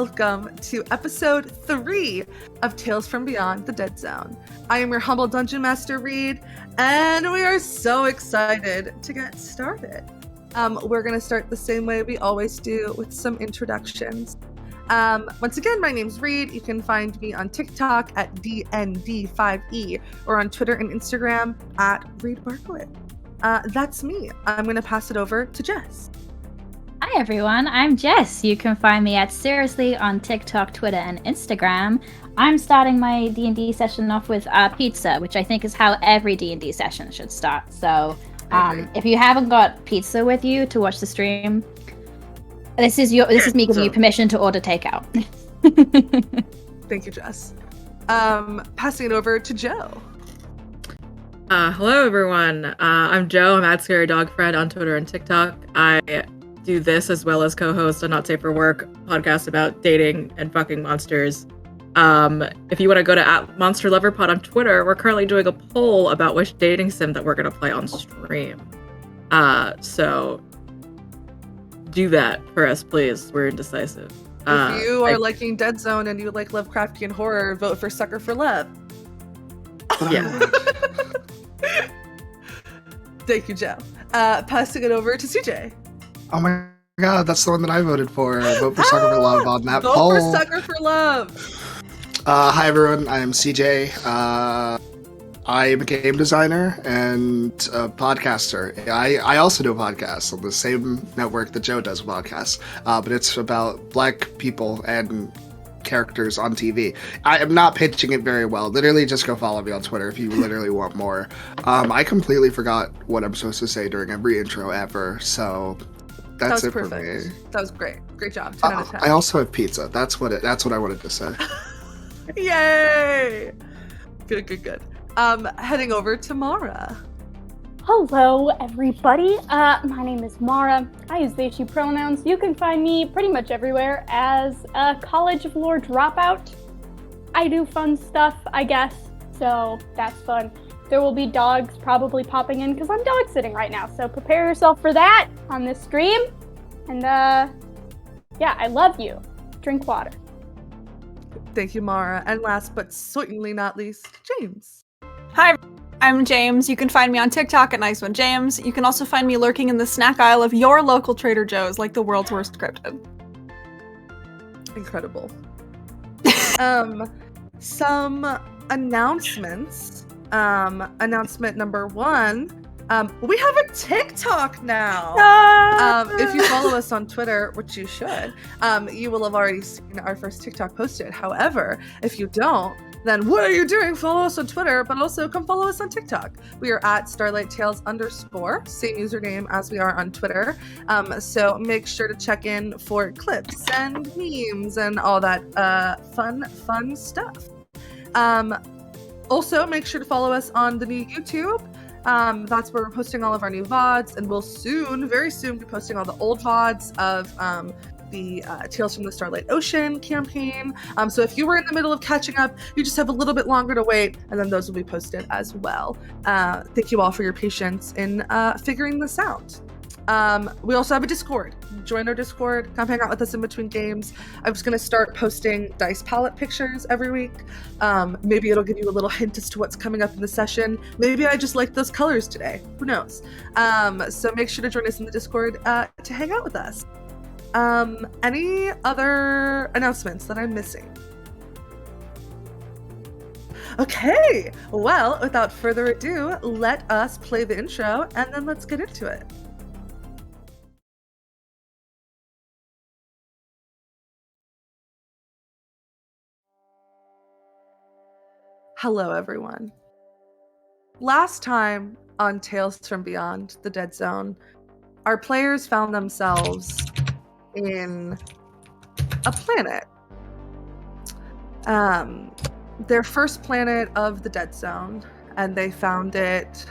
welcome to episode 3 of Tales from Beyond the Dead Zone. I am your humble Dungeon Master, Reed, and we are so excited to get started. We're going to start the same way we always do, with some introductions. Once again, my name's Reed. You can find me on TikTok at DND5E or on Twitter and Instagram at Reed Barkowitz. That's me. I'm going to pass it over to Jess. Hi everyone, I'm Jess. You can find me at Seriously on TikTok, Twitter, and Instagram. I'm starting my D&D session off with pizza, which I think is how every D&D session should start. So if you haven't got pizza with you to watch the stream, this is me giving you permission to order takeout. Thank you, Jess. Passing it over to Joe. Hello everyone. I'm Joe. I'm at Scary Dog Fred on Twitter and TikTok. I do this as well as co-host a Not Safe for Work podcast about dating and fucking monsters. If you want to go to @MonsterLoverPod on Twitter, we're currently doing a poll about which dating sim that we're going to play on stream. So do that for us, please. We're indecisive. If you are liking Dead Zone and you like Lovecraftian horror, vote for Sucker for Love. Yeah. Thank you, Joe. Passing it over to CJ. Oh my god, that's the one that I voted for. Vote for Sucker for Love on that Vote poll. for Sucker for Love. Hi everyone, I am CJ. I am a game designer and a podcaster. I also do a podcast on the same network that Joe does a podcast, but it's about black people and characters on TV. I am not pitching it very well. Literally just go follow me on Twitter if you literally want more. I completely forgot what I'm supposed to say during every intro ever, so that's it perfect. for me. That was great. Great job. 10 out of 10. I also have pizza. That's what I wanted to say. Yay! Good. Heading over to Mara. Hello, everybody. My name is Mara. I use they, she pronouns. You can find me pretty much everywhere as a College of Lore dropout. I do fun stuff, I guess, so that's fun. There will be dogs probably popping in because I'm dog sitting right now, so prepare yourself for that on this stream. And yeah, I love you. Drink water. Thank you, Mara. And last but certainly not least, James. Hi, I'm James. You can find me on TikTok at NiceOneJames. You can also find me lurking in the snack aisle of your local Trader Joe's, like the world's worst cryptid. Incredible. Some announcements. Announcement number 1. We have a TikTok now. If you follow us on Twitter, which you should, you will have already seen our first TikTok posted. However, if you don't, then what are you doing? Follow us on Twitter, but also come follow us on TikTok. We are at StarlightTales_, same username as we are on Twitter. So make sure to check in for clips and memes and all that fun stuff. Also, make sure to follow us on the new YouTube. That's where we're posting all of our new VODs, and we'll very soon be posting all the old VODs of the Tales from the Starlight Ocean campaign. So if you were in the middle of catching up, you just have a little bit longer to wait, and then those will be posted as well. Thank you all for your patience in figuring this out. We also have a Discord. Join our Discord. Come hang out with us in between games. I'm just going to start posting dice palette pictures every week. Maybe it'll give you a little hint as to what's coming up in the session. Maybe I just like those colors today. Who knows? So make sure to join us in the Discord to hang out with us. Any other announcements that I'm missing? Okay. Well, without further ado, let us play the intro and then let's get into it. Hello, everyone. Last time on Tales from Beyond the Dead Zone, our players found themselves in a planet. Their first planet of the Dead Zone, and they found it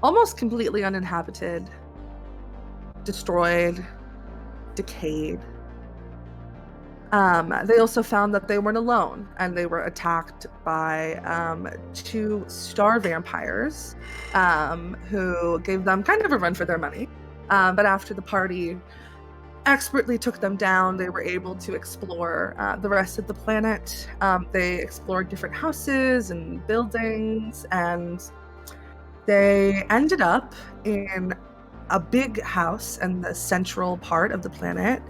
almost completely uninhabited, destroyed, decayed. They also found that they weren't alone, and they were attacked by 2 star vampires who gave them kind of a run for their money. But after the party expertly took them down. They were able to explore the rest of the planet. They explored different houses and buildings, and they ended up in a big house in the central part of the planet.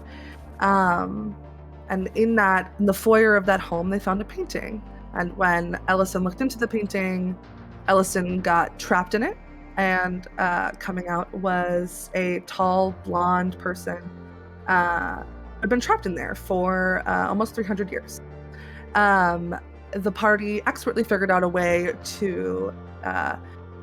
And in the foyer of that home, they found a painting. And when Ellison looked into the painting, Ellison got trapped in it, and coming out was a tall, blonde person had been trapped in there for almost 300 years. The party expertly figured out a way to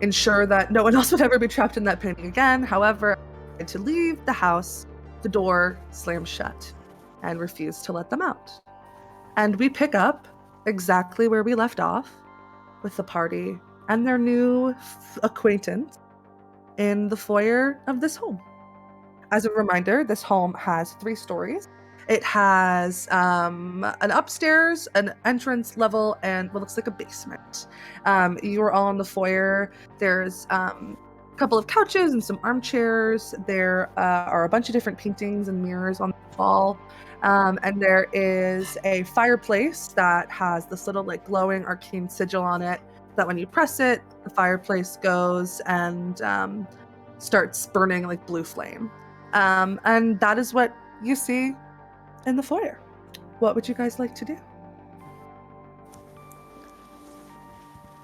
ensure that no one else would ever be trapped in that painting again. However, to leave the house, the door slammed shut and refused to let them out. And we pick up exactly where we left off, with the party and their new acquaintance in the foyer of this home. As a reminder, this home has 3 stories. It has an upstairs, an entrance level, and what looks like a basement. You are all in the foyer. There's a couple of couches and some armchairs. There are a bunch of different paintings and mirrors on the wall. And there is a fireplace that has this little like glowing arcane sigil on it that when you press it, the fireplace goes and starts burning like blue flame. And that is what you see in the foyer. What would you guys like to do?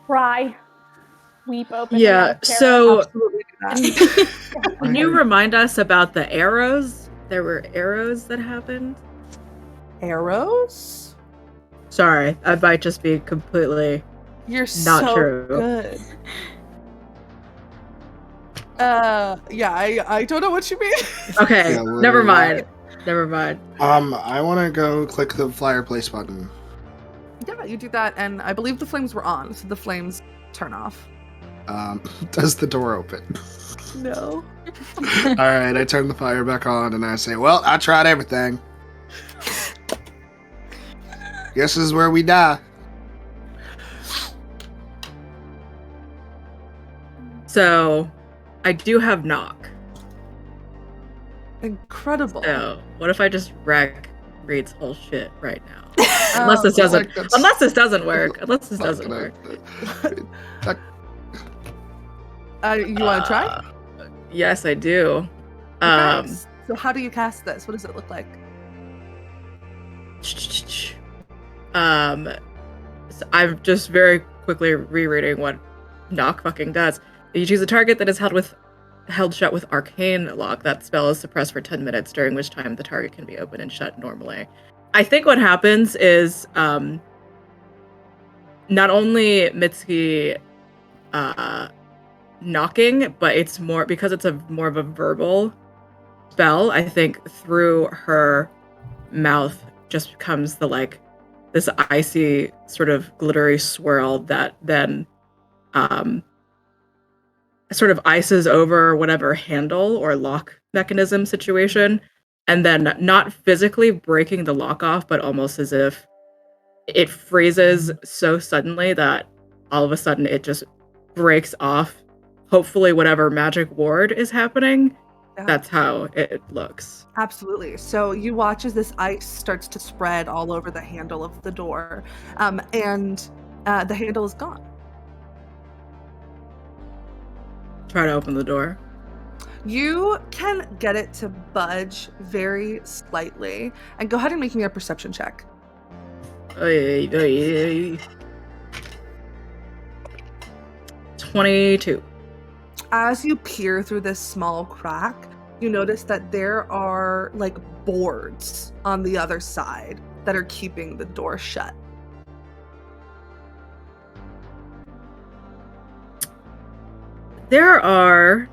Cry. Weep open. Yeah, so Absolutely do that. can you remind us about the arrows? There were arrows that happened? Arrows? Sorry, I might just be completely You're not so true. good. Yeah, I don't know what you mean. Okay, Yeah, never mind. Never mind. I want to go click the fireplace button. Yeah, you do that, and I believe the flames were on, so the flames turn off. Does the door open? No. All right, I turn the fire back on and I say, well, I tried everything. Guess this is where we die. So, I do have knock. Incredible. So, what if I just wreck Reed's whole shit right now? Unless this Um, doesn't. like that's- Unless this doesn't work. Unless this Not doesn't gonna- work. You want to try? Yes, I do. Okay. So how do you cast this? What does it look like? So I'm just very quickly rereading what knock fucking does. You choose a target that is held shut with arcane lock. That spell is suppressed for 10 minutes, during which time the target can be open and shut normally. I think what happens is not only Mitsuki knocking, but it's more because it's more of a verbal spell. I think through her mouth just becomes this icy sort of glittery swirl that then sort of ices over whatever handle or lock mechanism situation, and then not physically breaking the lock off, but almost as if it freezes so suddenly that all of a sudden it just breaks off. Hopefully whatever magic ward is happening, Yeah. that's how it looks. Absolutely. So you watch as this ice starts to spread all over the handle of the door, and the handle is gone. Try to open the door. You can get it to budge very slightly, and go ahead and make me a perception check. 22. As you peer through this small crack, you notice that there are like boards on the other side that are keeping the door shut. There are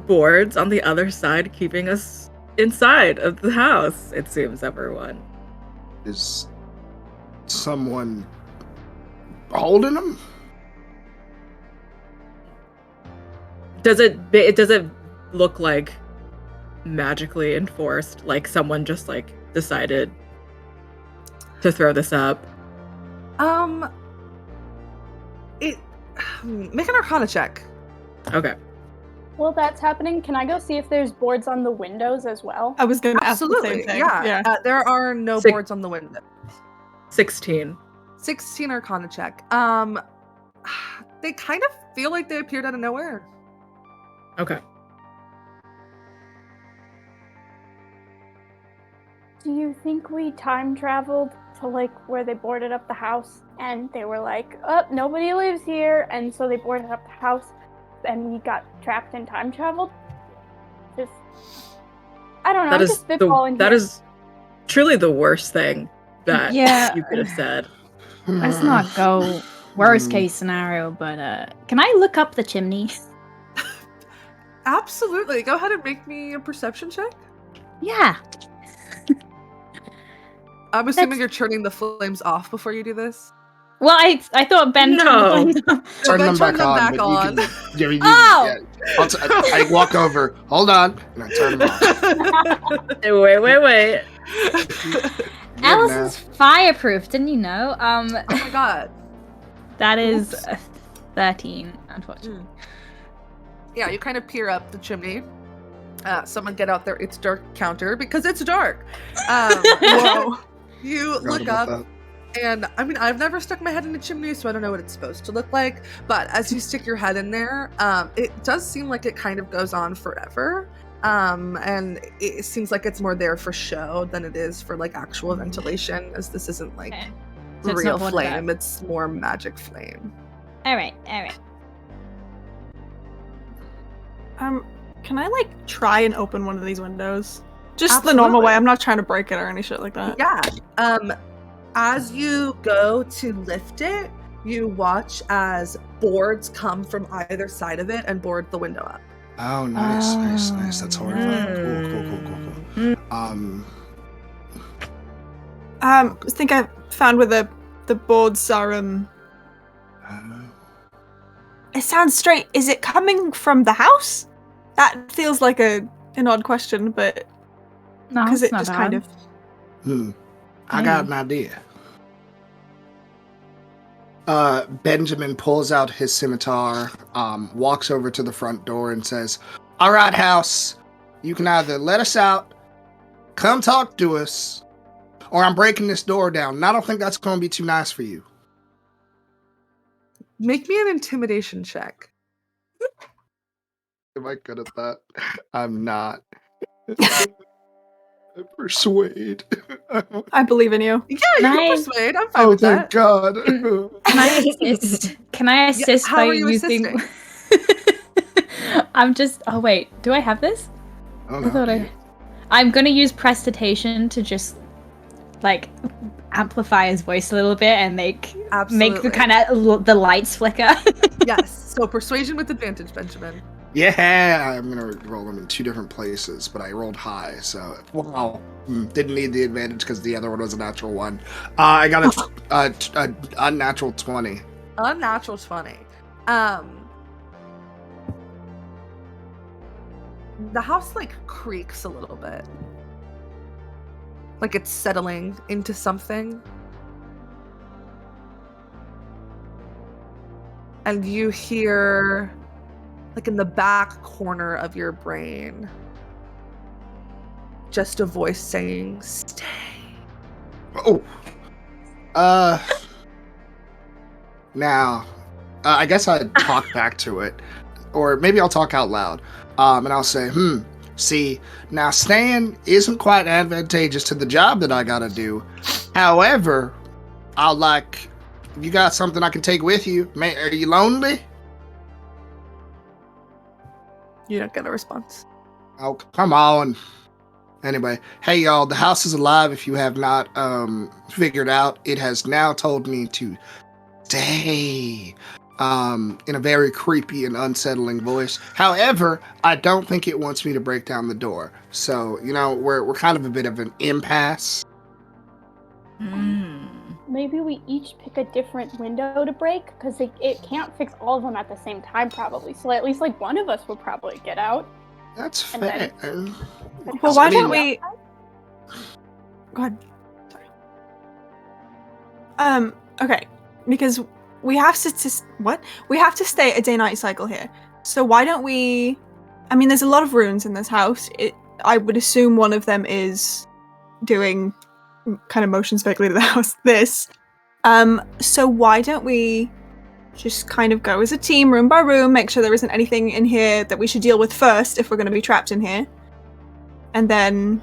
boards on the other side keeping us inside of the house, it seems, everyone. Is someone holding them? Does it look like magically enforced, like someone just like decided to throw this up? Make an Arcana check. Okay. While that's happening, can I go see if there's boards on the windows as well? I was going to ask the Absolutely, same thing. yeah. There are no Six- boards on the window. 16. 16 Arcana check. They kind of feel like they appeared out of nowhere. Okay. Do you think we time traveled to like where they boarded up the house and they were like, oh, nobody lives here, and so they boarded up the house and we got trapped and time traveled? Just, I don't know. That I'm is just spitballing that here. is truly the worst thing that you could have said. Let's not go worst case scenario, but can I look up the chimney? Absolutely. Go ahead and make me a perception check. Yeah. I'm assuming you're turning the flames off before you do this. Well, I thought Ben turned the flames off. Turn Ben them turned back them on, back but you can. Oh! I walk over. Hold on, and I turn them off. Wait. Allison's fireproof, didn't you know? Oh my god. That is a 13, unfortunately. Yeah, you kind of peer up the chimney. Someone get out there. It's dark counter because it's dark. Whoa. You Forgot look about up, and I mean, I've never stuck my head in a chimney, so I don't know what it's supposed to look like. But as you stick your head in there, it does seem like it kind of goes on forever. And it seems like it's more there for show than it is for like actual ventilation, as this isn't like Okay. So it's real not boarded flame. up. It's more magic flame. All right. Can I like try and open one of these windows? Just the normal Absolutely. way. I'm not trying to break it or any shit like that. Yeah. As you go to lift it, you watch as boards come from either side of it and board the window up. Oh, nice. That's horrifying. Cool. I think I found where the boards are. It sounds straight. Is it coming from the house? That feels like an odd question, but No, because it's it not just kind odd. of. I got an idea. Benjamin pulls out his scimitar, walks over to the front door and says, "All right, house, you can either let us out, come talk to us, or I'm breaking this door down. And I don't think that's going to be too nice for you." Make me an intimidation check. Am I good at that? I'm not. Persuade. I believe in you. Yeah, you can Nice. persuade. I'm fine Oh, with thank that. God. Can I assist? Can I assist how by are you using? I'm just. Oh wait, do I have this? Oh, I thought I'm gonna use prestidigitation to just like amplify his voice a little bit and make the Absolutely. kind of the lights flicker. Yes. So persuasion with advantage, Benjamin. Yeah, I'm gonna roll them in two different places, but I rolled high, so wow. Didn't need the advantage because the other one was a natural one. I got a unnatural 20. Unnatural 20. The house like creaks a little bit. Like it's settling into something. And you hear, like in the back corner of your brain, just a voice saying, "Stay." Oh. Now, I guess I'd talk back to it. Or maybe I'll talk out loud. And I'll say, see, now staying isn't quite advantageous to the job that I gotta do. However, you got something I can take with you? Are you lonely? You don't get a response. Oh, come on. Anyway, hey y'all, the house is alive if you have not figured out. It has now told me to stay. In a very creepy and unsettling voice. However, I don't think it wants me to break down the door. So, we're kind of a bit of an impasse. Maybe we each pick a different window to break, because it can't fix all of them at the same time, probably. So at least like one of us will probably get out. That's And fair. Well, why don't we? Go ahead. Sorry. Okay, because we have to We have to stay a day-night cycle here. So why don't we I mean, there's a lot of runes in this house. I would assume one of them is doing kind of motions vaguely to the house. So why don't we just kind of go as a team, room by room, make sure there isn't anything in here that we should deal with first if we're going to be trapped in here, and then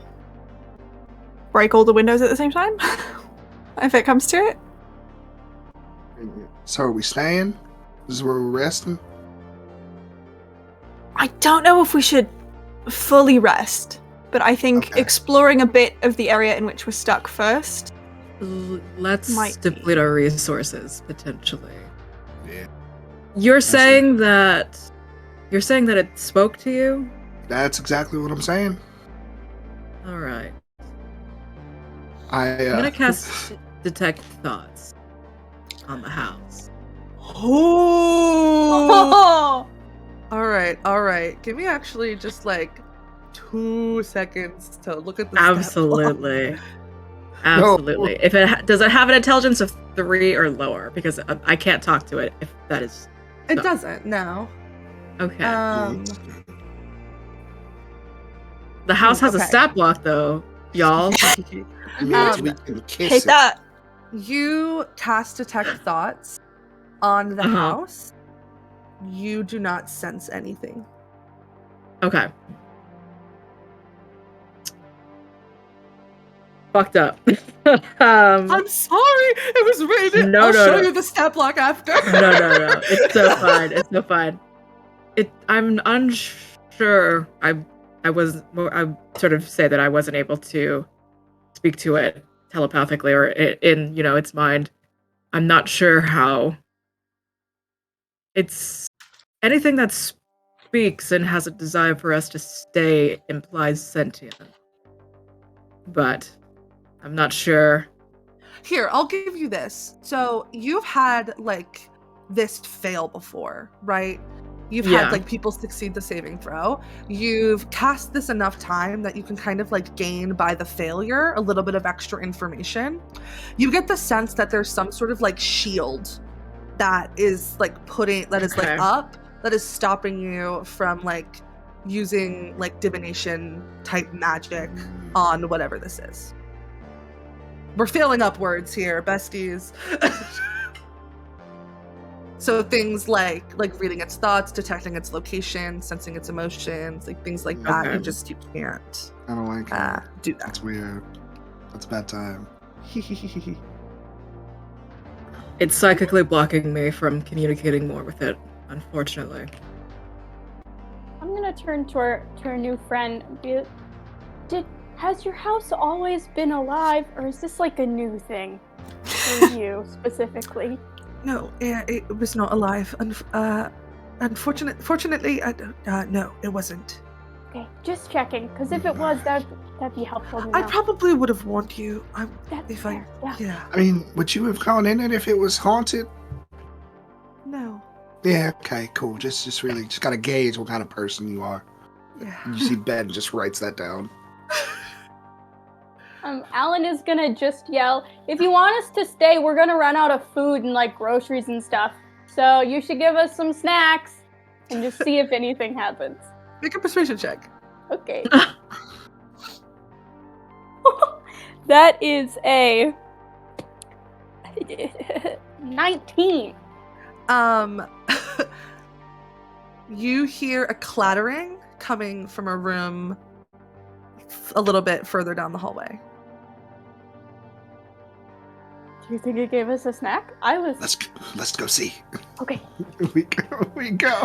break all the windows at the same time, if it comes to it. So are we staying? This is where we're resting? I don't know if we should fully rest, but I think exploring a bit of the area in which we're stuck first. Let's deplete our resources, potentially. Yeah. You're saying that it spoke to you? That's exactly what I'm saying. Alright. I'm gonna cast Detect Thoughts on the house. Oh! All right. Give me actually just like 2 seconds to look at the Absolutely. Absolutely. No. If it does it have an intelligence of 3 or lower? Because I can't talk to it if that is. It doesn't. No. Okay. The house has a stat block though, y'all. It means we can kiss Hate it. that. You cast Detect Thoughts on the house. You do not sense anything. Okay. Fucked up. I'm sorry. It was rated. I'll show you the stat block after. No. It's so fine. It's so fine. I'm unsure. I sort of say that I wasn't able to speak to it telepathically or in its mind. I'm not sure how. It's anything that speaks and has a desire for us to stay implies sentient. But I'm not sure. Here, I'll give you this. So you've had like this fail before, right? You've had like people succeed the saving throw. You've cast this enough time that you can kind of like gain by the failure a little bit of extra information. You get the sense that there's some sort of like shield that is like like up, that is stopping you from like using like divination type magic on whatever this is. We're feeling upwards here, besties. So things like reading its thoughts, detecting its location, sensing its emotions, like things like that. You can't. I don't like it. Do that. That's weird. That's a bad time. It's psychically blocking me from communicating more with it, unfortunately. I'm gonna turn to our new friend. Has your house always been alive, or is this like a new thing for you specifically? No, it was not alive. Fortunately, no, it wasn't. Okay, just checking, because if it was, that'd be helpful to know. I probably would have warned you. That's fair. Yeah. I mean, would you have gone in it if it was haunted? No. Yeah, okay, cool. Just really gotta gauge what kind of person you are. Yeah. You see Ben just writes that down. Alan is gonna just yell, if you want us to stay, we're gonna run out of food and like groceries and stuff. So you should give us some snacks and just see if anything happens. Make a persuasion check. Okay. That is a 19. You hear a clattering coming from a room a little bit further down the hallway. Do you think it gave us a snack? Let's go see. Okay. we go.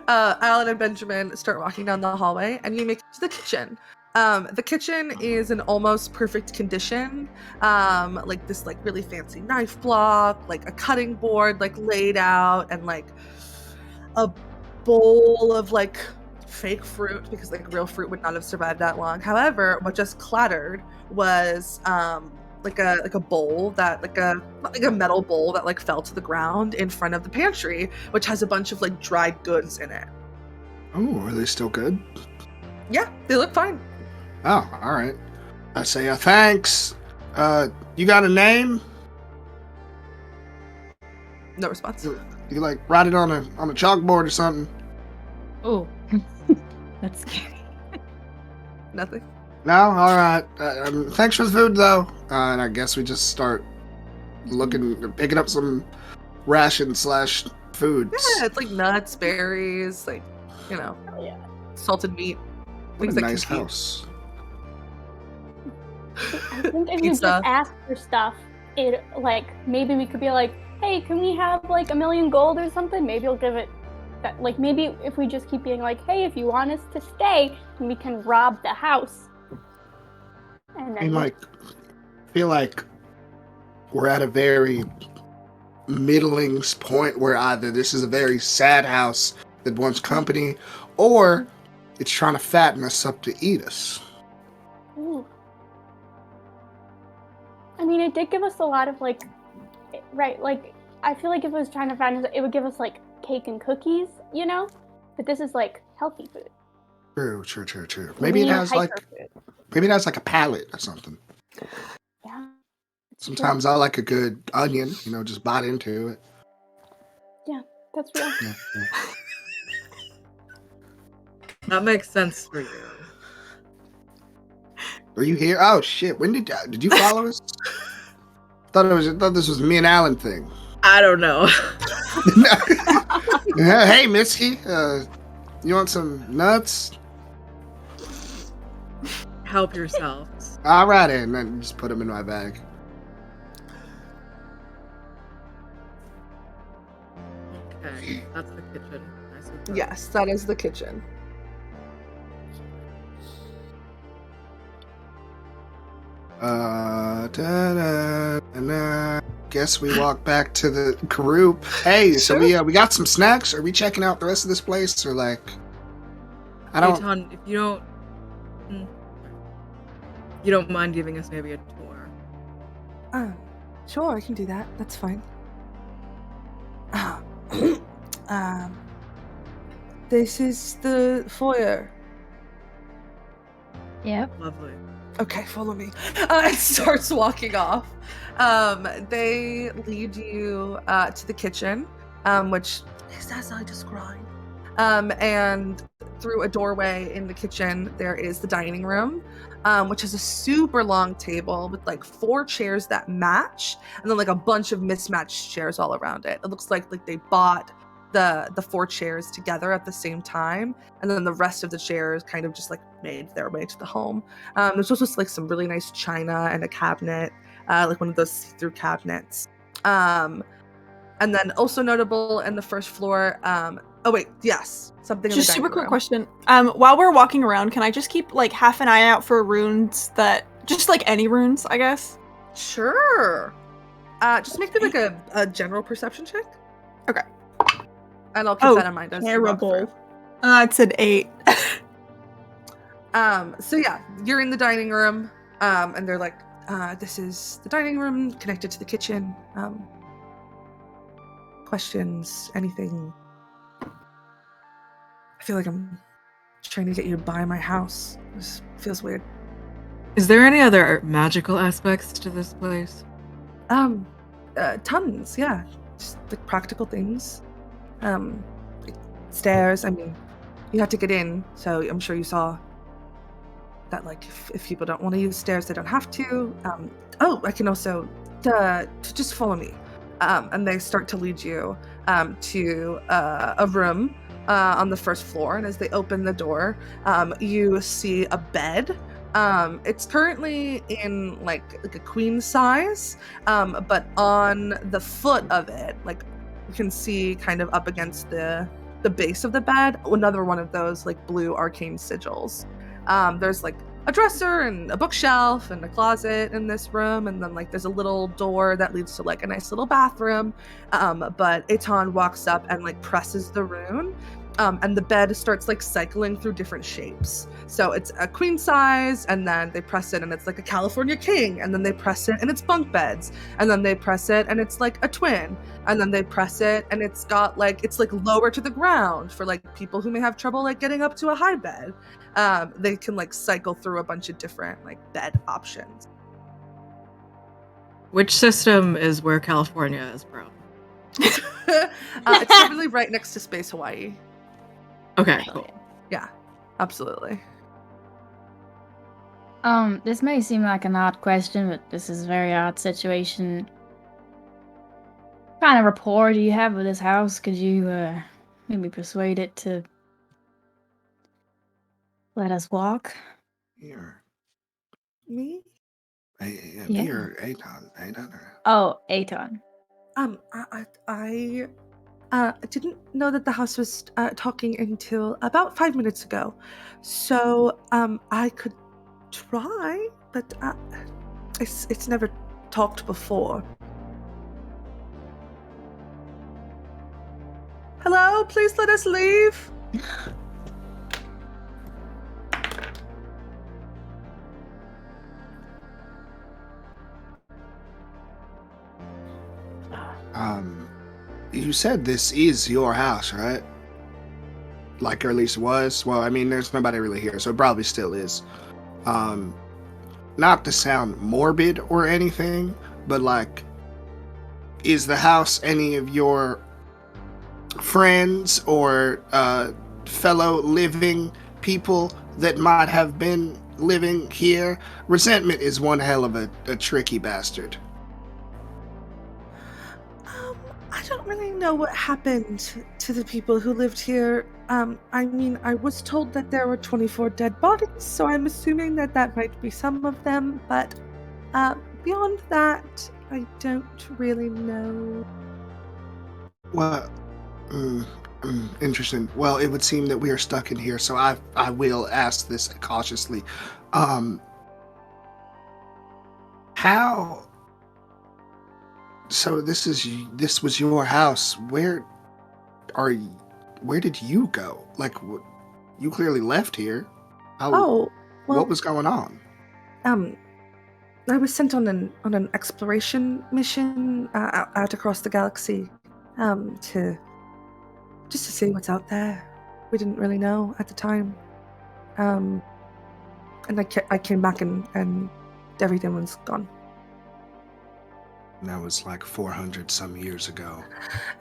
Alan and Benjamin start walking down the hallway, and you make it to the kitchen. The kitchen is in almost perfect condition. Like this like really fancy knife block, like a cutting board like laid out, and like a bowl of like fake fruit, because like real fruit would not have survived that long. However, what just clattered was like a bowl that like a metal bowl that like fell to the ground in front of the pantry, which has a bunch of like dried goods in it. Oh, are they still good? Yeah, they look fine. Oh, all right. I say thanks. You got a name? No response. You like write it on a chalkboard or something? Oh, that's scary. Nothing. No, all right. Thanks for the food, though. And I guess we just start picking up some ration/foods. Yeah, it's like nuts, berries, like, you know, Oh, yeah. salted meat. What a things that nice can keep- house. I think if you just Pizza. ask for stuff, it like maybe we could be like, hey, can we have like 1,000,000 gold or something? Maybe you'll give it that. Like maybe if we just keep being like, hey, if you want us to stay, we can rob the house. And then I feel like we're at a very middling point where either this is a very sad house that wants company, or it's trying to fatten us up to eat us. Ooh. I mean, it did give us a lot of like, right? Like, I feel like if it was trying to find us, it would give us like cake and cookies, you know. But this is like healthy food. True. Maybe it Lean, has hyper food. like a palate or something. Yeah. it's true. Sometimes I like a good onion, just bite into it. That's real. Yeah. That makes sense for you. Are you here? Oh shit! When did you follow us? thought this was me and Alan thing. I don't know. Hey, Mitski, you want some nuts? Help yourselves. All right, and then just put them in my bag. Okay, that's the kitchen. Nice and cool. Yes, that is the kitchen. Guess we walk back to the group. Hey, so we got some snacks. Are we checking out the rest of this place, or like? I don't. Ton, if you don't mind giving us maybe a tour. Sure, I can do that. That's fine. This is the foyer. Yep. Lovely. Okay, follow me. And starts walking off. They lead you to the kitchen, which is as I described. And through a doorway in the kitchen, there is the dining room, which is a super long table with like 4 chairs that match, and then like a bunch of mismatched chairs all around it. It looks like they bought the 4 chairs together at the same time, and then the rest of the chairs kind of just like made their way to the home. There's also like some really nice china and a cabinet, like one of those see-through cabinets. And then also notable in the first floor. Something. Just in the super dining quick room. question. While we're walking around, can I just keep like half an eye out for runes just like any runes, I guess? Sure. Just make me like a general perception check. Okay. And I'll keep that in mind as we walk terrible. through. It's an 8. So yeah, you're in the dining room, and they're like, this is the dining room connected to the kitchen. Questions, anything? I feel like I'm trying to get you to buy my house. This feels weird. Is there any other magical aspects to this place? Tons, yeah. Just like practical things. Like stairs. I mean, you have to get in, so I'm sure you saw that. Like, if people don't want to use stairs, they don't have to. I can also to just follow me. And they start to lead you to a room on the first floor. And as they open the door, you see a bed. It's currently in like a queen size, but on the foot of it, like you can see kind of up against the base of the bed, another one of those like blue arcane sigils. There's like a dresser and a bookshelf and a closet in this room, and then like there's a little door that leads to like a nice little bathroom. But Eton walks up and like presses the rune, and the bed starts like cycling through different shapes. So it's a queen size, and then they press it and it's like a California king, and then they press it and it's bunk beds, and then they press it and it's like a twin, and then they press it and it's got like it's like lower to the ground for like people who may have trouble like getting up to a high bed. They can like cycle through a bunch of different like bed options. Which system is where California is from? It's definitely right next to Space Hawaii. Okay, cool. Yeah, absolutely. This may seem like an odd question, but this is a very odd situation. What kind of rapport do you have with this house? Could you, maybe persuade it to let us walk? Here. Me? Yeah. Here, Aton. Oh, Aton. I didn't know that the house was talking until about 5 minutes ago, so I could try, but it's never talked before. Hello, please let us leave. You said this is your house, right? Like, or at least was. Well, I mean, there's nobody really here, so it probably still is. Not to sound morbid or anything, but like, is the house any of your friends or fellow living people that might have been living here? Resentment is one hell of a tricky bastard. I don't really know what happened to the people who lived here. I mean, I was told that there were 24 dead bodies, so I'm assuming that that might be some of them, but beyond that, I don't really know. Well, interesting. Well, it would seem that we are stuck in here, so I will ask this cautiously. How? So this was your house. Where did you go? Like, you clearly left here. Well, What was going on? I was sent on an exploration mission out across the galaxy, to see what's out there. We didn't really know at the time, and I came back and everything was gone. That was like 400 some years ago.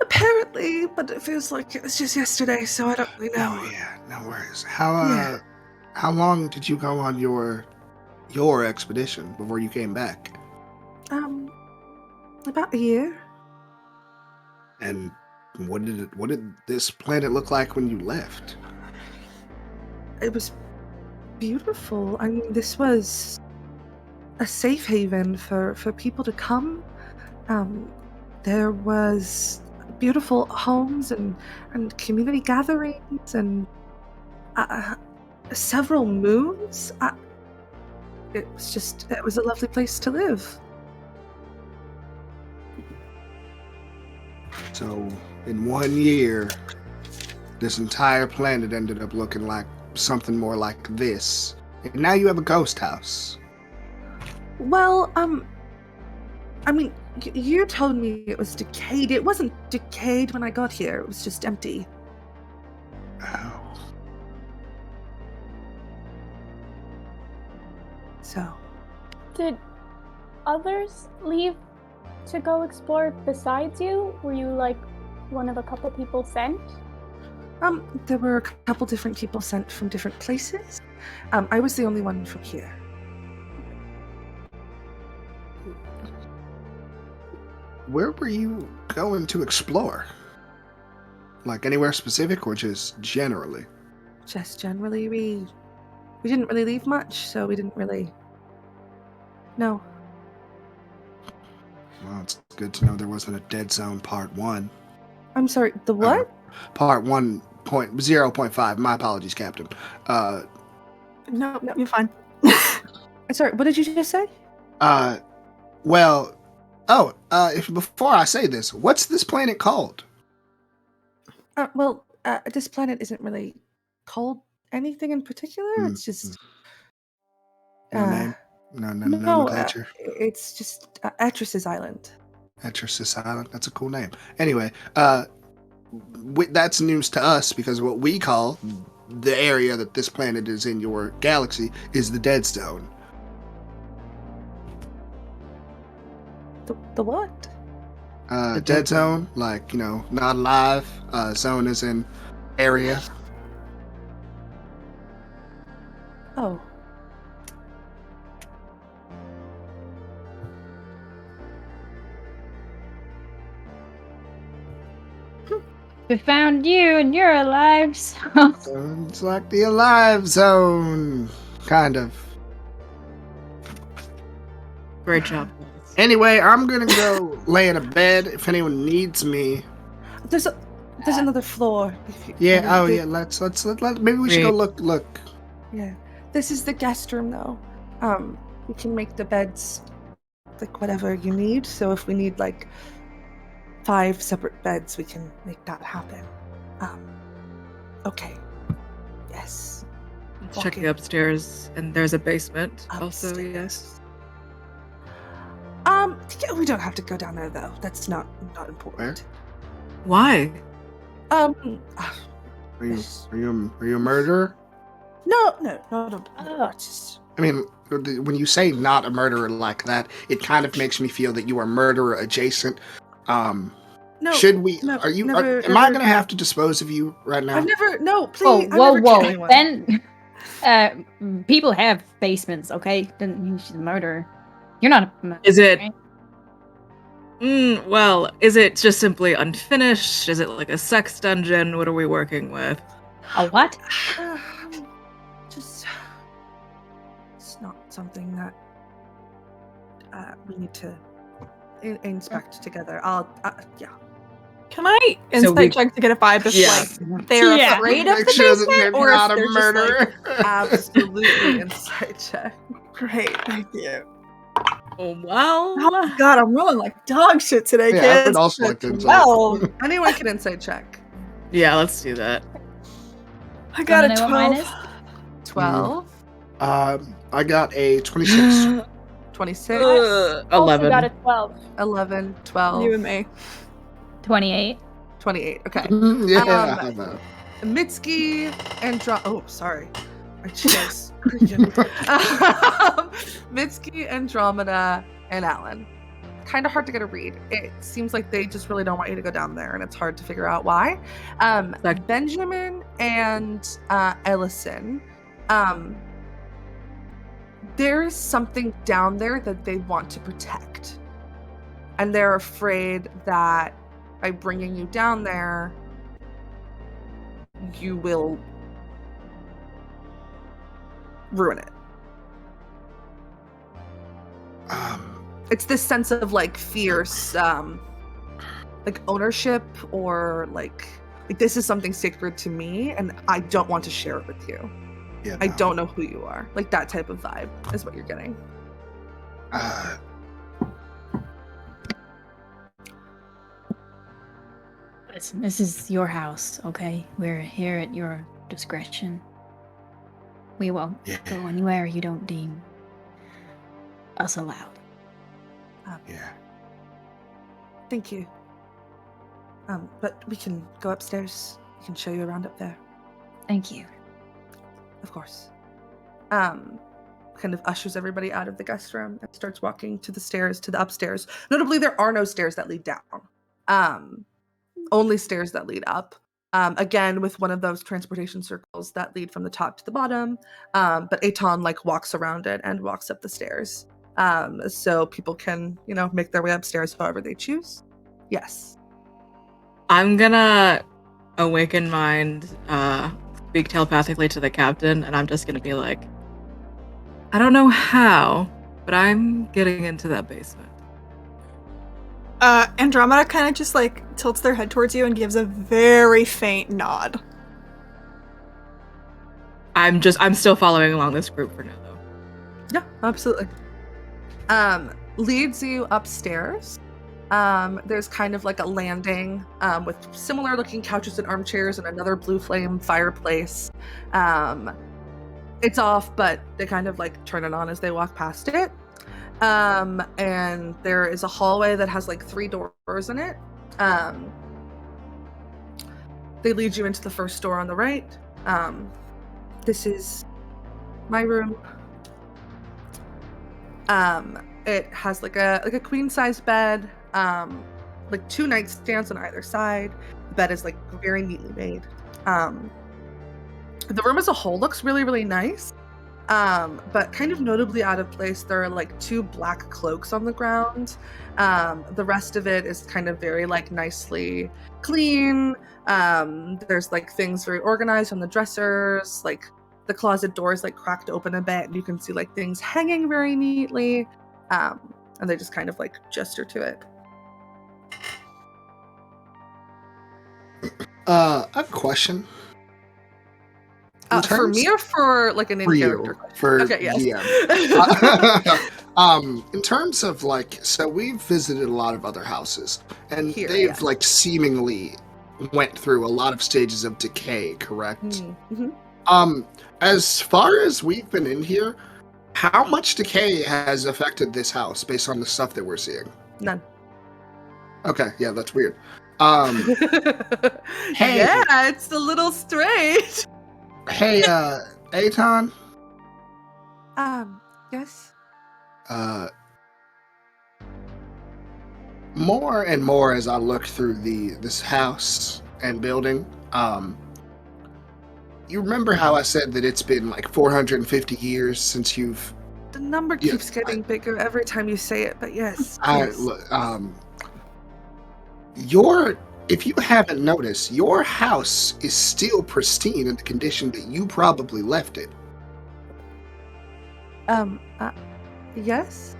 Apparently, but it feels like it was just yesterday, so I don't really know. Oh yeah, no worries. How long did you go on your expedition before you came back? About a year. And what did this planet look like when you left? It was beautiful. I mean, this was a safe haven for people to come. There was beautiful homes and community gatherings and several moons. It was a lovely place to live. So, in 1 year, this entire planet ended up looking like something more like this. And now you have a ghost house. Well, I mean, you told me it was decayed. It wasn't decayed when I got here. It was just empty. Oh. So. Did others leave to go explore besides you? Were you like one of a couple people sent? There were a couple different people sent from different places. I was the only one from here. Where were you going to explore? Like anywhere specific or just generally? Just generally, we didn't really leave much, so we didn't really know. Well, it's good to know there wasn't a Dead Zone Part 1. I'm sorry, the what? Part 1.0.5. My apologies, Captain. No, you're fine. Sorry, what did you just say? Before I say this, what's this planet called? This planet isn't really called anything in particular. It's just No name? No nomenclature? It's just Etris's Island. Etris's Island? That's a cool name. Anyway, that's news to us because what we call the area that this planet is in your galaxy is the Dead Zone. The what? Dead Zone, like, not alive. Zone is in area. Oh. We found you and you're alive, so Sounds like the Alive Zone, kind of. Great job. Anyway, I'm gonna go lay in a bed if anyone needs me. There's another floor. Yeah. Oh, yeah. Let's maybe we should go look. Yeah. This is the guest room, though. We can make the beds like whatever you need. So if we need like 5 separate beds, we can make that happen. Okay. Yes. Let's check the upstairs, and there's a basement. Also, Upstairs. yes. Yeah, we don't have to go down there though. That's not important. Why? Are you a murderer? No. It's just I mean, when you say not a murderer like that, it kind of makes me feel that you are murderer adjacent. no. Should we? no, Are you? never- am I never- going to have to dispose of you right now? I've never. No, Oh, please. I've whoa, never killed whoa. anyone. Then, people have basements, okay? Then she's a murderer. You're not a murderer. Is it? right? Well, is it just simply unfinished? Is it like a sex dungeon? What are we working with? A what? Just, it's not something that we need to inspect together. Yeah. Can I So insight check to get a vibe if like they're Yeah. afraid of Make the sure that basement, they're or not if a they're just murderer. like, Absolutely insight check. great, thank you. Oh, well. Oh god, I'm rolling like dog shit today, Yeah, I kids. would also like to insight. Well, Anyone can insight check. Yeah, let's do that. I got a Wanna know what mine 12. is? 12, I got a 26. 26, Also 11. got a 12. 11, 12, You and me. 28. 28. Okay. Yeah. Mitski and Oh, sorry. I just Mitski, Andromeda, and Alan. Kind of hard to get a read. It seems like they just really don't want you to go down there, and it's hard to figure out why. Benjamin and Ellison, there is something down there that they want to protect, and they're afraid that by bringing you down there, you will ruin it. It's this sense of like fierce, like ownership, or like this is something sacred to me, and I don't want to share it with you. Yeah, I don't know who you are. Like that type of vibe is what you're getting. Listen, this is your house, okay? We're here at your discretion. We won't go anywhere you don't deem us allowed. Yeah. Thank you. But we can go upstairs. We can show you around up there. Thank you. Of course. Kind of ushers everybody out of the guest room and starts walking to the stairs, to the upstairs. Notably, there are no stairs that lead down. Only stairs that lead up. Again, with one of those transportation circles that lead from the top to the bottom. But Aton like walks around it and walks up the stairs. So people can, make their way upstairs however they choose. Yes. I'm gonna awaken mind, speak telepathically to the captain, and I'm just gonna be like, I don't know how, but I'm getting into that basement. Andromeda kind of just like tilts their head towards you and gives a very faint nod. I'm still following along this group for now, though. Yeah, absolutely. Leads you upstairs. There's kind of like a landing with similar looking couches and armchairs and another blue flame fireplace. It's off, but they kind of like turn it on as they walk past it. And there is a hallway that has like 3 doors in it. They lead you into the first door on the right. This is my room. It has like a queen-sized bed, like 2 nightstands on either side. The bed is like very neatly made. The room as a whole looks really, really nice. But kind of notably out of place, there are like 2 black cloaks on the ground. The rest of it is kind of very like nicely clean. There's like things very organized on the dressers, like the closet doors like cracked open a bit and you can see like things hanging very neatly. And they just kind of like gesture to it. I have a question. For me or for like an For in-character? you, for Okay, yes. in terms of like, so we've visited a lot of other houses, and Here, they've yes. like seemingly went through a lot of stages of decay, correct? Mm-hmm. As far as we've been in here, how much decay has affected this house based on the stuff that we're seeing? None. Okay, yeah, that's weird. Hey. Yeah, it's a little strange. Hey, Aton. Yes. More and more as I look through this house and building, you remember how I said that it's been like 450 years since you've... The number keeps getting bigger every time you say it, but yes. If you haven't noticed, your house is still pristine in the condition that you probably left it. Yes?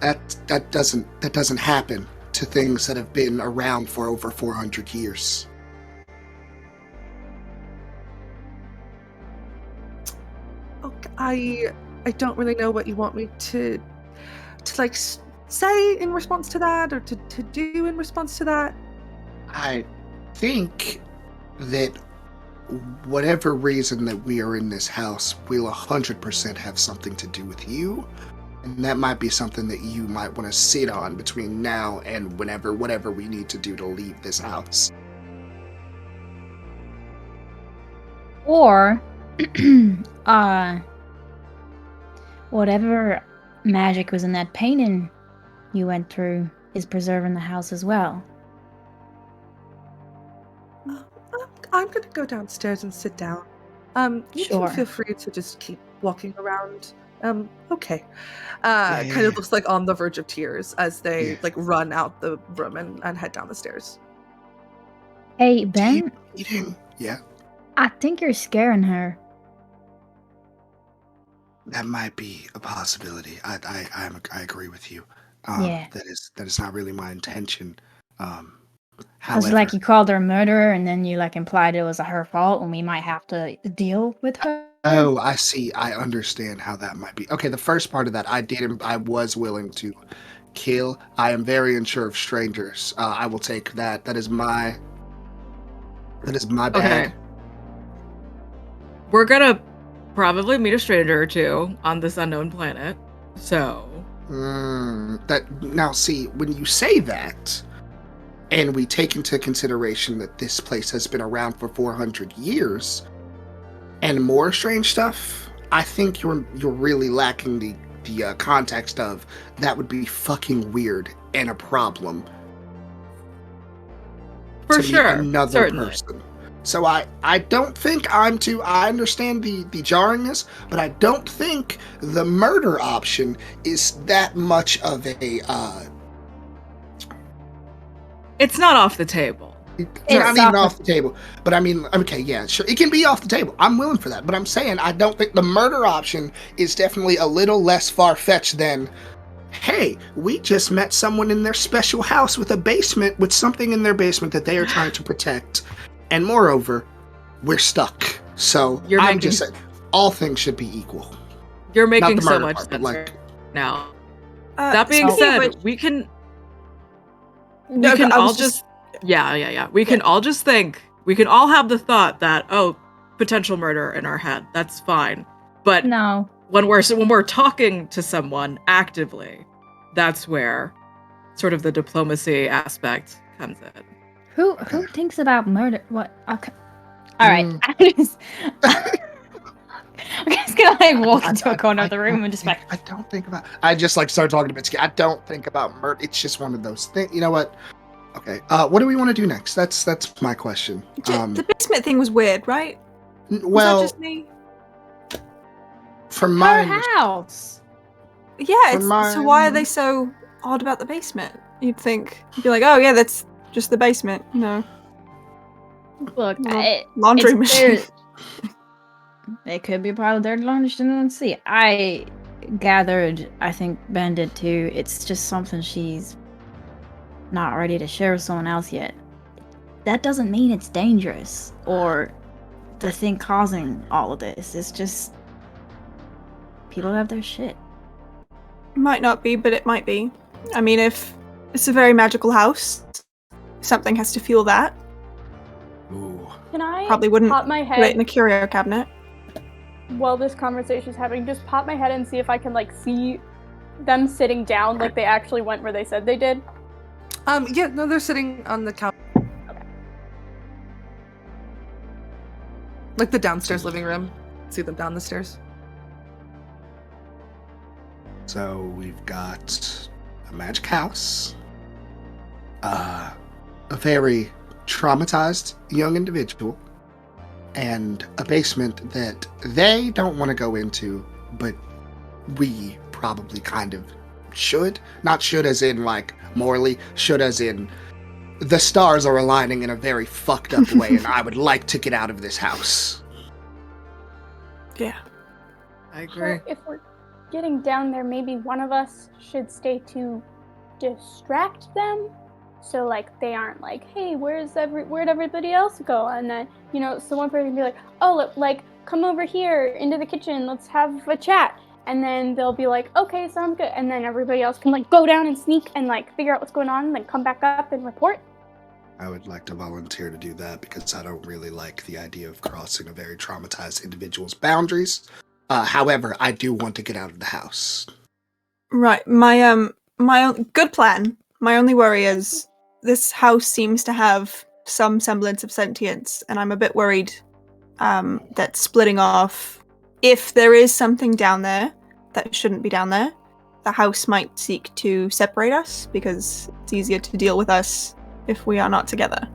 That doesn't happen to things that have been around for over 400 years. Okay, I don't really know what you want me to like say in response to that, or to do in response to that. I think that whatever reason that we are in this house will 100% have something to do with you, and that might be something that you might want to sit on between now and whatever we need to do to leave this house. Or, whatever magic was in that painting you went through is preserving the house as well. I'm gonna go downstairs and sit down. You Sure. can feel free to just keep walking around. Okay. Yeah. Kind of looks like on the verge of tears as they Yeah. like run out the room and head down the stairs. Hey, Ben, Eating? Yeah, I think you're scaring her. that might be a possibility. I agree with you. Yeah. That is not really my intention. I was like, you called her a murderer, and then you like implied it was her fault, and we might have to deal with her. Oh, I see. I understand how that might be. Okay, the first part of that, I was willing to kill. I am very unsure of strangers. I will take that. That is my bad. Okay. We're gonna probably meet a stranger or two on this unknown planet. So Now see, when you say that, and we take into consideration that this place has been around for 400 years, and more strange stuff, I think you're really lacking the context of that would be fucking weird and a problem. for to sure, meet another certainly. person. So I don't think I understand the jarringness, but I don't think the murder option is that much of a It's not off the table. it's It's not even off off the table. But I mean, okay, yeah, sure, it can be off the table. I'm willing for that. But I'm saying I don't think the murder option is definitely a little less far-fetched than, hey, we just met someone in their special house with a basement, with something in their basement that they are trying to protect. And moreover, we're stuck. So You're I'm making- just saying, all things should be equal. You're Not making the so murder much part, but sense like, right now. That being speaking of said, which- we can No, can I was all just yeah. We can all just think. We can all have the thought that, oh, potential murder in our head. That's fine. But No. when we're talking to someone actively, that's where sort of the diplomacy aspect comes in. Who thinks about murder? What? Okay. All right. I'm just gonna like walk into a corner of the room and just like. I don't think about. I just like start talking to Bitsky. I don't think about murder. It's just one of those things. You know what? Okay. What do we want to do next? That's my question. The basement thing was weird, right? Was Well, that just me? From Her my house. Yeah, From so why are my- they so odd about the basement? You'd be like, oh yeah, that's just the basement, Look, laundry it's machine. It could be part of their lunch. Let's see. I gathered, I think Ben did too. It's just something she's not ready to share with someone else yet. That doesn't mean it's dangerous or the thing causing all of this. It's just people have their shit. Might not be, but it might be. I mean, if it's a very magical house, something has to fuel that. Ooh. Can I Probably wouldn't pop my put it in head the curio cabinet. while this conversation is happening? Just pop my head and see if I can see them sitting down like they actually went where they said they did. Yeah, no, they're sitting on the couch. Okay. Like the downstairs living room. See them down the stairs. So we've got a magic house, a very traumatized young individual, and a basement that they don't want to go into, but we probably kind of should. Not should as in morally, should as in the stars are aligning in a very fucked up way, and I would like to get out of this house. Yeah. I agree. So if we're getting down there, maybe one of us should stay to distract them. So they aren't hey, where'd everybody else go? And then, so one person can be like, oh, come over here into the kitchen, let's have a chat. And then they'll be like, okay, sounds good. And then everybody else can go down and sneak and figure out what's going on and then come back up and report. I would like to volunteer to do that because I don't really like the idea of crossing a very traumatized individual's boundaries. However, I do want to get out of the house. Right. My good plan. My only worry is this house seems to have some semblance of sentience, and I'm a bit worried that splitting off, if there is something down there that shouldn't be down there, the house might seek to separate us because it's easier to deal with us if we are not together.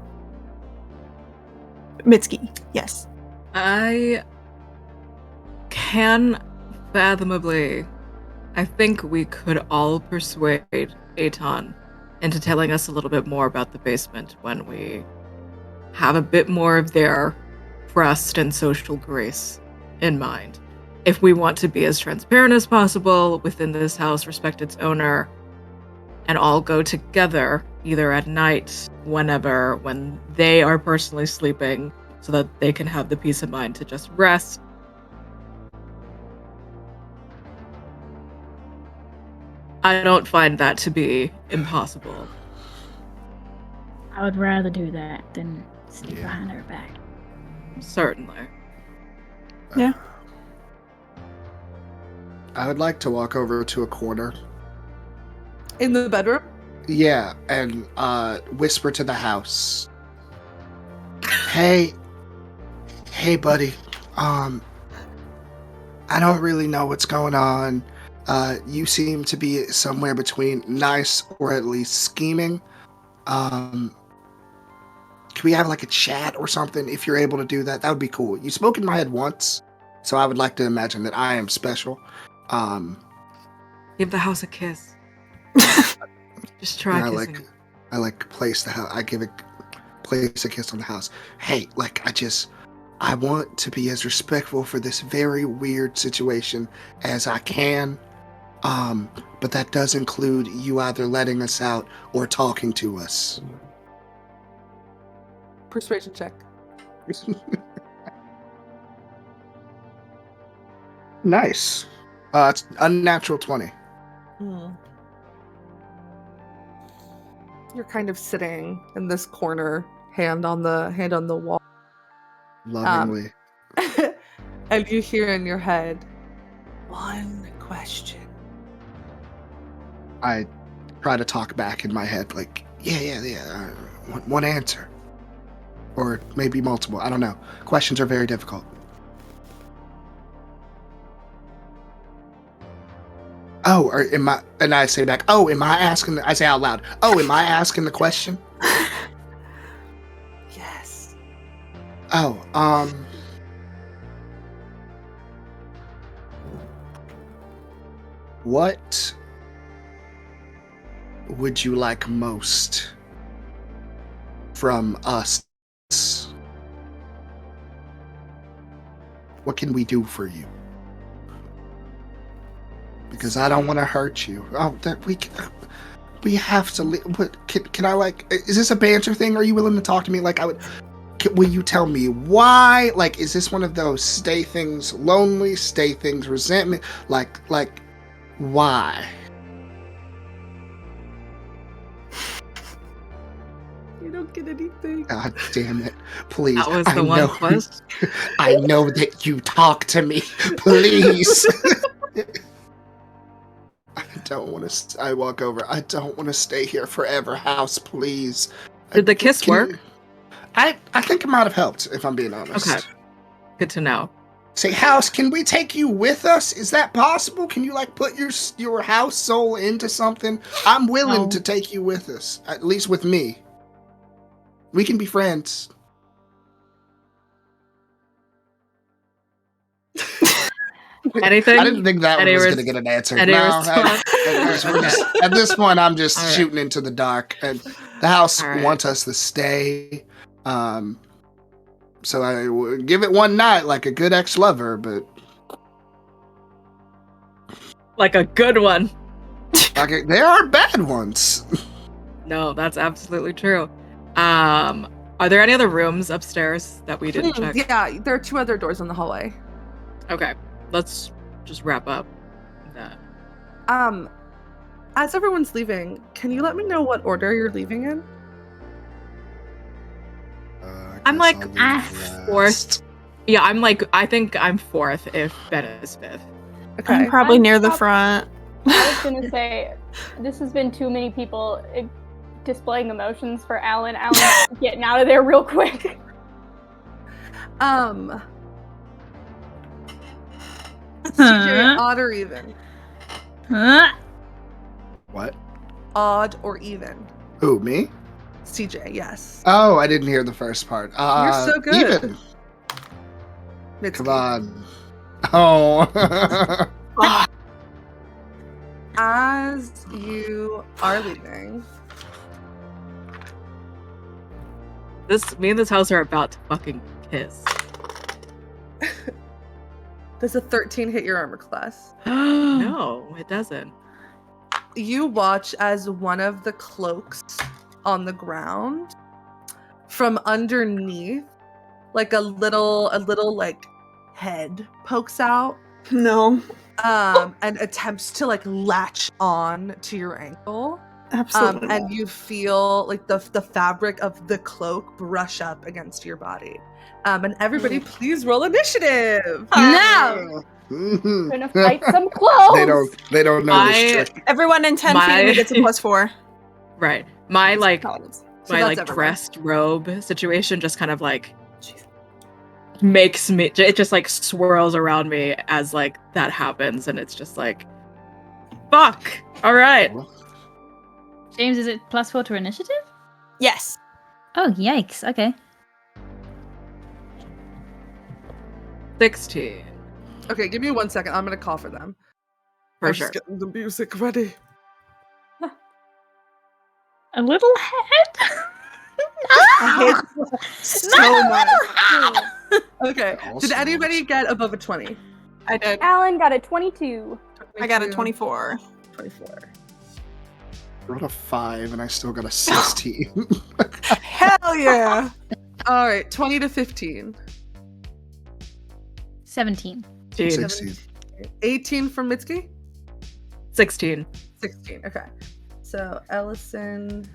Mitsuki, yes. I can fathomably, I think we could all persuade Aton into telling us a little bit more about the basement when we have a bit more of their trust and social grace in mind. If we want to be as transparent as possible within this house, respect its owner, and all go together, either at night, whenever, when they are personally sleeping, so that they can have the peace of mind to just rest. I don't find that to be impossible. I would rather do that than sneak Yeah. behind her back. Certainly. Yeah. I would like to walk over to a corner. In the bedroom? Yeah, and whisper to the house. Hey, buddy. I don't really know what's going on. You seem to be somewhere between nice or at least scheming. Can we have a chat or something? If you're able to do that, that would be cool. You spoke in my head once, so I would like to imagine that I am special. Give the house a kiss. Just try kissing. I place the house. I place a kiss on the house. Hey, I want to be as respectful for this very weird situation as I can. But that does include you either letting us out or talking to us. Persuasion check. Nice. It's unnatural 20. You're kind of sitting in this corner, hand on the wall. Lovingly. And you hear in your head, one question. I try to talk back in my head, yeah. One answer. Or maybe multiple. I don't know. Questions are very difficult. Oh, and I say back, oh, am I asking, I say out loud, oh, am I asking the question? Yes. Oh, What would you like most from us? What can we do for you? Because I don't want to hurt you. Oh, that we have to. What can I like? Is this a banter thing? Are you willing to talk to me like I would? Will you tell me why? Like, is this one of those stay things lonely, stay things resentment? Like, why? You don't get anything. God damn it! Please, That was the one question. I know that you talk to me. Please. I don't want to. I walk over. I don't want to stay here forever. House, please. Did the kiss work? I think it might have helped, if I'm being honest. Okay. Good to know. Say, House, can we take you with us? Is that possible? Can you like put your house soul into something? I'm willing to take you with us, at least with me. We can be friends. Anything? I didn't think that one was going to get an answer. No, at this point, I'm just shooting into the dark. And the house wants us to stay. So I would give it one night like a good ex-lover, but... Like a good one. There are bad ones. No, that's absolutely true. Are there any other rooms upstairs that we didn't check? Yeah, there are 2 other doors in the hallway. Okay, let's just wrap up that. As everyone's leaving, can you let me know what order you're leaving in? I'm like fourth. Yeah, I think I'm fourth if Ben is fifth. Okay. I'm probably near the front. I was gonna say, this has been too many people displaying emotions for Alan. Alan, getting out of there real quick. CJ, odd or even? What? Odd or even? Who, me? CJ, yes. Oh, I didn't hear the first part. You're so good. Even. Mitsuki. Come on. Oh. As you are leaving, Me and this house are about to fucking kiss. does a 13 hit your armor class? No, it doesn't. You watch as one of the cloaks on the ground, from underneath, like a little like head pokes out. No. And attempts to like latch on to your ankle. Absolutely. And you feel like the fabric of the cloak brush up against your body. And everybody, please roll initiative. No! Gonna fight some clothes. They don't know this trick. Everyone in 10 feet of me gets a +4. Right. My everyone. dressed robe situation just kind of like makes me, it just like swirls around me as like that happens, and it's just like, fuck. All right. James, is it +4 to initiative? Yes. Oh, yikes. Okay. 16. Okay, give me 1 second. I'm gonna call for them. For I'm sure. just getting the music ready. A little head? I hate so much. Okay. Did anybody get above a 20? I did. Alan got a 22. I got a 24. 24. I rolled a 5 and I still got a 16. Hell yeah. All right, 20 to 15. 17. 16. 18 from Mitsuki? 16. 16, okay. So Ellison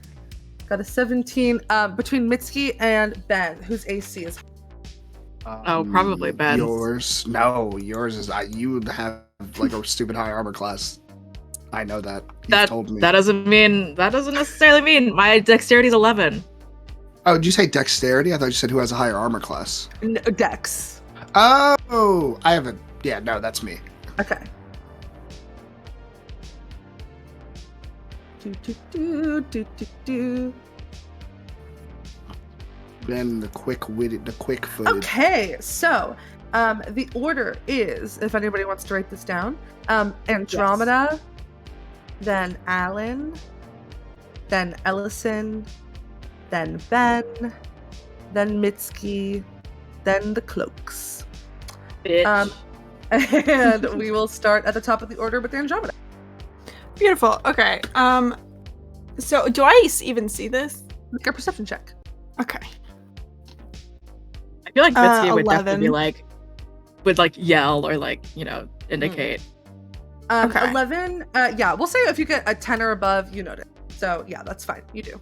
got a 17. Between Mitsuki and Ben, whose AC is? Probably Ben's. Yours. No, yours is... you have like a stupid high armor class. I know that. You told me. That doesn't necessarily mean my dexterity is 11. Oh, did you say dexterity? I thought you said who has a higher armor class. No, Dex. Oh, I haven't. Yeah, no, that's me. Okay. Ben, the quick-footed. Okay, so The order is, if anybody wants to write this down, Andromeda, then Alan, then Ellison, then Ben, then Mitski, then the Cloaks. Bitch. And we will start at the top of the order with Andromeda. Beautiful. Okay. So do I even see this? Make a perception check. Okay. I feel like Mitski would 11. definitely be like, would like yell or like, indicate. Okay. 11, yeah, we'll say if you get a 10 or above, you notice. So yeah, that's fine. You do.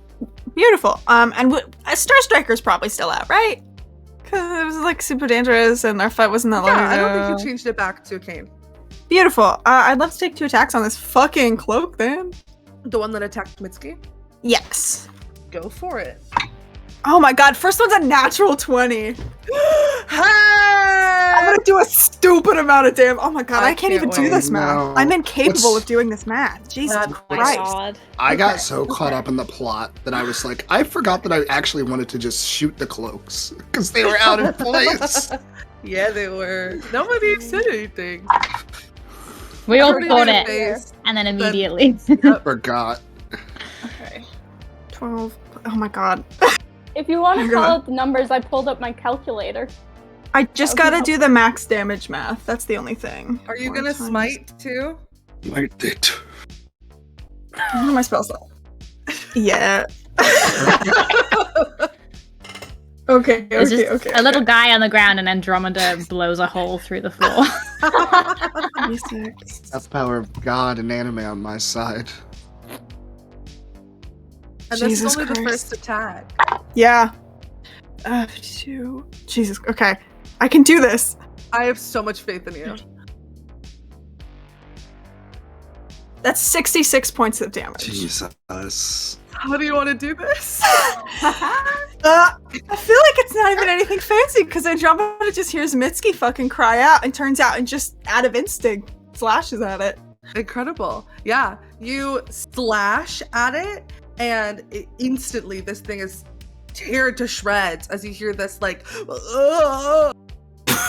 Beautiful. And Star Striker's probably still out, right? Because it was like super dangerous and our fight wasn't that long ago. Yeah, I don't think you changed it back to Kane. Beautiful. I'd love to take 2 attacks on this fucking cloak then. The one that attacked Mitski? Yes. Go for it. Oh my god, first one's a natural 20. I'm gonna do a stupid amount of damage. Oh my god, I can't even do this math. No. I'm incapable of doing this math. Jesus Christ. God. I got so caught up in the plot that I was like, I forgot that I actually wanted to just shoot the cloaks because they were out of place. Yeah, they were. Nobody said anything. We all Already thought in your it, face. and then immediately. Forgot. Okay. 12. Oh my god. If you want Oh to my call God. out the numbers, I pulled up my calculator. I just That would gotta be do the max damage math. That's the only thing. Are you 4 gonna times- smite too? Like it. What are my spells? Yeah. Okay, There's okay, just okay. a little guy on the ground, and Andromeda blows a hole through the floor. 26. That's the power of God and anime on my side. And this is Jesus only the Christ. first attack. Yeah. 2. Jesus. Okay. I can do this. I have so much faith in you. That's 66 points of damage. Jesus. How do you want to do this? I feel like it's not even anything fancy because Andromeda just hears Mitski fucking cry out and turns out and just out of instinct slashes at it. Incredible. Yeah, you slash at it, and instantly this thing is teared to shreds as you hear this like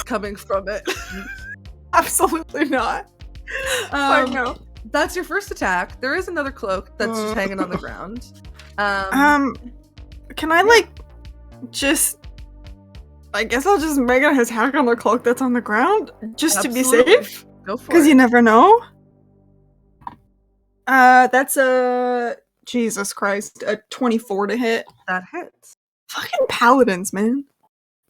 coming from it. Absolutely not. Fuck no. That's your first attack. There is another cloak that's just hanging on the ground. Can I like just? I guess I'll just make an attack on the cloak that's on the ground just to be Absolutely. safe. Go for Because it. you never know. That's a Jesus Christ, a 24 to hit. That hits. Fucking paladins, man.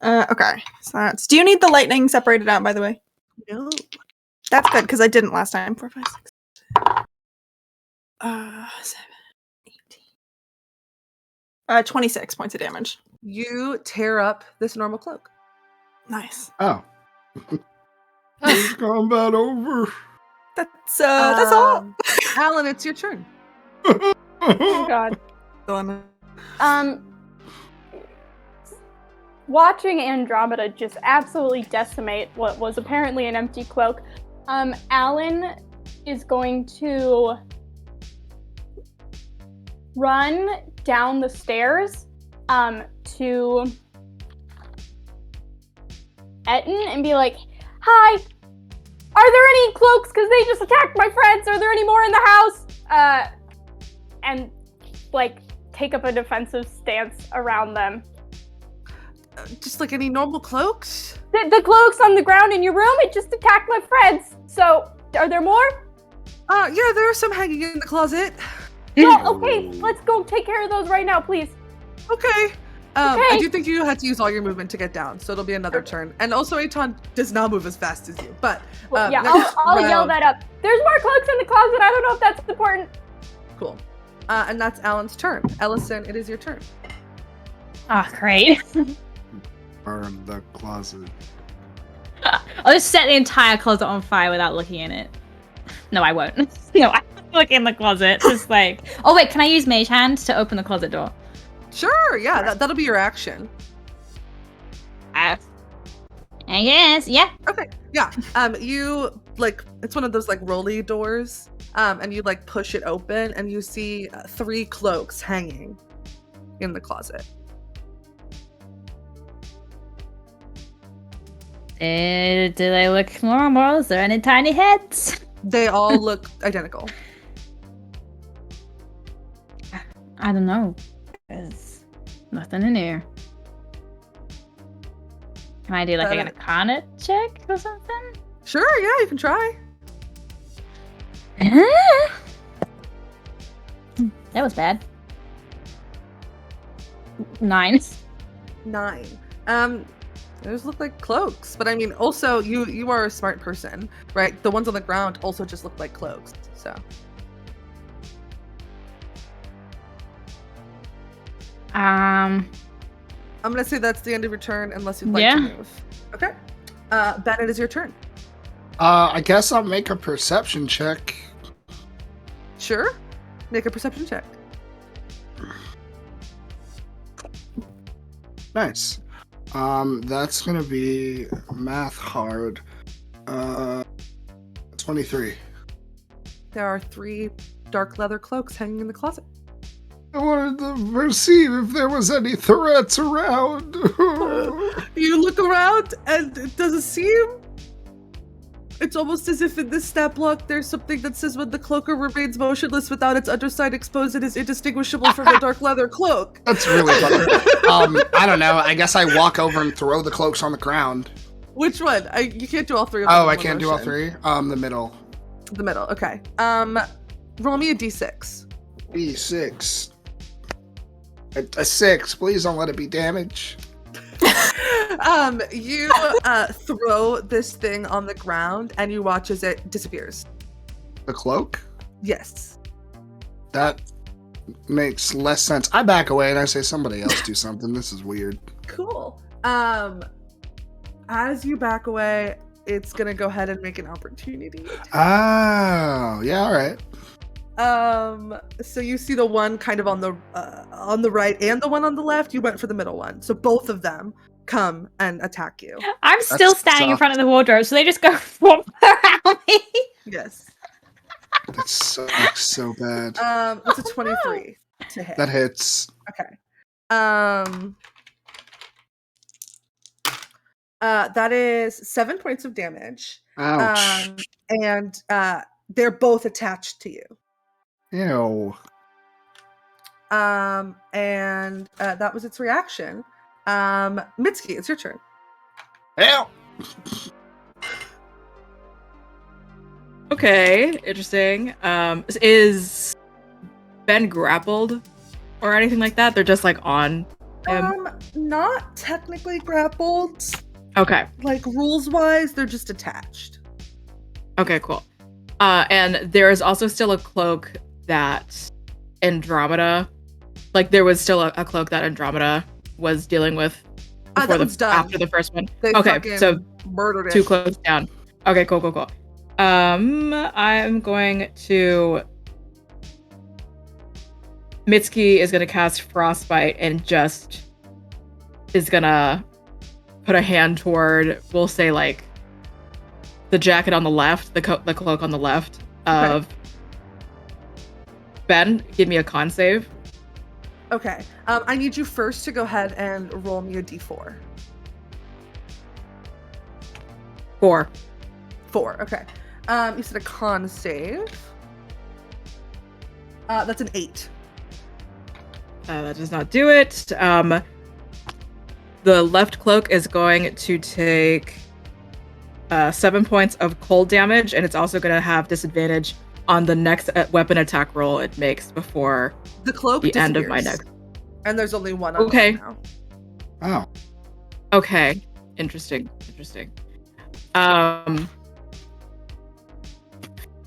Okay. So that's. Do you need the lightning separated out, by the way? No. That's good because I didn't last time. 4, 5, 6. 7, 18. 26 points of damage. You tear up this normal cloak. Nice. Oh. Is combat over? That's all. Alan, it's your turn. Oh god. Watching Andromeda just absolutely decimate what was apparently an empty cloak, Alan is going to run down the stairs to Etten and be like, "Hi, are there any cloaks? Because they just attacked my friends. Are there any more in the house?" And like take up a defensive stance around them. Just like any normal cloaks? The cloaks on the ground in your room, it just attacked my friends. So, are there more? Yeah, there are some hanging in the closet. No, okay, let's go take care of those right now, please. Okay. I Okay. do think you had to use all your movement to get down, so it'll be another turn. And also, Aton does not move as fast as you, but Well, yeah, next I'll yell round- that up. There's more cloaks in the closet. I don't know if that's important. Cool. And that's Alan's turn. Ellison, it is your turn. Oh, great. Burn the closet. I'll just set the entire closet on fire without looking in it. No, I won't. No, I won't look in the closet. Just like, oh wait, can I use Mage Hand to open the closet door? Sure, yeah, that'll be your action. I guess, yeah. Okay, yeah. You like it's one of those like rolly doors, and you like push it open, and you see 3 cloaks hanging in the closet. Do they look normal? Is there any tiny heads? They all look identical. I don't know. There's nothing in here. Can I do like an Arcana check or something? Sure, yeah, you can try. That was bad. 9. 9. Those look like cloaks, but I mean, also you are a smart person, right? The ones on the ground also just look like cloaks, so. I'm gonna say that's the end of your turn, unless you'd like to move. Okay. Ben, it is your turn. I guess I'll make a perception check. Sure. Make a perception check. Nice. That's gonna be math hard. 23. There are 3 dark leather cloaks hanging in the closet. I wanted to perceive if there was any threats around. You look around and it doesn't seem. It's almost as if in this stat block there's something that says when the cloaker remains motionless without its underside exposed, it is indistinguishable from a dark leather cloak. That's really funny. I don't know. I guess I walk over and throw the cloaks on the ground. Which one? You can't do all 3 of them. Oh, I can't do all 3? The middle. The middle, okay. Roll me a d6. D6. A 6. Please don't let it be damage. You throw this thing on the ground and you watch as it disappears. The cloak? Yes. That makes less sense. I back away and I say somebody else do something. This is weird. Cool. As you back away, it's gonna go ahead and make an opportunity attack. Oh, yeah, all right. So you see the one kind of on the right and the one on the left. You went for the middle one, so both of them come and attack you. I'm still standing in front of the wardrobe, so they just go around me. Yes. That sucks so bad. It's a 23 to hit. That hits. Okay. That is 7 points of damage. Ouch. And they're both attached to you. Ew. And that was its reaction. Mitsuki, it's your turn. Help! Okay, interesting. Is Ben grappled or anything like that? They're just like on him? Not technically grappled. Okay. Like rules wise, they're just attached. Okay, cool. And there is also still a cloak that Andromeda, like there was still a cloak that Andromeda was dealing with before after the first one. Okay, so murdered it. 2 cloaks down. Okay, cool. I'm going to. Mitsuki is gonna cast Frostbite and just is gonna put a hand toward, we'll say like the jacket on the left, the cloak on the left of Ben. Give me a con save. Okay. I need you first to go ahead and roll me a d4. 4. 4. Okay. You said a con save. That's an 8. That does not do it. The left cloak is going to take 7 points of cold damage, and it's also going to have disadvantage on the next weapon attack roll it makes before the cloak the end of my next. And there's only one on now. Oh. Okay. Interesting.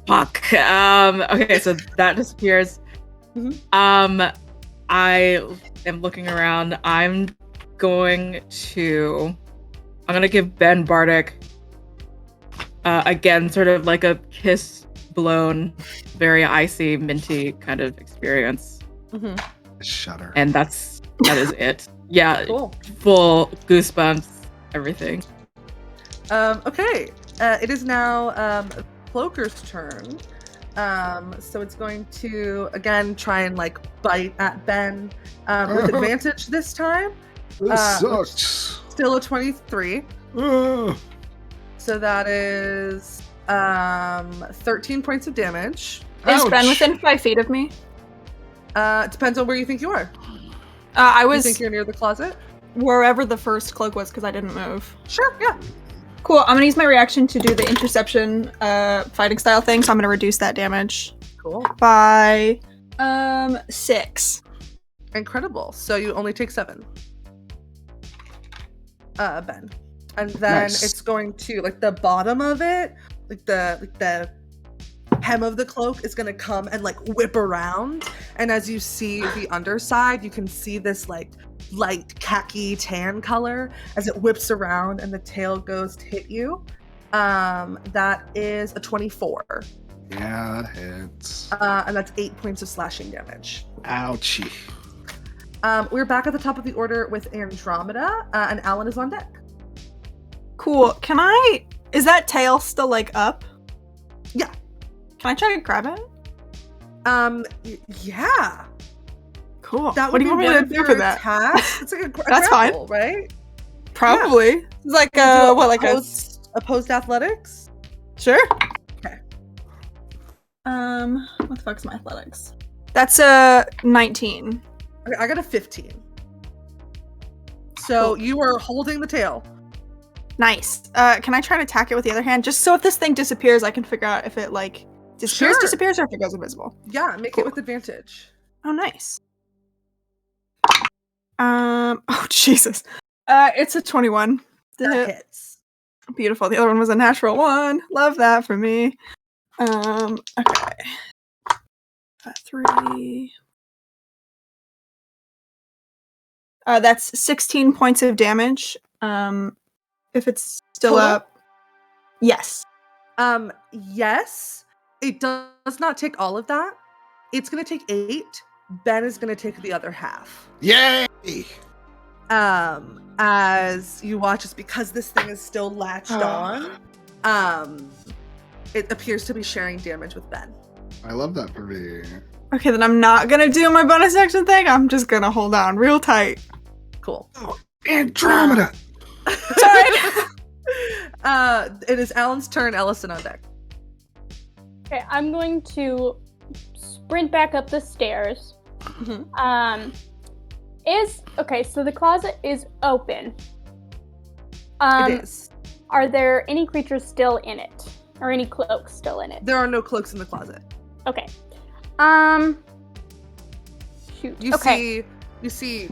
Fuck. Okay, so that disappears. Mm-hmm. I am looking around. I'm gonna give Ben Bardic again sort of like a kiss blown, very icy, minty kind of experience. Mm-hmm. Shudder. And that is it. Yeah, cool. Full goosebumps, everything. Okay. It is now Cloaker's turn. So it's going to again try and like bite at Ben with advantage this time. This sucks. Still a 23. So that is 13 points of damage. Is Ouch. Ben within 5 feet of me? It depends on where you think you are. I You was think you're near the closet? wherever the first cloak was because I didn't move. Sure, yeah. Cool. I'm gonna use my reaction to do the interception fighting style thing, so I'm gonna reduce that damage Cool. by 6. Incredible. So you only take 7. Ben. And then Nice. it's going to, like, the bottom of it, like the hem of the cloak is going to come and, like, whip around. And as you see the underside, you can see this, like, light khaki tan color as it whips around and the tail goes to hit you. That is a 24. Yeah, that hits. And that's 8 points of slashing damage. Ouchie. We're back at the top of the order with Andromeda, and Alan is on deck. Cool. Is that tail still like up? Yeah. Can I try to grab it? Yeah. Cool. That What would do you be want me one to of do your for that? attacks. It's like a That's fine. grapple, right? Probably. It's like Do opposed athletics? Sure. Okay. What the fuck's my athletics? That's a 19. Okay, I got a 15. So you are holding the tail. Nice. Can I try to attack it with the other hand? Just so if this thing disappears, I can figure out if it like Sure. disappears, or if it goes invisible. Yeah, make Cool. it with advantage. Oh, nice. Oh Jesus. It's a 21. That Hit. hits. Beautiful. The other one was a natural 1. Love that for me. Okay. 3. That's 16 points of damage. If it's still Total? up. Yes. Yes, it does not take all of that. It's going to take 8. Ben is going to take the other half. Yay! As you watch, it's because this thing is still latched on. It appears to be sharing damage with Ben. I love that for me. Okay, then I'm not gonna do my bonus action thing. I'm just gonna hold on real tight. Cool. Andromeda! Sorry. It is Alan's turn. Ellison on deck. Okay, I'm going to sprint back up the stairs. Mhm. So the closet is open. It is. Are there any creatures still in it? Or any cloaks still in it? There are no cloaks in the closet. Okay. Shoot. You see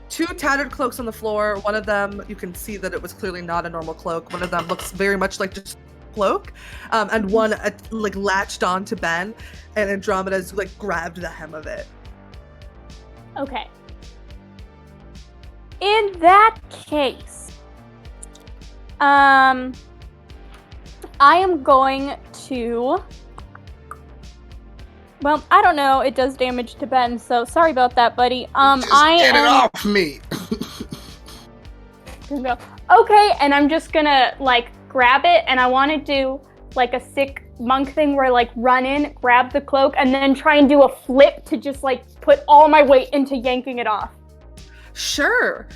2 tattered cloaks on the floor. One of them, you can see that it was clearly not a normal cloak. One of them looks very much like just a cloak. And one like latched on to Ben, and Andromeda's like grabbed the hem of it. Okay. In that case, I am going to. Well, I don't know. It does damage to Ben, so sorry about that, buddy. Just get it off me! Okay, and I'm just gonna like grab it, and I want to do like a sick monk thing where I like run in, grab the cloak, and then try and do a flip to just like put all my weight into yanking it off. Sure.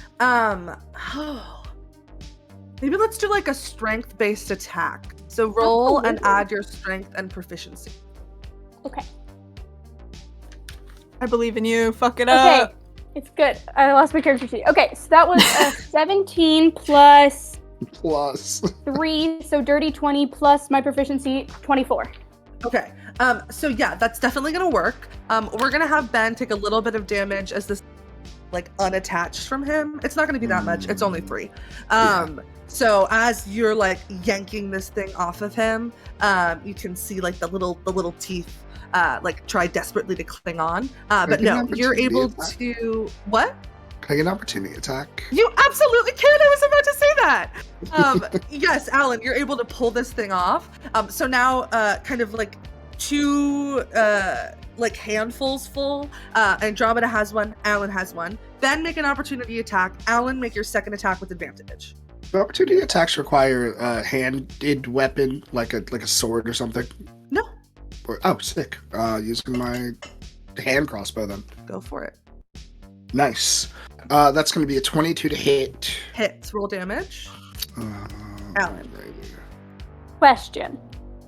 Maybe let's do like a strength-based attack. So roll and add your strength and proficiency. Okay. I believe in you. Fuck it Okay. up. It's good. I lost my character sheet. Okay, so that was 17 plus Plus. 3, so dirty 20 plus my proficiency, 24. Okay. So yeah, that's definitely gonna work. We're gonna have Ben take a little bit of damage as this like unattached from him. It's not gonna be that much. It's only 3. So as you're like yanking this thing off of him, you can see like the little teeth like try desperately to cling on. But no, you're able to what? Can I get an opportunity attack? You absolutely can. I was about to say that. Yes, Alan, you're able to pull this thing off. So now, kind of like 2 like handfuls full. Andromeda has one. Alan has one. Ben, make an opportunity attack. Alan, make your second attack with advantage. Do opportunity attacks require a handed weapon, like a sword or something? No. Oh, sick. Using my hand crossbow then. Go for it. Nice. That's going to be a 22 to hit. Hits. Roll damage. Alan. Question.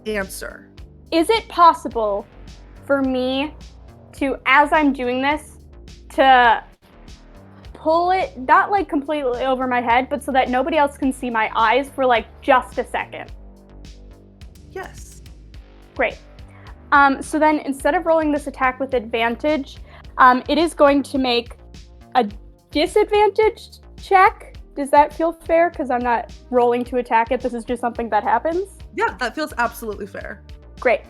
Answer. Is it possible for me to, as I'm doing this, to pull it, not like completely over my head, but so that nobody else can see my eyes for like just a second? Yes. Great. So then instead of rolling this attack with advantage, it is going to make a disadvantaged check. Does that feel fair? Because I'm not rolling to attack it. This is just something that happens. Yeah, that feels absolutely fair. Great.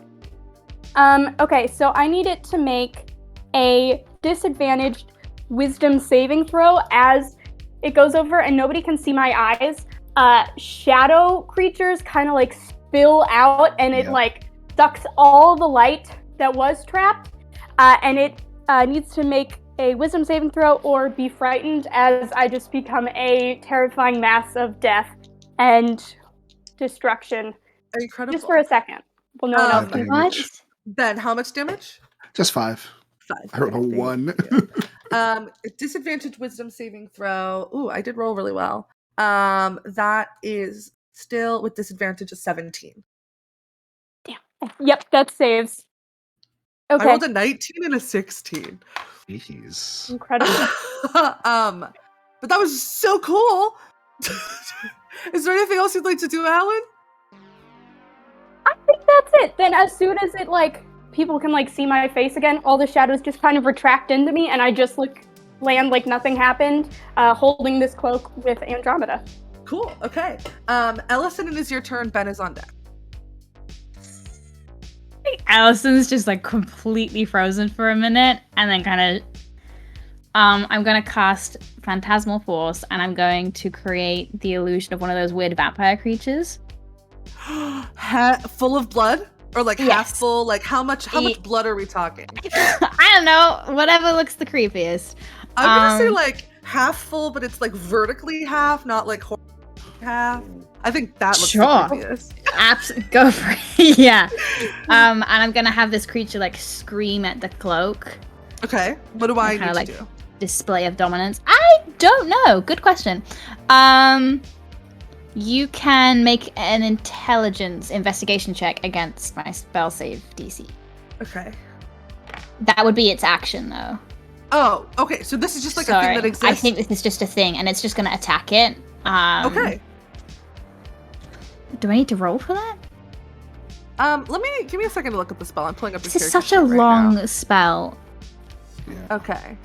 Okay, so I need it to make a disadvantaged wisdom saving throw as it goes over and nobody can see my eyes. Shadow creatures kind of like spill out and it like sucks all the light that was trapped. And it needs to make a wisdom saving throw or be frightened as I just become a terrifying mass of death and destruction. Incredible. Just for a second. Well, no one else can. What? Ben, how much damage? Just 5. 5. I rolled a 1. Disadvantage wisdom saving throw. Ooh, I did roll really well. That is still with disadvantage of 17. Damn. Yep, that saves. Okay. I rolled a 19 and a 16. Jeez. Incredible. But that was so cool. Is there anything else you'd like to do, Alan? I think that's it. Then as soon as it like people can like see my face again, all the shadows just kind of retract into me and I just land like nothing happened, holding this cloak with Andromeda. Cool. Okay. Ellison, it is your turn. Ben is on deck. Allison's just like completely frozen for a minute and then kind of I'm going to cast Phantasmal Force and I'm going to create the illusion of one of those weird vampire creatures. Full of blood? Or like half full? Like how much blood are we talking? I don't know. Whatever looks the creepiest. I'm gonna say like half full, but it's like vertically half, not like half. I think that looks the creepiest. Go for it. Yeah. And I'm gonna have this creature like scream at the cloak. Okay. What do I need to do? Display of dominance. I don't know. Good question. You can make an intelligence investigation check against my spell save DC. Okay. That would be its action, though. Oh, okay. So this is just like a thing that exists? I think this is just a thing, and it's just going to attack it. Okay. Do I need to roll for that? Give me a second to look at the spell. I'm pulling up your This is character such a sheet right long now. spell. Yeah. Okay.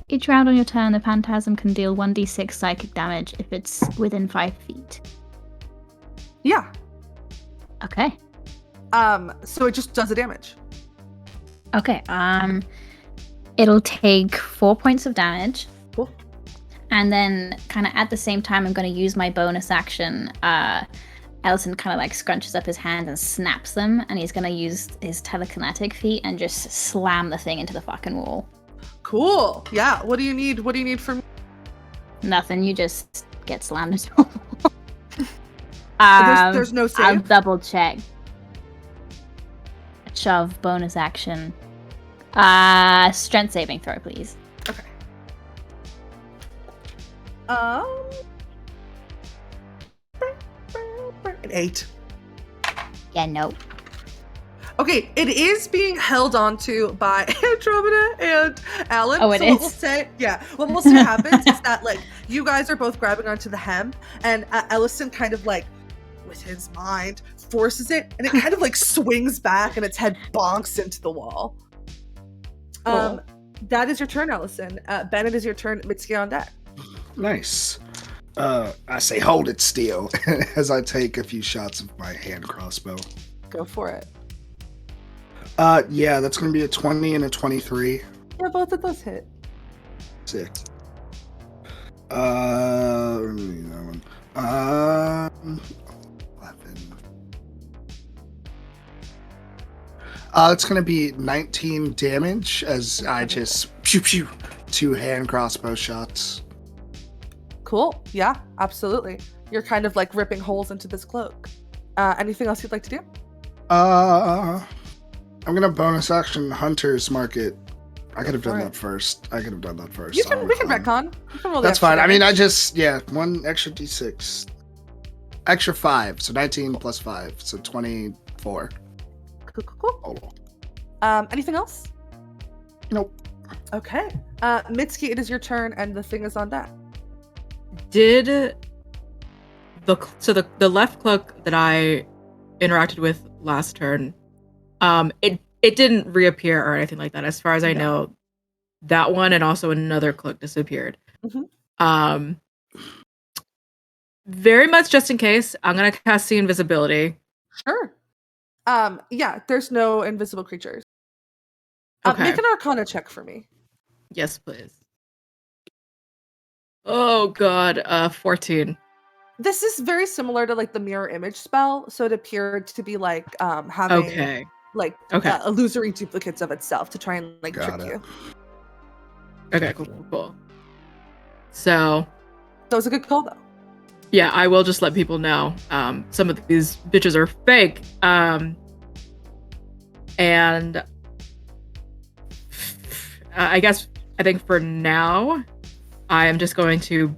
Each round on your turn, the phantasm can deal 1d6 psychic damage if it's within 5 feet. Yeah. Okay. So it just does the damage. Okay. It'll take 4 points of damage. Cool. And then, kind of at the same time, I'm going to use my bonus action. Ellison kind of like scrunches up his hands and snaps them, and he's going to use his telekinetic feat and just slam the thing into the fucking wall. Cool. Yeah. What do you need? What do you need from me? Nothing. You just get slammed into the wall. There's no save? I'll double check. Shove, bonus action. Strength saving throw, please. Okay. An 8. Yeah, no. Okay, it is being held onto by Andromeda and Alan. Oh, it so is? What we'll say happens is that like you guys are both grabbing onto the hem, and Ellison kind of like with his mind forces it, and it kind of like swings back, and its head bonks into the wall. Cool. That is your turn, Ellison. Ben, it is your turn. Mitsuki on deck. Nice. I say hold it still as I take a few shots of my hand crossbow. Go for it. Yeah, that's going to be a 20 and a 23. Yeah, both of those hit. Sick. Let me do that one. 11. It's going to be 19 damage as I just pew pew 2 hand crossbow shots. Cool. Yeah, absolutely. You're kind of like ripping holes into this cloak. Anything else you'd like to do? I'm going to bonus action Hunter's Market I could have done for that first. We can retcon. You can roll the That's extra fine. I mean, damage. one extra d6. Extra 5, so 19 plus 5, so 24. Cool. Anything else? Nope. Okay. Mitsuki, it is your turn, and the thing is on deck. Did the left cloak that I interacted with last turn, it didn't reappear or anything like that. As far as I know, that one and also another cloak disappeared. Mm-hmm. Very much just in case, I'm gonna cast see invisibility. Sure. Yeah, there's no invisible creatures. Okay. Make an Arcana check for me. Yes, please. Oh god, 14. This is very similar to like the mirror image spell, so it appeared to be like having illusory duplicates of itself to try and like trick you. Okay, cool. So that was a good call though. Yeah, I will just let people know. Some of these bitches are fake. And I think for now, I am just going to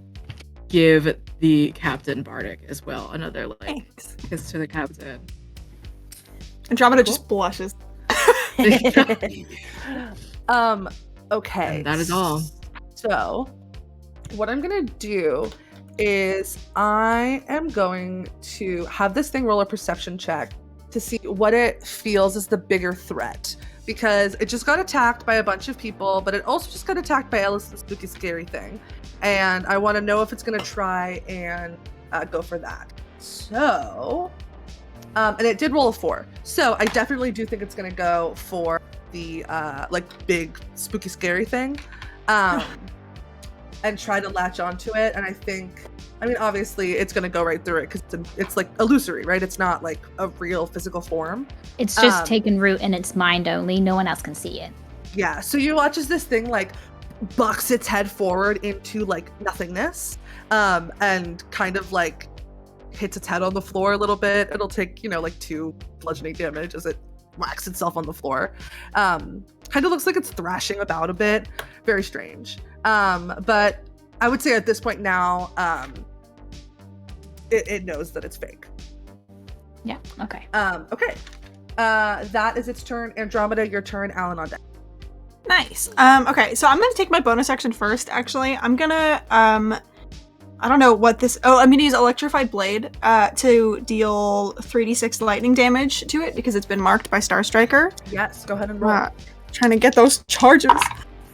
give the Captain Bardic as well another kiss to the captain. Andromeda just blushes. Okay. And that is all. So, what I'm gonna do is I am going to have this thing roll a perception check to see what it feels is the bigger threat, because it just got attacked by a bunch of people, but it also just got attacked by Alice the spooky scary thing, and I want to know if it's going to try and go for that. So and it did roll a 4, so I definitely do think it's going to go for the big spooky scary thing and try to latch onto it. And I mean, obviously it's going to go right through it because it's like illusory, right? It's not like a real physical form. It's just taken root in its mind only. No one else can see it. Yeah. So you watch as this thing like bucks its head forward into like nothingness, and kind of like hits its head on the floor a little bit. It'll take, 2 bludgeoning damage as it whacks itself on the floor. Kind of looks like it's thrashing about a bit. Very strange. But I would say at this point now, it knows that it's fake. Yeah. Okay. Okay. That is its turn. Andromeda, your turn. Alan on deck. Nice. Okay, so I'm gonna take my bonus action first. Actually, I'm gonna I don't know what this. Oh, I'm gonna use Electrified Blade to deal 3d6 lightning damage to it because it's been marked by Star Striker. Yes. Go ahead and roll. Trying to get those charges.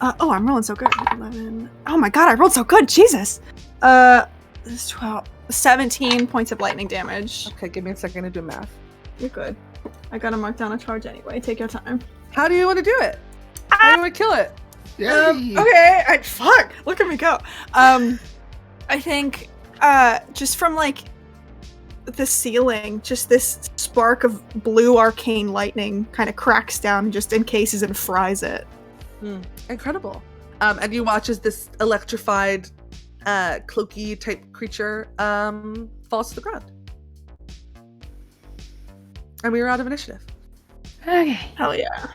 Oh, I'm rolling so good. 11. Oh my god, I rolled so good. Jesus. This is 12. 17 points of lightning damage. Okay, give me a second to do math. You're good. I gotta mark down a charge anyway. Take your time. How do you want to do it? How do I kill it? Okay. Fuck. Look at me go. I think just from like the ceiling, just this spark of blue arcane lightning kind of cracks down, just encases and fries it. Incredible. And you watch as this electrified, cloaky type creature falls to the ground. And we are out of initiative. Okay. Hell yeah.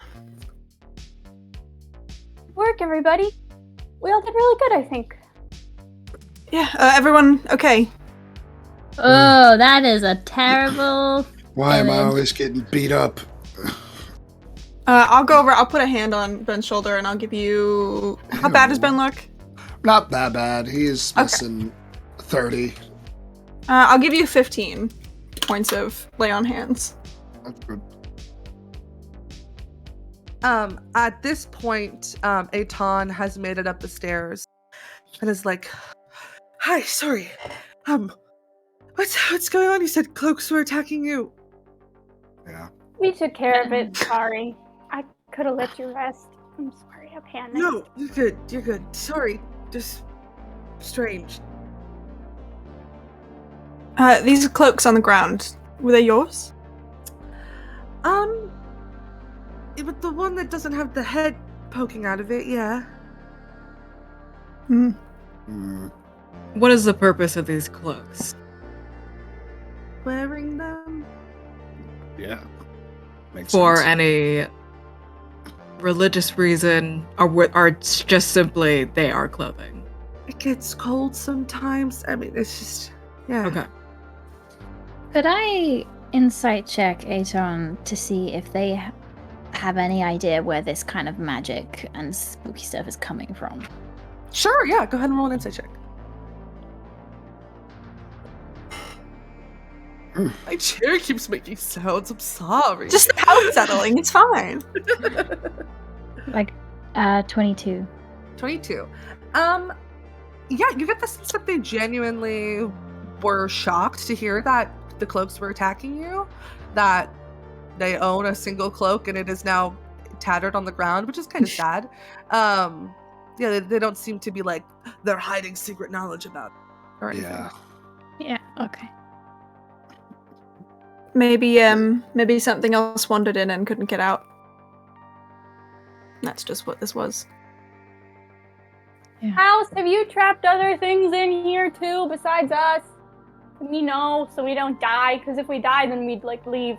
Work, everybody. We all did really good, I think. Yeah, everyone okay? Oh, that is a terrible Why am I image. always getting beat up? I'll go over, I'll put a hand on Ben's shoulder and I'll give you... How bad does Ben look? Not that bad. He is missing 30. I'll give you 15 points of lay on hands. That's good. At this point, Aton has made it up the stairs and is like, "Hi, sorry. What's going on? You said cloaks were attacking you." Yeah. We took care of it. Sorry. I could have let you rest. I'm sorry, I panicked. No, you're good. You're good. Sorry. Just strange. These cloaks on the ground, were they yours? But the one that doesn't have the head poking out of it, yeah. What is the purpose of these cloaks? Wearing them? Yeah. Makes For sense. any religious reason, or just simply they are clothing? It gets cold sometimes. I mean, it's just, yeah. Okay. Could I insight check Aton to see if they have any idea where this kind of magic and spooky stuff is coming from? Sure, yeah. Go ahead and roll an insight check. My chair keeps making sounds. I'm sorry. Just the house settling. It's fine. Like, 22. 22. Yeah, you get the sense that they genuinely were shocked to hear that the cloaks were attacking you, that they own a single cloak and it is now tattered on the ground, which is kind of sad. Yeah, they don't seem to be like they're hiding secret knowledge about it or anything. Yeah. Yeah, okay. Maybe something else wandered in and couldn't get out. That's just what this was. Yeah. House, have you trapped other things in here too besides us? We know, so we don't die. Because if we die, then we'd like leave,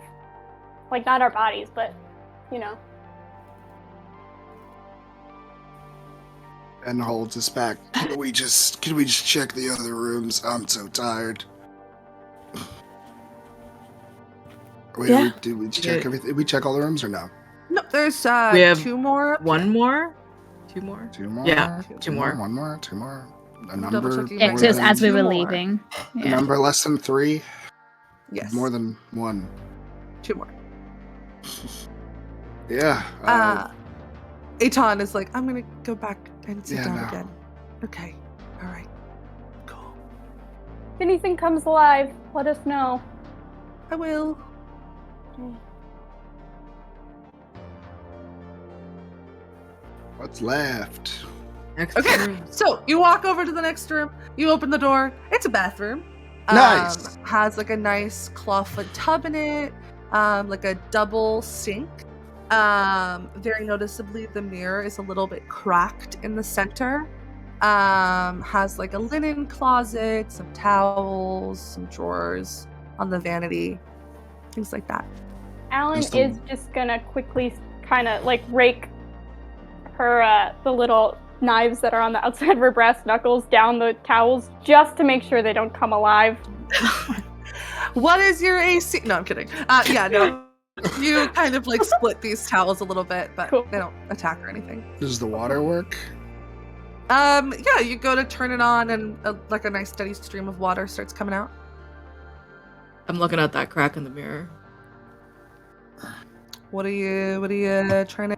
like not our bodies, but you know. And holds us back. Can we just check the other rooms? I'm so tired. Yeah. Did we check everything? Did we check all the rooms or no? No, there's We have 2 more. One more? 2 more? 2 more? Yeah, 2 more. 1 more? 2 more? A I'm number? double-checking Yeah, more so it was than as we 2 were more. leaving. A Yeah. number less than 3? Yes. More than 1? 2 more. Yeah. Aton is like, I'm gonna go back and sit Yeah, down no. again. Okay. All right. Cool. If anything comes alive, let us know. I will. What's left? Next Okay. room. So you walk over to the next room. You open the door. It's a bathroom. Nice. Has like a nice clawfoot tub in it. Like a double sink. Very noticeably, the mirror is a little bit cracked in the center. Has like a linen closet, some towels, some drawers on the vanity, things like that. Alan Just the- is just gonna quickly kind of like rake her the little knives that are on the outside of her brass knuckles down the towels just to make sure they don't come alive. What is your AC? No, I'm kidding. Yeah, no. You kind of like split these towels a little bit, but Cool. they don't attack or anything. Does the water work? Yeah, you go to turn it on, and like a nice steady stream of water starts coming out. I'm looking at that crack in the mirror. What are you trying to?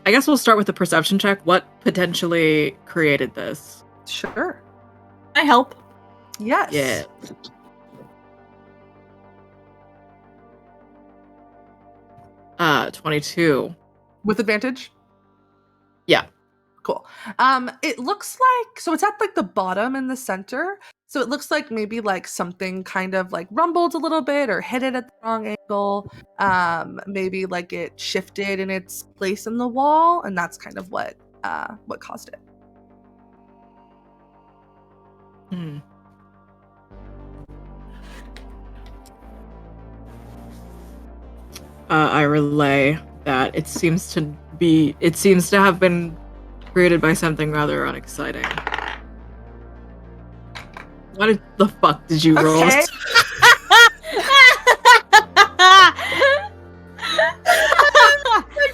I guess we'll start with the perception check. What potentially created this? Sure. I help. Yes. Yeah. Uh, 22. With advantage. Yeah. Cool. It looks like, so it's at like the bottom in the center. So it looks like maybe like something kind of like rumbled a little bit or hit it at the wrong angle. Maybe like it shifted in its place in the wall, and that's kind of what caused it. Hmm. I relay that it seems to have been created by something rather unexciting. What the fuck did you roll? Okay.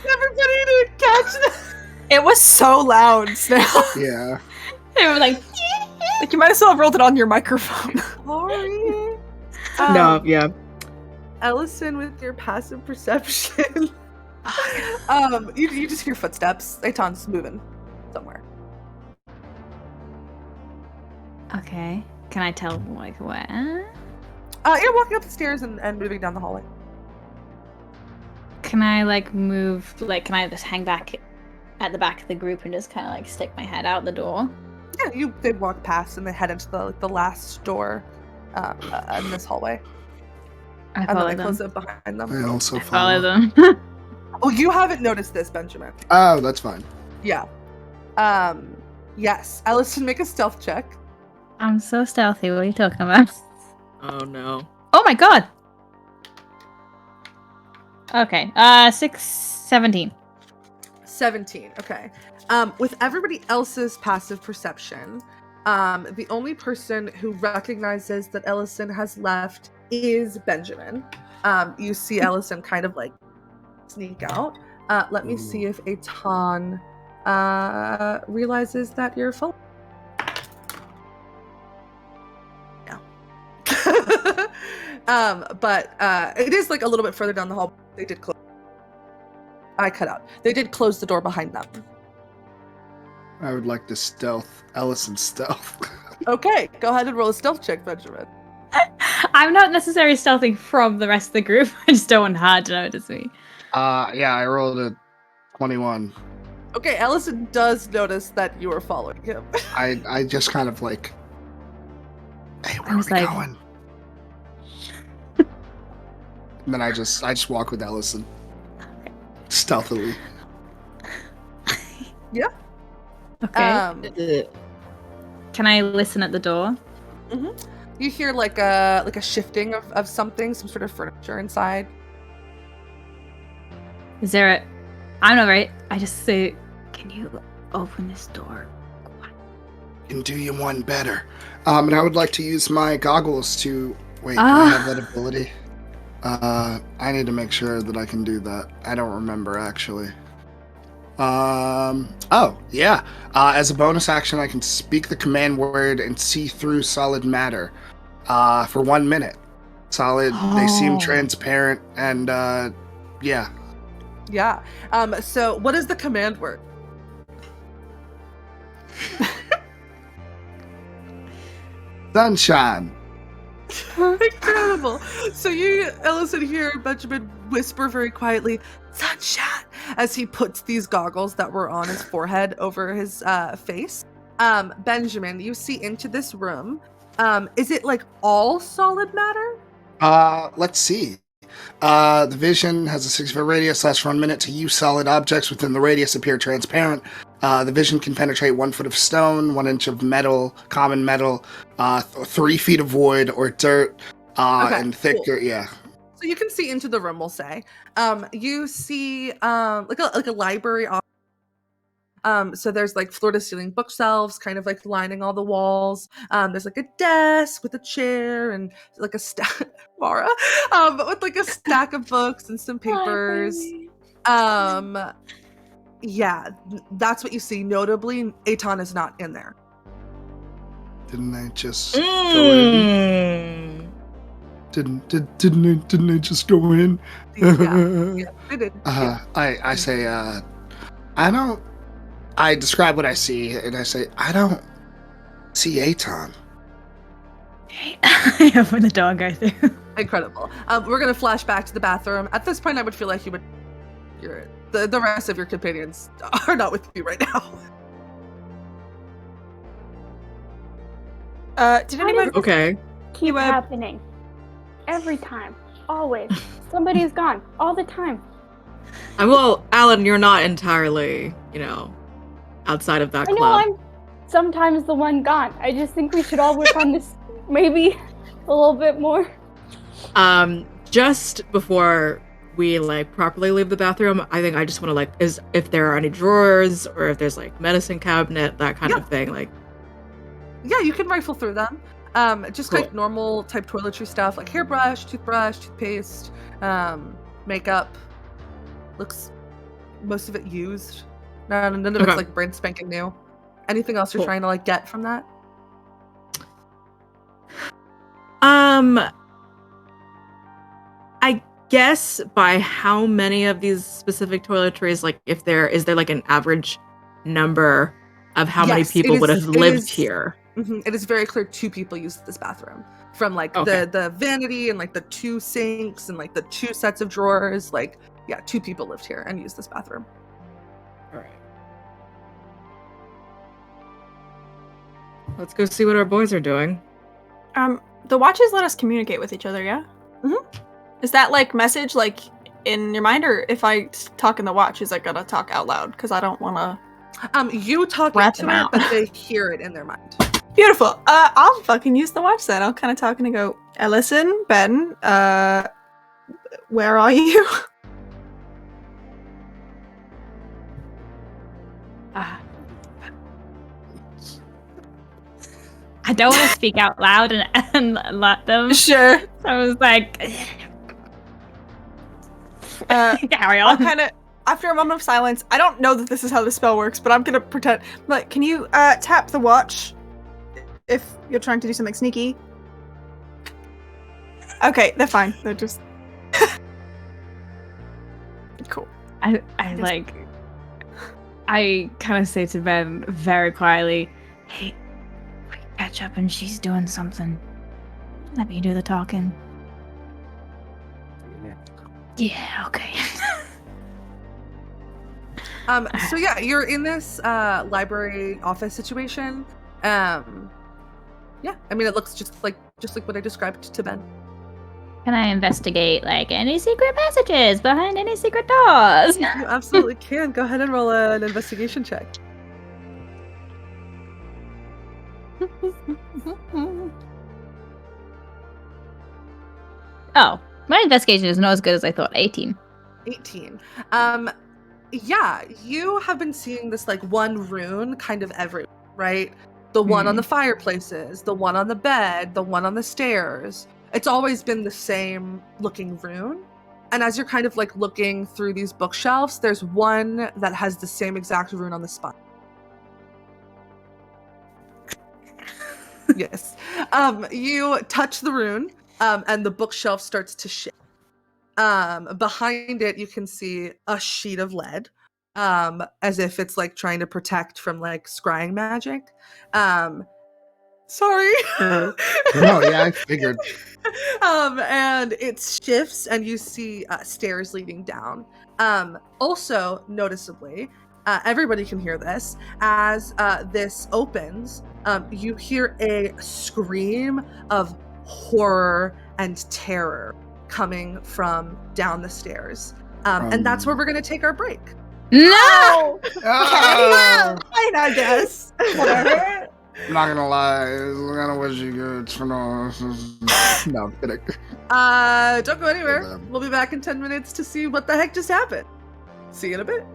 Everybody to catch that. It was so loud, Snail. Yeah. They were like, Like you might as well have rolled it on your microphone. Sorry. No, yeah. Ellison, with your passive perception, you just hear footsteps. Aton's moving somewhere. okay. Can I tell like where? You're walking up the stairs and moving down the hallway. Can I like move? Like, can I just hang back at the back of the group and just kind of like stick my head out the door? Yeah, you did walk past and then head into the last door in this hallway. I And then follow they them. close it behind them. I also I follow them. Oh, you haven't noticed this, Benjamin. Oh, that's fine. Yeah. Yes. Ellison, make a stealth check. I'm so stealthy. What are you talking about? Oh no. Oh my god! Okay, 17. 17. Okay. With everybody else's passive perception, the only person who recognizes that Ellison has left is Benjamin. You see Ellison kind of like sneak out. Let me see if Aton realizes that you're full. Yeah. But it is like a little bit further down the hall. They did close. I cut out. They did close the door behind them. I would like to stealth Ellison stealth. Okay, go ahead and roll a stealth check, Benjamin. I'm not necessarily stealthing from the rest of the group. I just don't want her to notice me. Yeah, I rolled a 21. Okay, Ellison does notice that you are following him. I just kind of like, hey, where I are was we like- going? And then I just walk with Ellison. Stealthily. Okay. Can I listen at the door? You hear like a shifting of something, some sort of furniture inside. Is there a... I'm not right. I just say, can you open this door? Can do you one better. And I would like to use my goggles to... Wait, do I have that ability? I need to make sure that I can do that. I don't remember, actually. Oh, yeah. As a bonus action, I can speak the command word and see through solid matter. For 1 minute. Solid, they seem transparent, and, yeah. Yeah. So what is the command word? Sunshine. Incredible. So you, Ellison, hear Benjamin whisper very quietly, "Sunshine," as he puts these goggles that were on his forehead over his face. Benjamin, you see into this room. Is it like all solid matter? Let's see. The vision has a 6-foot radius, lasts for 1 minute. To use solid objects within the radius appear transparent. The vision can penetrate 1 foot of stone, 1 inch of metal, common metal, 3 feet of wood or dirt, and thick dirt. Yeah. So you can see into the room, we'll say. You see like a library. So there's like floor to ceiling bookshelves kind of like lining all the walls. There's like a desk with a chair and like a stack Mara with like a stack of books and some papers. Yeah, that's what you see. Notably, Aton is not in there. Didn't I just go in? Didn't I just go in? Yeah, they did. I say, I describe what I see, and I say, I don't see Aton. I open the door and go through. Incredible. We're gonna flash back to the bathroom. At this point, I would feel like the rest of your companions are not with you right now. Did anybody? Okay. Keep happening. Every time. Always. Somebody's gone. All the time. Well, Alan, you're not entirely, outside of that I know club. I'm sometimes the one gone. I just think we should all work on this maybe a little bit more. Just before we properly leave the bathroom, I think I just want to is if there are any drawers or if there's medicine cabinet, that kind of thing. Yeah, you can rifle through them. Just Cool. like normal type toiletry stuff, like hairbrush, toothbrush, toothpaste, makeup. Looks most of it used. None of Okay. it's brand spanking new. Anything else you're Cool. trying to get from that? I guess by how many of these specific toiletries, is there an average number of how many Yes, people it would is- have it lived is- here? It is very clear 2 people use this bathroom. From Okay. the vanity and the 2 sinks and the 2 sets of drawers. 2 people lived here and used this bathroom. All right. Let's go see what our boys are doing. The watches let us communicate with each other, yeah? Mhm. Is that message in your mind, or if I talk in the watch, is I gotta talk out loud? Because I don't want to. You talk Rat into them it, out. but they hear it in their mind. Beautiful. I'll fucking use the watch then. I'll kind of talk and go, Ellison, Ben, where are you? I don't want to speak out loud and let them. Sure. I was like, carry I'll on. kind of, after a moment of silence, I don't know that this is how the spell works, but I'm gonna pretend. Like, can you tap the watch if you're trying to do something sneaky? Okay, they're fine. They're just cool. I kind of say to Ben very quietly, Hey, we catch up and she's doing something. Let me do the talking. Yeah, okay. So yeah, you're in this library office situation. Yeah, I mean, it looks just like what I described to Ben. Can I investigate like any secret passages behind any secret doors? You absolutely can. Go ahead and roll an investigation check. Oh, my investigation is not as good as I thought. 18. 18. Yeah, you have been seeing this like one rune kind of everywhere, right? The one on the fireplaces, the one on the bed, the one on the stairs. It's always been the same looking rune. And as you're kind of like looking through these bookshelves, there's one that has the same exact rune on the spine. Yes. You touch the rune, and the bookshelf starts to shift. Behind it, you can see a sheet of lead, as if it's like trying to protect from like scrying magic. Sorry. No, yeah, I figured. And it shifts, and you see stairs leading down. Also, noticeably, everybody can hear this. As this opens, you hear a scream of horror and terror coming from down the stairs. And that's where we're going to take our break. No! Oh, Fine, I guess. Whatever. I'm not gonna lie, I kind of wish you could turn on. No, I'm kidding. Don't go anywhere. We'll be back in 10 minutes to see what the heck just happened. See you in a bit.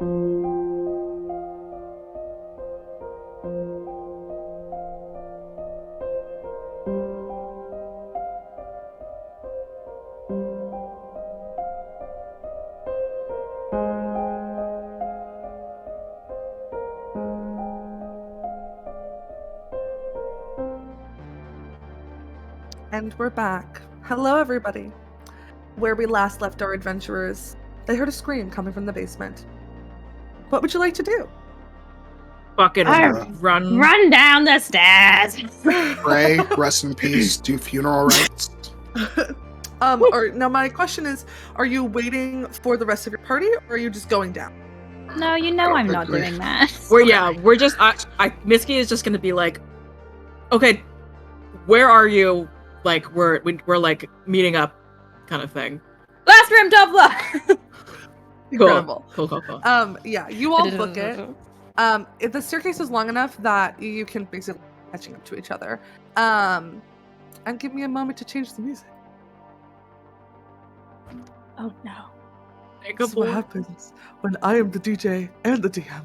And we're back. Hello, everybody. Where we last left our adventurers, they heard a scream coming from the basement. What would you like to do? Fucking Alright. Run down the stairs. Pray, rest in peace, do funeral rites. Now my question is, are you waiting for the rest of your party, or are you just going down? No, you know I'm not doing that. We're just Mitski is just gonna be like, okay, where are you? Like we're like meeting up, kind of thing. Last room, Doubler. Incredible. Cool. Yeah, you all book it. The staircase is long enough that you can basically catching up to each other. And give me a moment to change the music. Oh no. This is what happens when I am the DJ and the DM.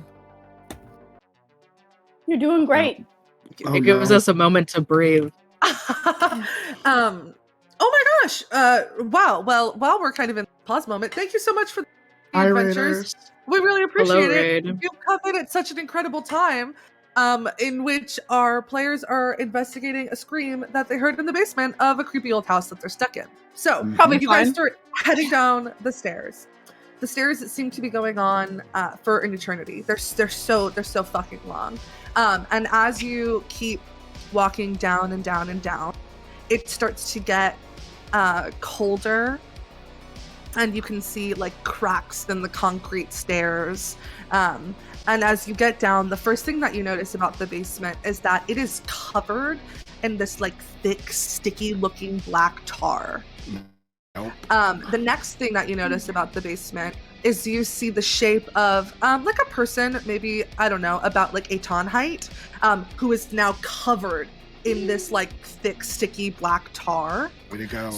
You're doing great. It gives us a moment to breathe. Oh my gosh! Wow. Well, while we're kind of in the pause moment, thank you so much for the adventures. Raiders. We really appreciate Hello, it. Raid. You've come in at such an incredible time, in which our players are investigating a scream that they heard in the basement of a creepy old house that they're stuck in. So, Probably you guys fine. start heading down the stairs. The stairs that seem to be going on for an eternity. They're so fucking long. And as you keep walking down and down and down, it starts to get colder, and you can see like cracks in the concrete stairs. And as you get down, the first thing that you notice about the basement is that it is covered in this like thick, sticky looking black tar. Nope. The next thing that you notice about the basement is you see the shape of like a person, maybe, I don't know, about like a ton height, who is now covered in this like thick, sticky black tar. Way to go.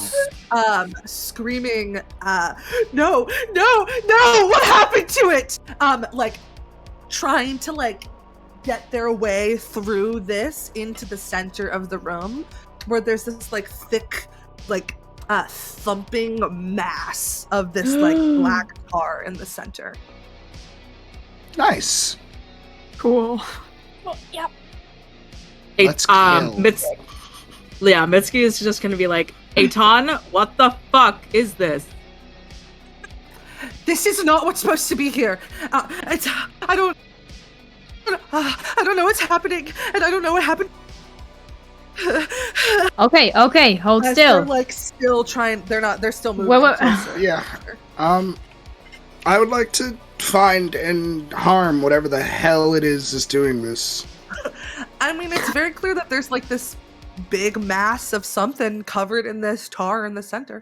Screaming, no, what happened to it? Like trying to like get their way through this into the center of the room, where there's this like thick, like thumping mass of this like black tar in the center. Nice. Cool. Oh, yep. Let's kill. Mitski is just gonna be like, Aton, what the fuck is this? This is not what's supposed to be here. I don't know what's happening, and I don't know what happened. Okay, hold As still. They're like still trying. They're still moving. What- closer. Yeah. I would like to find and harm whatever the hell it is doing this. I mean, it's very clear that there's like this big mass of something covered in this tar in the center.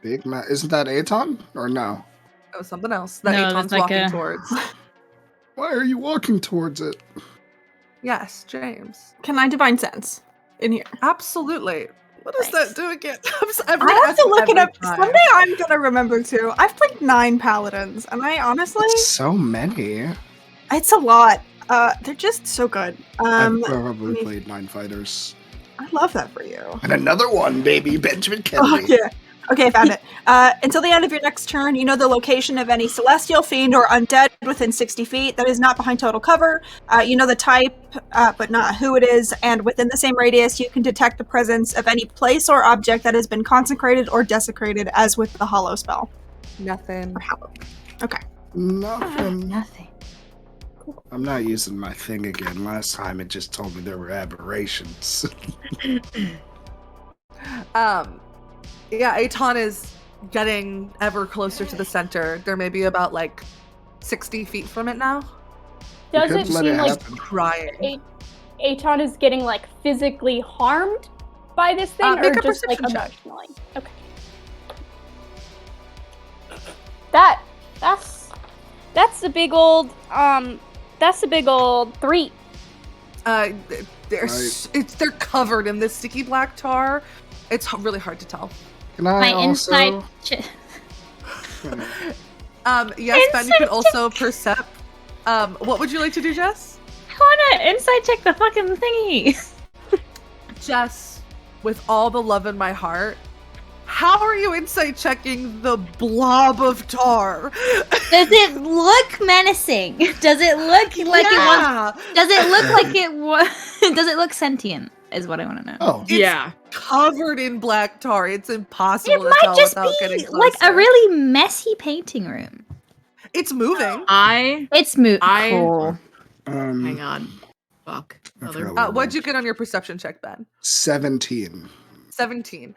Isn't that Aton? Or no? Oh, something else that No, Aton's that's like walking a- towards. Why are you walking towards it? Yes, James. Can I divine sense in here? Absolutely. What does Thanks. that do again? I have to look it up. Someday I'm gonna remember too. I've played 9 paladins, and I honestly, So many. it's a lot. They're just so good. I've probably played 9 fighters. I love that for you. And another one, baby, Benjamin Kennedy. Oh yeah. Okay, I found it. Until the end of your next turn, you know the location of any celestial, fiend, or undead within 60 feet that is not behind total cover. You know the type, but not who it is, and within the same radius, you can detect the presence of any place or object that has been consecrated or desecrated, as with the Hollow spell. Nothing. Or Hallow. Okay. Nothing. Nothing. I'm not using my thing again. Last time it just told me there were aberrations. Yeah, Aton is getting ever closer to the center. There may be about like 60 feet from it now. Does could it let seem it like happen. Crying. Aton is getting like physically harmed by this thing, Make or a just like perception check. emotionally? Okay. That's a big old 3. They're covered in this sticky black tar. It's really hard to tell. Can I My also... insight. Yes, Ben, you can also percept. What would you like to do, Jess? I wanna insight check the fucking thingy. Jess, with all the love in my heart, how are you insight checking the blob of tar? Does it look menacing? Does it look like it wants? Does it look like it Does it look sentient? Is what I want to know. Oh, Yeah. Covered in black tar. It's impossible It to might tell just without getting be closer. like a really messy painting room. It's moving. It's cool. Hang on. Fuck. I forgot what it What'd was. you get on your perception check, Ben? 17. 17.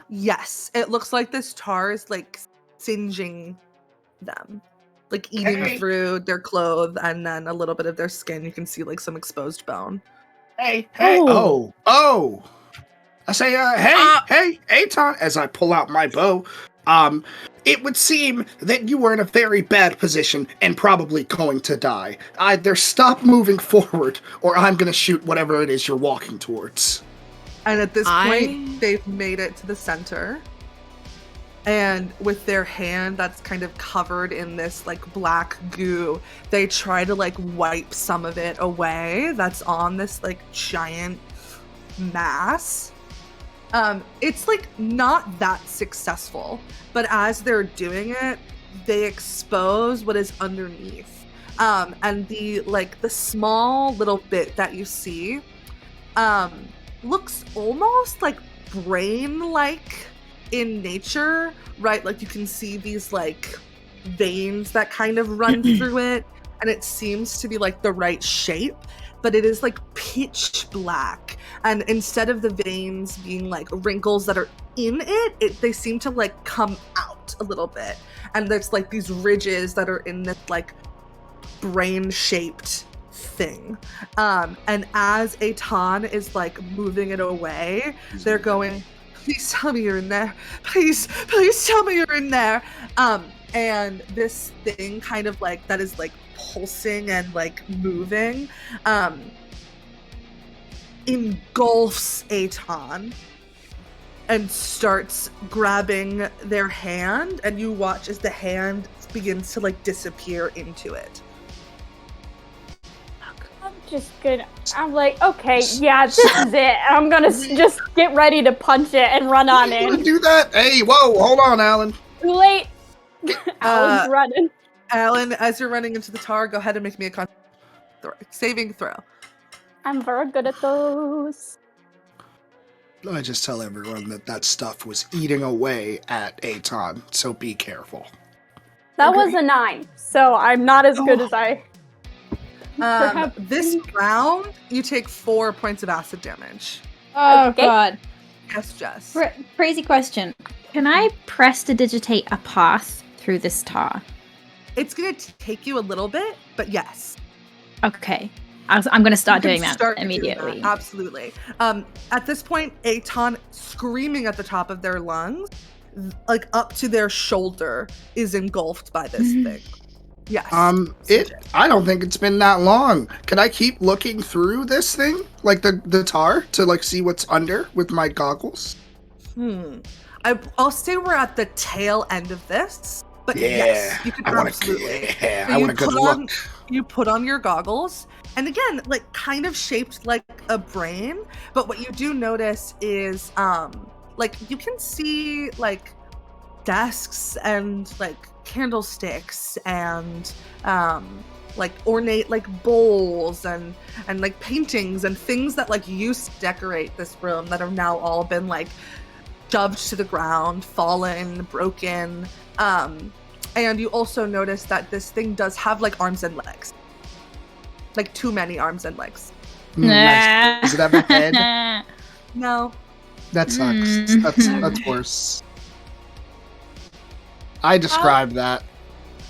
Yes, it looks like this tar is like singeing them, like eating through their clothes, and then a little bit of their skin. You can see like some exposed bone. Hey. Oh. Oh. I say, hey, Aton, as I pull out my bow. It would seem that you were in a very bad position and probably going to die. Either stop moving forward, or I'm going to shoot whatever it is you're walking towards. And at this point, they've made it to the center. And with their hand that's kind of covered in this like black goo, they try to like wipe some of it away that's on this like giant mass. It's like not that successful, but as they're doing it, they expose what is underneath. And the small little bit that you see looks almost like brain-like in nature, right? Like you can see these like veins that kind of run through it, and it seems to be like the right shape, but it is like pitch black. And instead of the veins being like wrinkles that are in it, they seem to like come out a little bit. And there's like these ridges that are in this like brain-shaped thing. And as Aton is like moving it away, they're going, please tell me you're in there. Please tell me you're in there. And this thing kind of like that is like pulsing and like moving, engulfs Aton and starts grabbing their hand, and you watch as the hand begins to like disappear into it. I'm like, okay, yeah, this is it. I'm gonna just get ready to punch it and run on You wanna in. do that? Hey, whoa, hold on, Alan. Too late. Alan's running. Alan, as you're running into the tar, go ahead and make me a saving throw. I'm very good at those. I just tell everyone that stuff was eating away at Aton, so be careful. That was a 9, so I'm not as good as I. This round, you take 4 points of acid damage. Oh Okay. god. Yes, Jess. Crazy question. Can I prestidigitate a path through this tar? It's going to take you a little bit, but yes. Okay. I'm going to start You doing can that start doing immediately. that, absolutely. At this point, Aton, screaming at the top of their lungs, like up to their shoulder, is engulfed by this thing. Yes. I don't think it's been that long. Can I keep looking through this thing? Like the tar to like see what's under with my goggles? I'll say we're at the tail end of this, but yes, you can absolutely. I want a good look. You put on your goggles, and again, like kind of shaped like a brain, but what you do notice is like you can see like desks and like candlesticks and like ornate like bowls and like paintings and things that like used to decorate this room that have now all been like shoved to the ground, fallen, broken. And you also notice that this thing does have like arms and legs, like too many arms and legs. Nice. Does it have a head? No. That sucks. That's worse. I described that.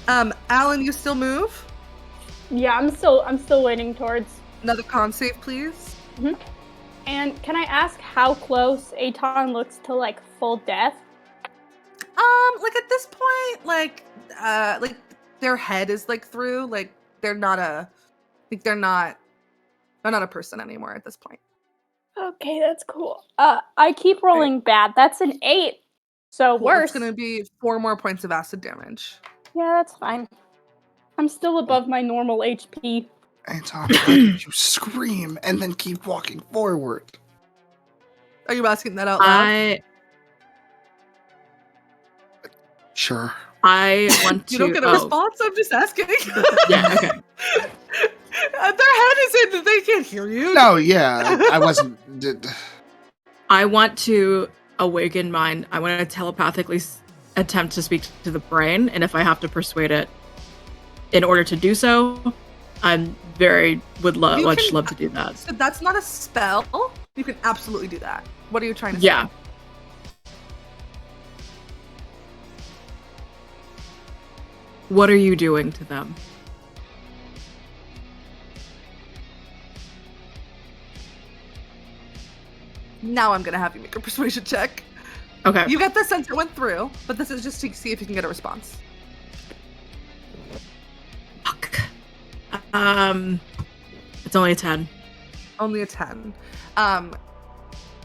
Alan, you still move? Yeah, I'm still waiting towards. Another con save, please. And can I ask how close Aton looks to like full death? Like at this point, like their head is like through, like they're not a person anymore at this point. Okay, that's cool. I keep rolling bad. That's an 8. So Cool. worse. It's gonna be 4 more points of acid damage. Yeah, that's fine. I'm still above my normal HP. Anton, why did you scream and then keep walking forward? Are you asking that out loud? Sure. I want to. You don't get a response? I'm just asking. Yeah, okay. Their head is in, they can't hear you. No, yeah, I wasn't. I want to awaken mine. I want to telepathically attempt to speak to the brain, and if I have to persuade it in order to do so, I'm would love to do that. So that's not a spell. You can absolutely do that. What are you trying to Yeah. say? What are you doing to them? Now I'm gonna have you make a persuasion check. Okay. You get the sense it went through, but this is just to see if you can get a response. Fuck. It's only a 10. Only a 10.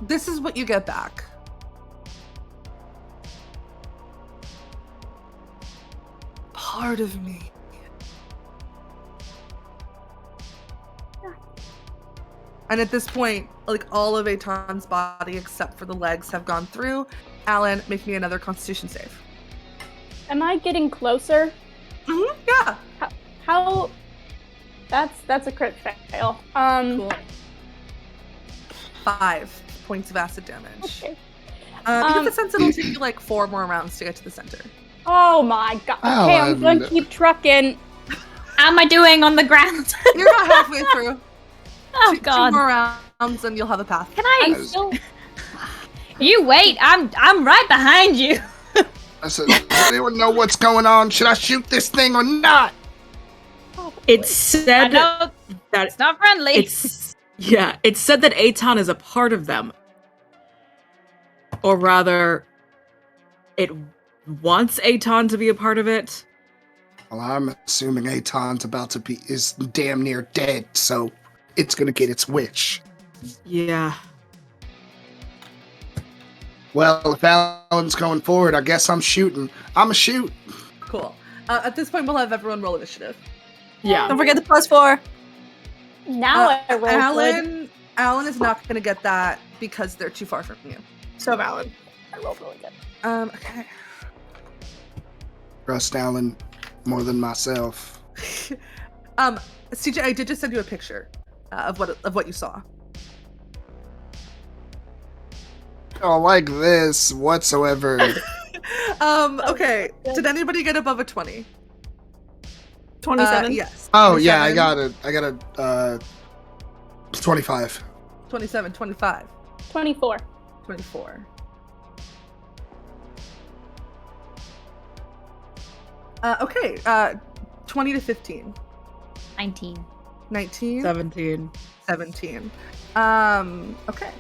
This is what you get back. Part of me. And at this point, like all of Aton's body except for the legs have gone through. Alan, make me another Constitution save. Am I getting closer? Mm-hmm, yeah. How? That's a crit fail. Cool. 5 points of acid damage. Okay. You get the sense it'll take you like 4 more rounds to get to the center. Oh my god. Okay, I'm going to keep trucking. How am I doing on the ground? You're about halfway through. Oh god. 2 more rounds and you'll have a path. Can I? I'm still. You wait. I'm right behind you. I said, does anyone know what's going on? Should I shoot this thing or not? It said that it's not friendly. It said that Aton is a part of them. Or rather, it wants Aton to be a part of it. Well, I'm assuming Aton's is damn near dead, so it's gonna get its wish. Yeah. Well, if Alan's going forward, I guess I'm shooting. I'm a shoot. Cool. At this point, we'll have everyone roll initiative. Yeah. Don't forget the +4. Now I roll good. Alan is not going to get that because they're too far from you. So valid. I rolled really good. Okay. Trust Alan more than myself. CJ, I did just send you a picture of what you saw. I don't like this whatsoever. Okay. Did anybody get above a 20? 27? Yes. Oh 27. yeah, I got a 25. 27, 25. 24. 24. Okay. 20 to 15. 19. 19. 17. 17. Okay.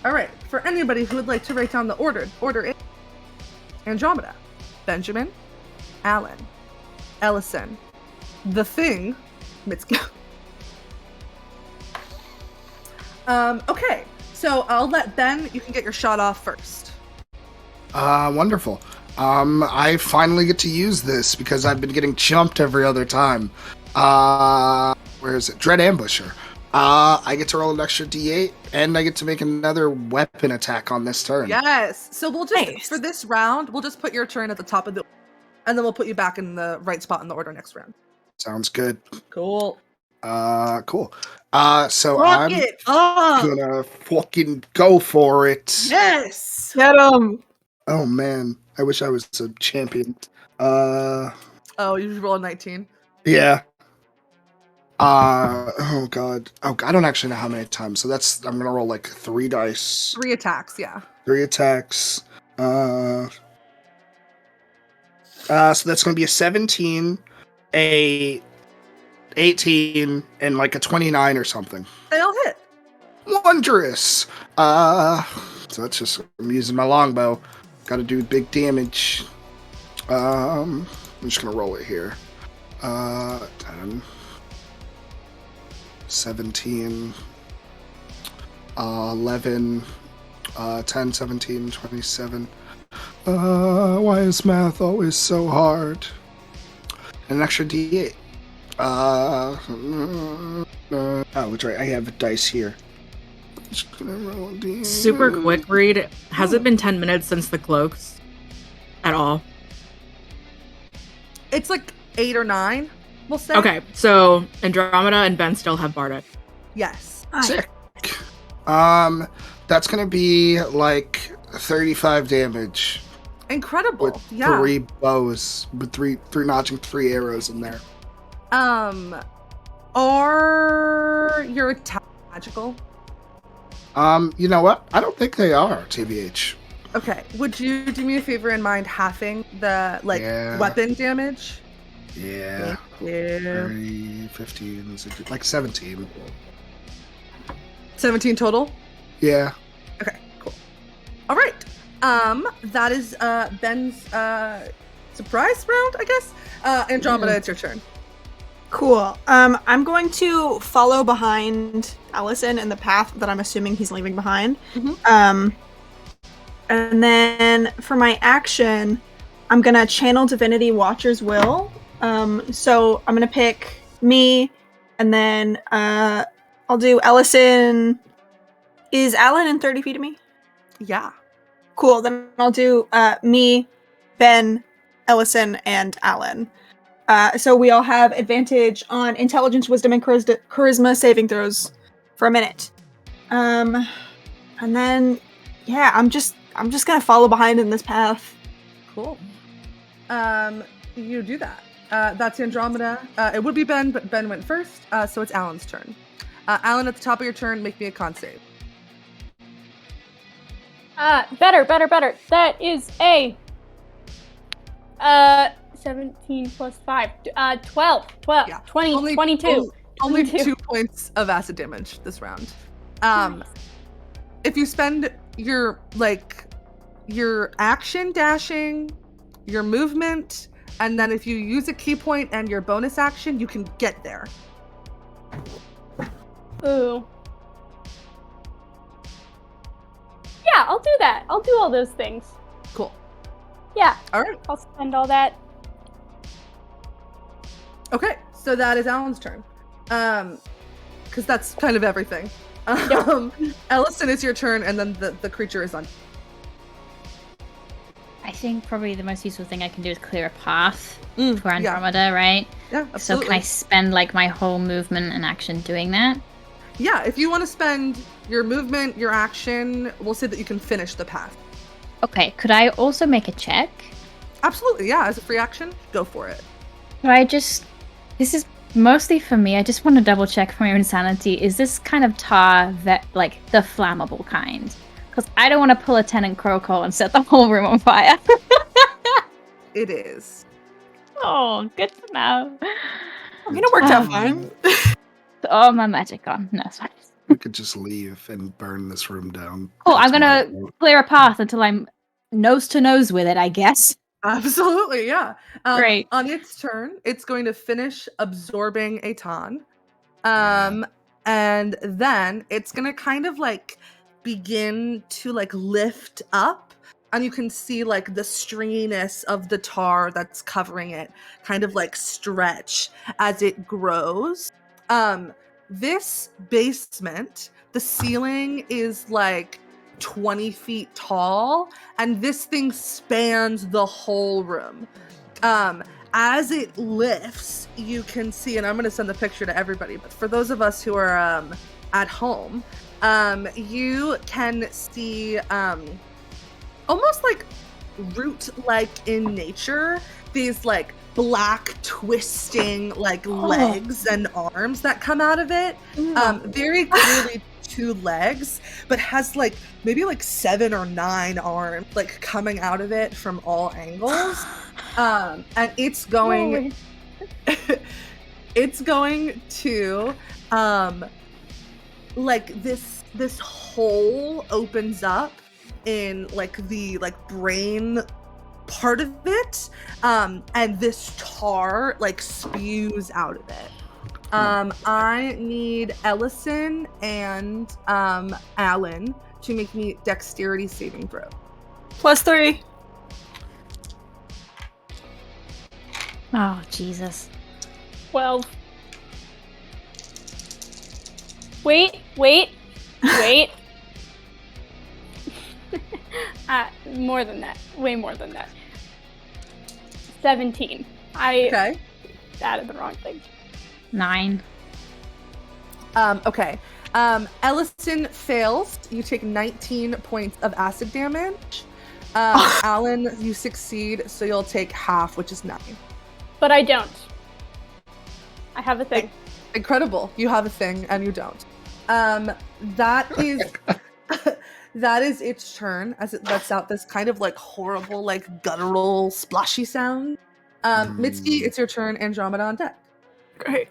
All right. For anybody who would like to write down the order is Andromeda, Benjamin, Alan, Ellison, The Thing, Mitsuki. Okay. So I'll let Ben, you can get your shot off first. Wonderful. I finally get to use this because I've been getting jumped every other time. Where is it? Dread Ambusher. I get to roll an extra D8, and I get to make another weapon attack on this turn. Yes. So we'll just, Nice. for this round, we'll just put your turn at the top of the, and then we'll put you back in the right spot in the order next round. Sounds good. Cool. Cool. So Rock I'm it up. gonna fucking go for it. Yes. Get him! Oh man, I wish I was a champion. Oh, you just roll a 19. Yeah. Oh god. Oh, I don't actually know how many times. So I'm gonna roll like 3 dice. 3 attacks, yeah. 3 attacks. So that's gonna be a 17, a 18, and like a 29 or something. They all hit. Wondrous. So that's just, I'm using my longbow. Gotta do big damage. I'm just gonna roll it here. 10, 17, 11, 10, 17, 27. Why is math always so hard? An extra D8. That's right. I have a dice here. Just gonna roll D8. Super quick read. Has it been 10 minutes since the Cloaks? At all? It's like 8 or 9, we'll say. Okay, so Andromeda and Ben still have Bardic. Yes. Sick. That's gonna be like 35 damage. Incredible. With yeah. 3 bows, with three notching 3 arrows in there. Are your attacks magical? You know what? I don't think they are, TBH. Okay. Would you do me a favor and mind halving the weapon damage? Yeah. Thank you. 30, 15, 16, like 17. 17 total? Yeah. Okay, cool. All right. That is Ben's surprise round, I guess. Andromeda, it's your turn. Cool. I'm going to follow behind Allison in the path that I'm assuming he's leaving behind. Mm-hmm. And then for my action, I'm gonna channel Divinity Watcher's Will. So I'm gonna pick me, and then I'll do Ellison. Is Alan in 30 feet of me? Yeah. Cool. Then I'll do me, Ben, Ellison, and Alan. So we all have advantage on intelligence, wisdom, and charisma saving throws for a minute. And then, yeah, I'm just gonna follow behind in this path. Cool. You do that. That's Andromeda. It would be Ben, but Ben went first, so it's Alan's turn. Alan, at the top of your turn, make me a con save. Better. That is a 17 plus 5. 12. Yeah. 20, 22. Only 22. 2 points of acid damage this round. Nice. If you spend your action dashing, your movement, and then if you use a key point and your bonus action, you can get there. Ooh. Yeah, I'll do that. I'll do all those things. Cool. Yeah. All right. I'll spend all that. Okay, so that is Alan's turn. Because that's kind of everything. Ellison, it's your turn, and then the creature is on. I think probably the most useful thing I can do is clear a path for yeah. Andromeda, right? Yeah, absolutely. So can I spend like my whole movement and action doing that? Yeah, if you want to spend your movement, your action, we'll say that you can finish the path. Okay, could I also make a check? Absolutely, yeah. As a free action, go for it. Could I just... This is mostly for me. I just want to double check for my own sanity. Is this kind of tar that, like, the flammable kind? Because I don't want to pull a Tenant Crowcall and set the whole room on fire. It is. Oh, good to know. I mean, it worked out fine. Oh, my magic on. No, it's fine. We could just leave and burn this room down. Cool, I'm That's gonna my vote. clear a path until I'm nose to nose with it, I guess. Absolutely, yeah. Great. On its turn, it's going to finish absorbing a ton. And then it's going to kind of like begin to like lift up. And you can see like the stringiness of the tar that's covering it kind of like stretch as it grows. This basement, the ceiling is like 20 feet tall, and this thing spans the whole room. As it lifts, you can see, and I'm going to send the picture to everybody, but for those of us who are at home, you can see almost like root-like in nature, these like black twisting like legs and arms that come out of it. Very clearly 2 legs, but has like maybe like 7 or 9 arms like coming out of it from all angles. And it's going it's going to like this hole opens up in like the like brain part of it, and this tar like spews out of it. I need Ellison and Alan to make me dexterity saving throw. +3. Oh, Jesus. 12. Wait. More than that. Way more than that. 17. I added the wrong thing. 9. Okay. Ellison fails. You take 19 points of acid damage. Alan, you succeed, so you'll take half, which is 9. But I don't. I have a thing. Incredible. You have a thing, and you don't. That is... That is its turn, as it lets out this kind of like horrible, like guttural, splashy sound. Mitsuki, it's your turn. Andromeda on deck. Great.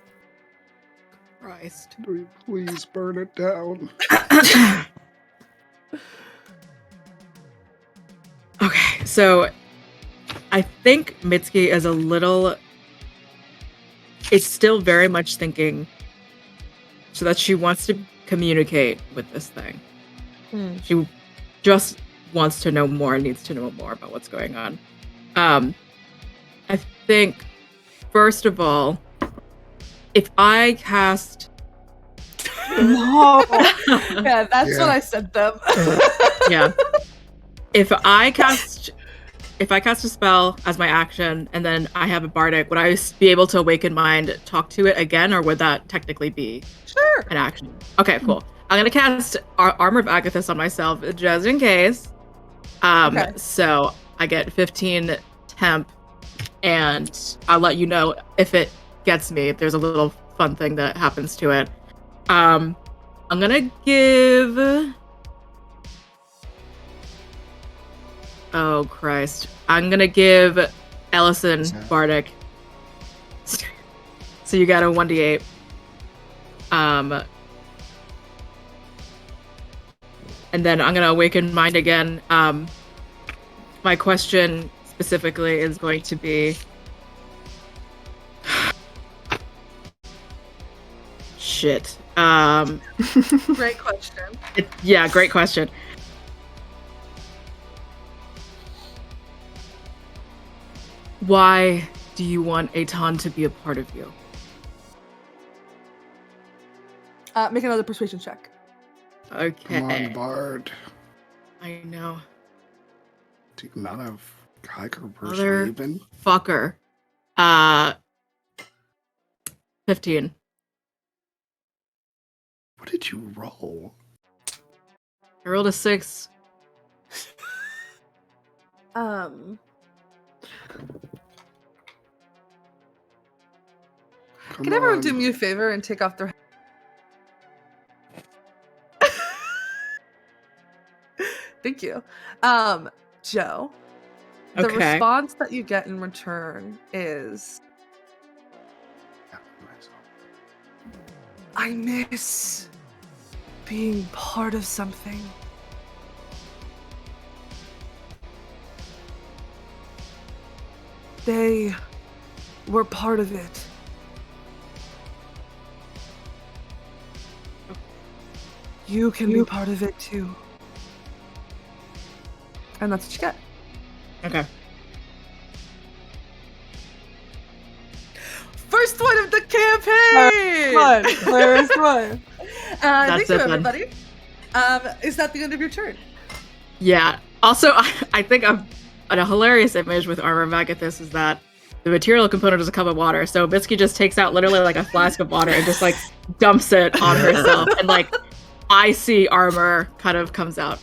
Christ. Please burn it down. Okay, so I think Mitsuki is a little... It's still very much thinking so that she wants to communicate with this thing. She just wants to know more, needs to know more about what's going on. I think, first of all, if I cast... No. Yeah, that's what I sent them. Yeah. If I cast a spell as my action, and then I have a bardic, would I be able to awaken mind, talk to it again, or would that technically be an action? Okay, cool. I'm gonna cast Armor of Agathis on myself, just in case. So I get 15 temp, and I'll let you know if it gets me. There's a little fun thing that happens to it. I'm gonna give... Oh, Christ. I'm gonna give Ellison bardic. So you got a 1d8. And then I'm gonna awaken mind again. My question specifically is going to be... Shit. Great question. Great question. Why do you want Aton to be a part of you? Make another persuasion check. Okay. Come on, Bard. I know. Do you not have Hiker persuasion? Fucker. 15. What did you roll? I rolled a 6. Can everyone do me a favor and take off their... Thank you. Joe, the response that you get in return is... I miss being part of something. They were part of it. You can be part of it too. And that's what you get. Okay. First one of the campaign! First one. Thank you, everybody. Is that the end of your turn? Yeah. Also, I think a hilarious image with Armor of Agathis is that the material component is a cup of water. So Mitsuki just takes out literally like a flask of water and just like dumps it on herself. And like icy armor kind of comes out.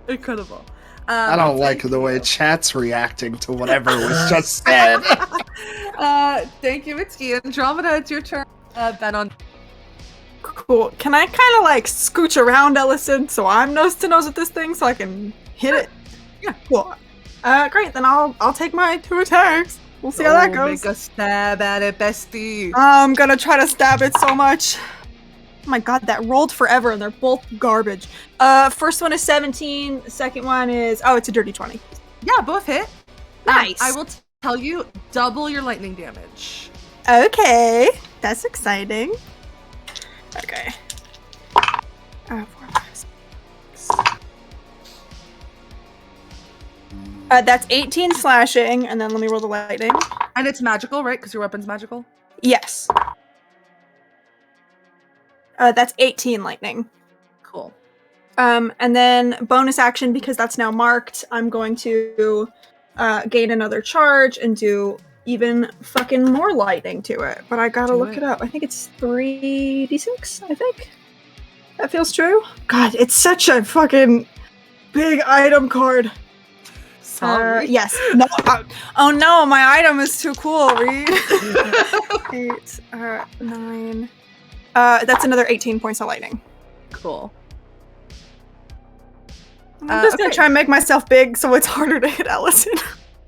Incredible. I don't like the way chat's reacting to whatever was just said. Thank you, Mitsuki. Andromeda, it's your turn. Ben on. Cool. Can I kind of like scooch around Ellison so I'm nose to nose with this thing so I can hit it? Yeah. Cool. Great. Then I'll take my 2 attacks. We'll see how that goes. Make a stab at it, bestie. I'm gonna try to stab it so much. Oh my god, that rolled forever and they're both garbage. First one is 17. Second one is... Oh, it's a dirty 20. Yeah, both hit. Nice. I will tell you, double your lightning damage. Okay. That's exciting. Okay. 4, 5, 6. That's 18 slashing, and then let me roll the lightning. And it's magical, right? Because your weapon's magical? Yes. That's 18 lightning. Cool. And then bonus action, because that's now marked, I'm going to gain another charge and do even fucking more lightning to it. But I gotta look it up. I think it's 3d6, I think. That feels true. God, it's such a fucking big item card. Sorry. Yes. No. Oh no, my item is too cool. Read. 8, 9. That's another 18 points of lightning. Cool. I'm just gonna try and make myself big so it's harder to hit Allison.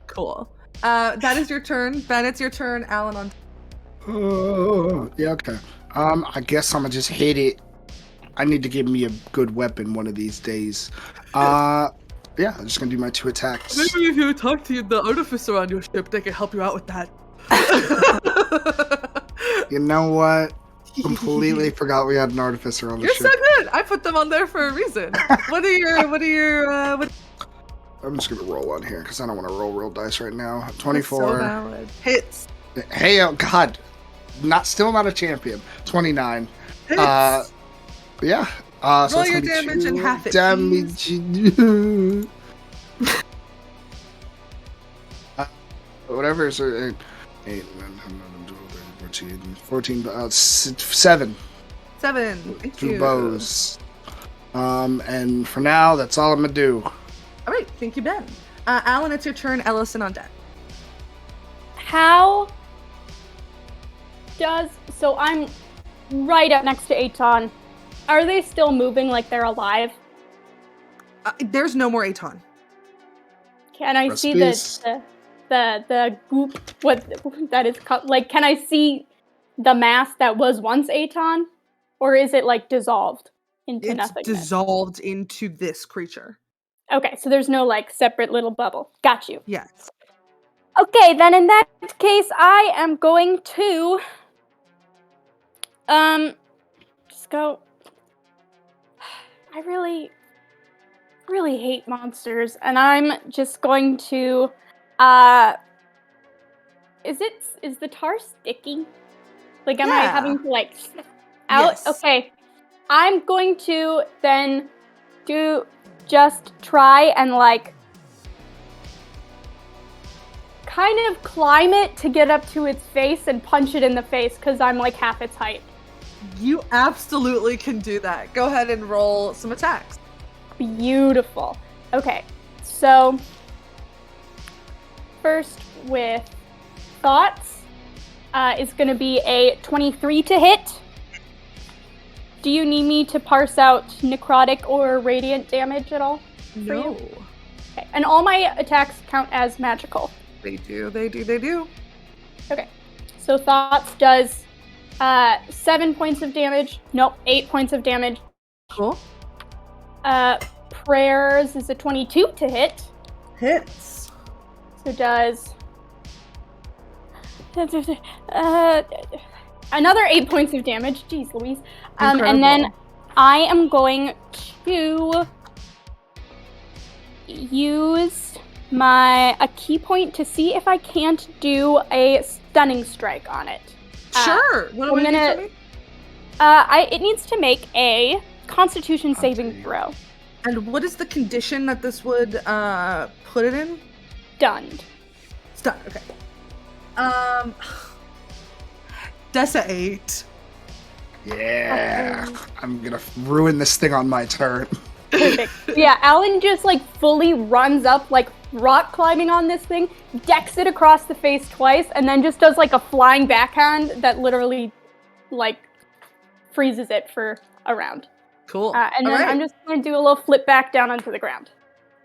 Cool. That is your turn. Ben, it's your turn. Alan on. Yeah, okay. I guess I'm gonna just hit it. I need to give me a good weapon one of these days. Yeah, I'm just gonna do my 2 attacks. Maybe if you talk to the artificer on your ship, they can help you out with that. You know what? Completely forgot we had an artificer on the You're ship. so good. I put them on there for a reason. What are your? I'm just gonna roll one here because I don't want to roll real dice right now. 24. So valid. Hits. Hey, oh god, still not a champion. 29. Hits. Yeah. So Roll it's your gonna be damage 2 and half it, damage. Whatever is 8, 9, 14, 14, 7. 7. Thank 2 you. bows. And for now, that's all I'm gonna do. All right. Thank you, Ben. Alan, it's your turn. Ellison on deck. How does... So I'm right up next to Aton. Are they still moving like they're alive? There's no more Aton. Can I see the goop, what that is called? Like, can I see the mass that was once Aton? Or is it, like, dissolved into nothingness? It's dissolved into this creature. Okay, so there's no, like, separate little bubble. Got you. Yes. Okay, then in that case, I am going to... just go... I really hate monsters, and I'm just going to, is the tar sticky? Like, am I having to, like, out? Yes. Okay. I'm going to then just try and, like, kind of climb it to get up to its face and punch it in the face, because I'm, like, half its height. You absolutely can do that. Go ahead and roll some attacks. Beautiful. Okay, so first with thoughts is going to be a 23 to hit. Do you need me to parse out necrotic or radiant damage at all? No. Okay, and all my attacks count as magical. They do. Okay, so thoughts does 7 points of damage. Nope, 8 points of damage. Cool. Prayers is a 22 to hit. Hits. So does another 8 points of damage. Jeez Louise. And then I am going to use a key point to see if I can't do a stunning strike on it. Sure. What do I need from me? It needs to make a Constitution saving throw. And what is the condition that this would put it in? Stunned. Stunned. Okay. Dessa 8. Yeah. I'm gonna ruin this thing on my turn. Perfect. Yeah, Alan just like fully runs up, like rock climbing on this thing, decks it across the face twice, and then just does like a flying backhand that literally like freezes it for a round. Cool. And then I'm just going to do a little flip back down onto the ground.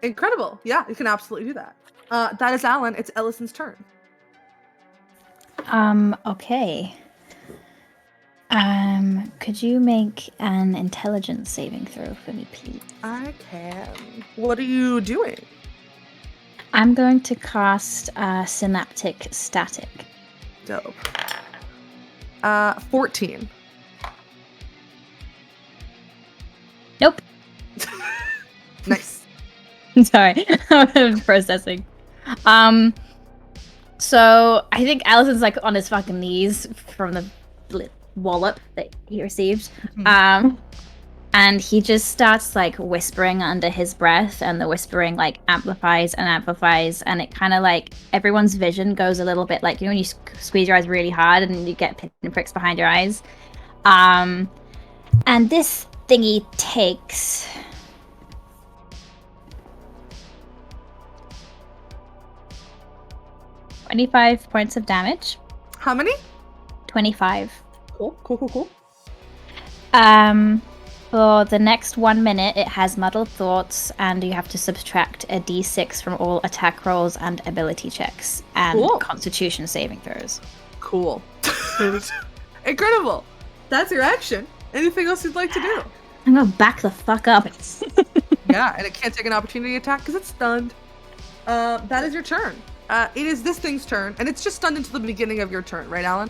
Incredible. Yeah, you can absolutely do that. That is Alan. It's Ellison's turn. Okay. Could you make an intelligence saving throw for me, please? I can. What are you doing? I'm going to cast Synaptic Static. Dope. 14. Nope. Nice. Sorry, I'm processing. So I think Allison's like on his fucking knees from the wallop that he received. And he just starts like whispering under his breath, and the whispering like amplifies, and it kind of like everyone's vision goes a little bit like, you know, when you squeeze your eyes really hard and you get pinpricks behind your eyes. And this thingy takes 25 points of damage. How many? 25. Cool. For the next 1 minute, it has muddled thoughts, and you have to subtract a d6 from all attack rolls and ability checks and constitution saving throws. Cool. Incredible. That's your action. Anything else you'd like to do? I'm gonna back the fuck up. Yeah, and it can't take an opportunity attack because it's stunned. That is your turn. It is this thing's turn, and it's just stunned until the beginning of your turn, right, Alan?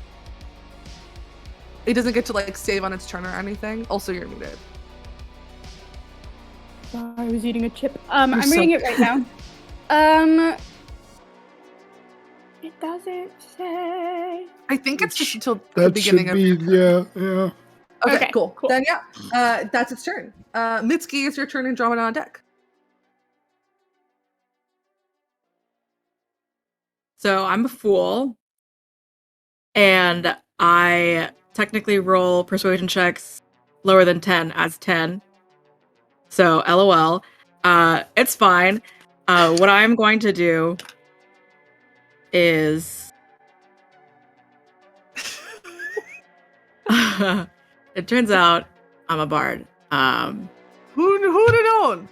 It doesn't get to like save on its turn or anything. Also, you're muted. Sorry, I was eating a chip. I'm reading it right now. It doesn't say. I think it's just until the beginning of your turn. Yeah. Okay, cool. Then yeah, that's its turn. Mitsuki, it's your turn. Andromeda on deck. So I'm a fool, and I technically roll persuasion checks lower than 10 as 10. So LOL. It's fine. What I'm going to do is it turns out I'm a bard. Who'd have known?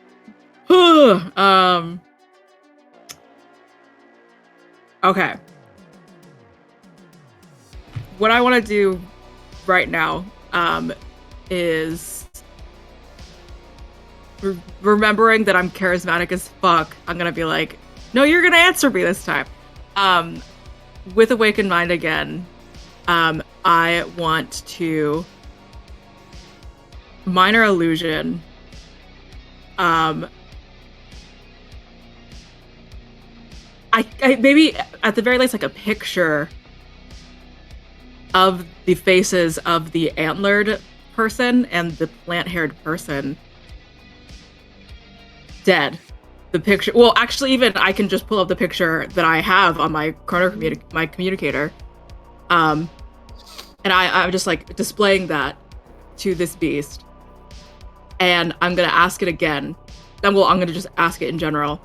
Okay. What I want to do right now is remembering that I'm charismatic as fuck. I'm gonna be like, no, you're gonna answer me this time. With awakened mind again, I want to minor illusion. I maybe at the very least like a picture of the faces of the antlered person and the plant-haired person dead. The picture. Well, actually, even I can just pull up the picture that I have on my my communicator, and I'm just like displaying that to this beast, and I'm gonna ask it again. I'm gonna just ask it in general.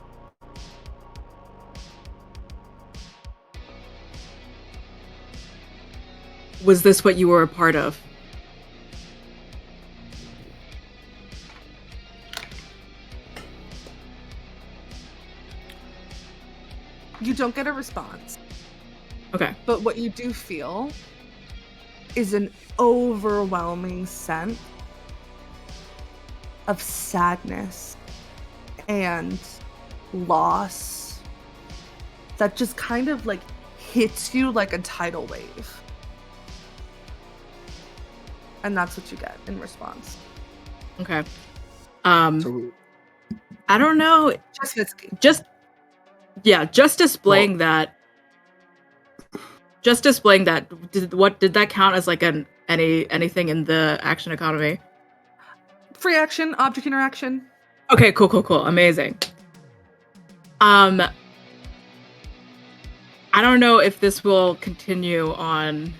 Was this what you were a part of? You don't get a response. Okay. But what you do feel is an overwhelming sense of sadness and loss that just kind of like hits you like a tidal wave. And that's what you get in response. Okay. So, I don't know. Just displaying that. Just displaying that. Did that count as like anything in the action economy? Free action, object interaction. Okay, cool. Amazing. I don't know if this will continue on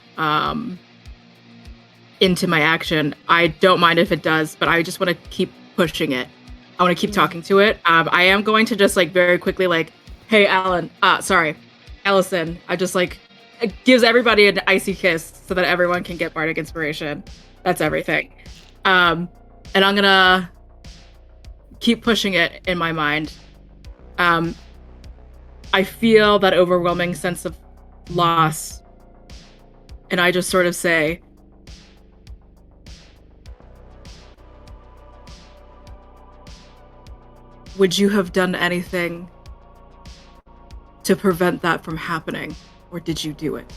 into my action. I don't mind if it does, but I just want to keep pushing it. I want to keep talking to it. I am going to just like very quickly like, hey, Allison. I just like, it gives everybody an icy kiss so that everyone can get bardic inspiration. That's everything. And I'm gonna keep pushing it in my mind. I feel that overwhelming sense of loss, and I just sort of say, would you have done anything to prevent that from happening, or did you do it?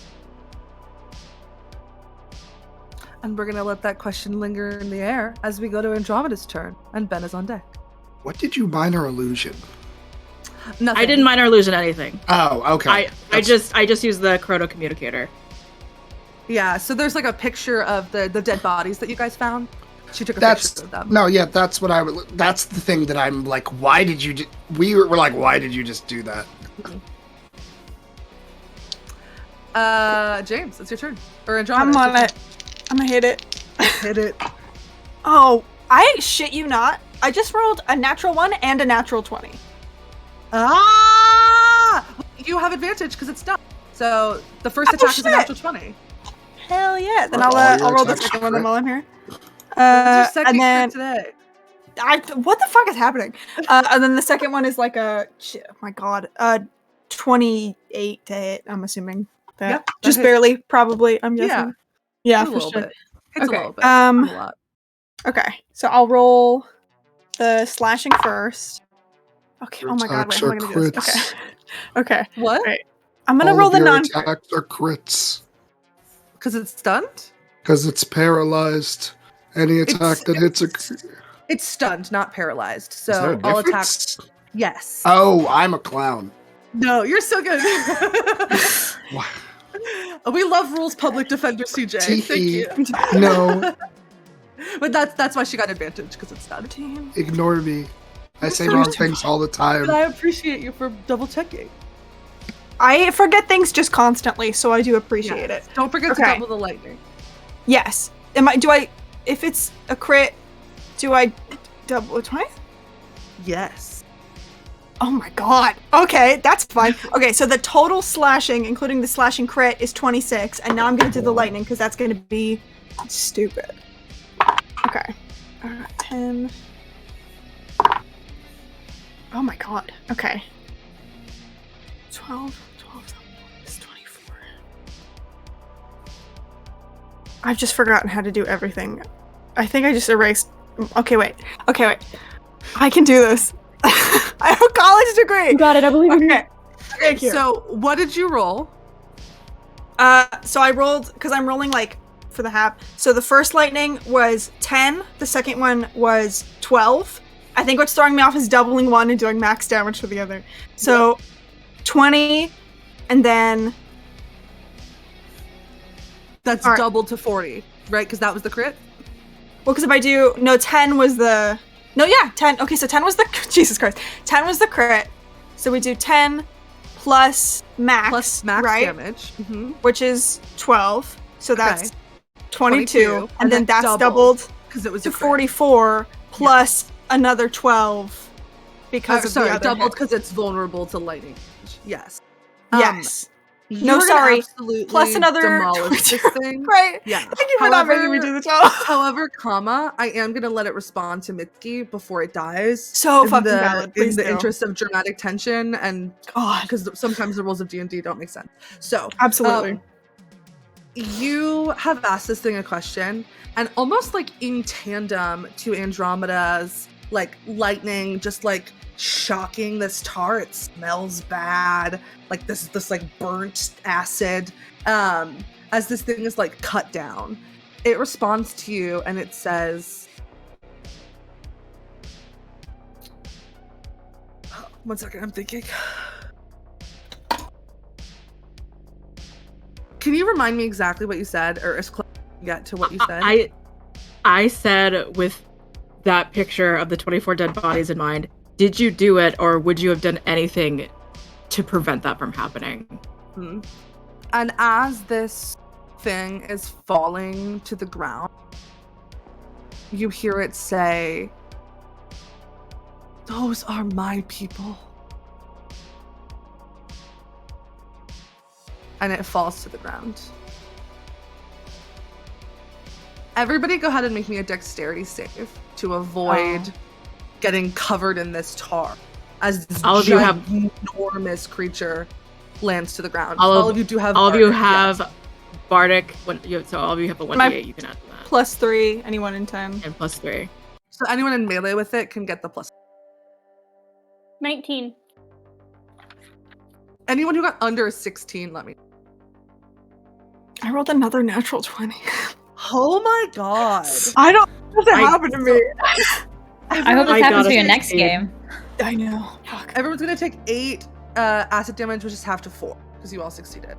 And we're going to let that question linger in the air as we go to Andromeda's turn, and Ben is on deck. What did you minor illusion? Nothing. I didn't minor illusion anything. Oh, okay. I just used the chrono communicator. Yeah, so there's like a picture of the dead bodies that you guys found. She took a picture of them. No, yeah, that's what that's the thing that I'm like, why did you we were like, why did you just do that? James, it's your turn. Or Andromeda. I'm on it. I'm gonna hit it. Hit it. Oh, I shit you not. I just rolled a natural 1 and a natural 20. Ah! You have advantage because it's done. So the first attack is a natural 20. Hell yeah! Then Are all I'll your roll the attacks second one crit? while I'm here. What's your second And then today? what the fuck is happening? And then the second one is like a shit. Oh my god, 28 to hit. I'm assuming that Yep, that just hits. barely, probably. I'm guessing. Yeah, a for little sure. bit. It's Okay, a little bit. Not a lot. Okay, so I'll roll the slashing first. Okay. Your Oh my god, wait, attacks how am I are gonna do this? crits. Okay. Okay. What? Right. I'm gonna All roll of the your non. attacks are crits. Because it's stunned? Because it's paralyzed. Any attack that hits a... It's stunned, not paralyzed. Is there So a all difference? attacks. Yes. Oh, I'm a clown. No, you're so good. Wow. We love rules, public defender CJ. Thank you. No, But that's why she got advantage because it's stunned. ignore me. I say You're wrong so things all the time. But I appreciate you for double checking. I forget things just constantly, so I do appreciate it. Don't forget to Okay. double the lightning. Yes. If it's a crit, do I double it twice? Yes. Oh my god. Okay, that's fine. Okay, so the total slashing, including the slashing crit, is 26, and now I'm gonna do the lightning because that's gonna be stupid. Okay. 10. Oh my god. Okay. 12 is 24. I've just forgotten how to do everything. I think I just erased. Okay, wait. I can do this. I have a college degree. You got it. I believe in you. Okay. Thank you. So what did you roll? So I rolled because I'm rolling like for the half. So the first lightning was 10. The second one was 12. I think what's throwing me off is doubling one and doing max damage for the other. So 20, and then That's All right. doubled to 40, right? Because that was the crit. because if I do 10 was the 10. Okay, so 10 was the Jesus Christ. 10 was the crit. So we do 10 plus max, Plus max right? damage. Mm-hmm. Which is 12. So that's Okay. 22, and then that that's doubled because it was to a crit. 44 plus another 12 because of sorry, the other doubled hit. because it's vulnerable to lightning damage. Yes. Yes. You're No, gonna sorry. absolutely Plus another demolish this 22. thing. Right. Yeah. Thank you for not making me do the job. However, I am gonna let it respond to Mitsuki before it dies. So in fucking the, valid. in Please the do. interest of dramatic tension, and God. because sometimes the rules of D&D don't make sense. So Absolutely. you have asked this thing a question, and almost like in tandem to Andromeda's like lightning, just like shocking this tar. It smells bad, like this like burnt acid. As this thing is like cut down, it responds to you and it says, "One second, I'm thinking." Can you remind me exactly what you said, or as close as you can get to what you said? I said, with that picture of the 24 dead bodies in mind, did you do it, or would you have done anything to prevent that from happening? Hmm. And as this thing is falling to the ground, you hear it say, "Those are my people." And it falls to the ground. Everybody go ahead and make me a dexterity save to avoid getting covered in this tar as this All of you have- enormous creature lands to the ground. All of you do have All of you Bardic, have yes. Bardic, so all of you have a 1d8 you can add to that. Plus 3, anyone in 10. And plus 3. So anyone in melee with it can get the plus. 19. Anyone who got under a 16, let me. I rolled another natural 20. Oh my god. I don't know what I- happened to me. I hope this I happens gotta for your say next Abe. game. I know. Fuck. Everyone's gonna take 8 acid damage, which is half to 4, because you all succeeded.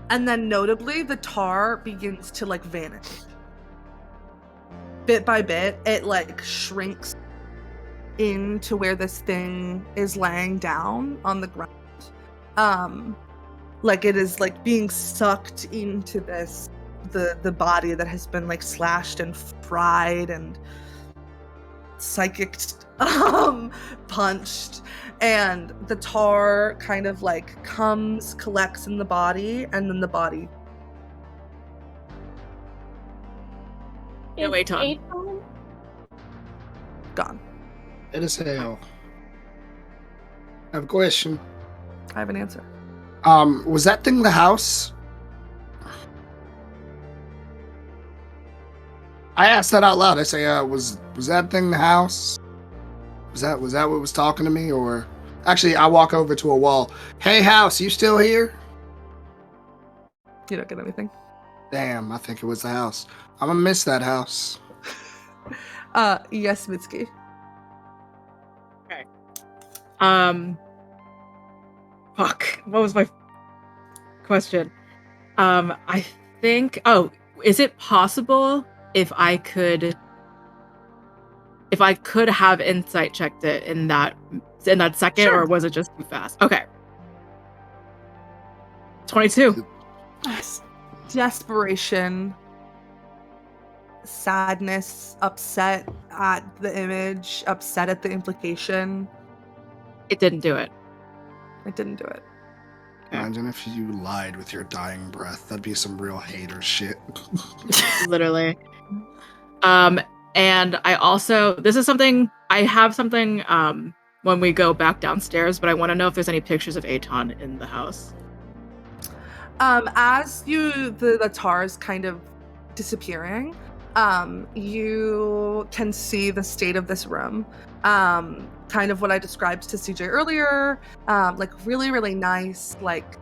And then notably, the tar begins to like vanish. Bit by bit, it like shrinks into where this thing is laying down on the ground. Like it is like being sucked into this the body that has been like slashed and fried and psychic punched, and the tar kind of like collects in the body, and then the body No, Is Aton. Aton? gone. It is hell. I have a question. I have an answer. Was that thing the house? I asked that out loud. I say, was that thing the house? Was that what was talking to me? Or actually, I walk over to a wall. Hey, house, you still here? You don't get anything. Damn, I think it was the house. I'm gonna miss that house. Yes, Mitsuki. Fuck. What was my question? I think. Oh, is it possible if I could have insight checked it in that second, Sure. or was it just too fast? Okay. 22. Nice. Desperation, sadness, upset at the image, upset at the implication. It didn't do it. It didn't do it. Imagine if you lied with your dying breath. That'd be some real hater shit. Literally. And I also, I have something when we go back downstairs, but I want to know if there's any pictures of Aton in the house. As the tar is kind of disappearing, you can see the state of this room. Kind of what I described to CJ earlier, like really, really nice, like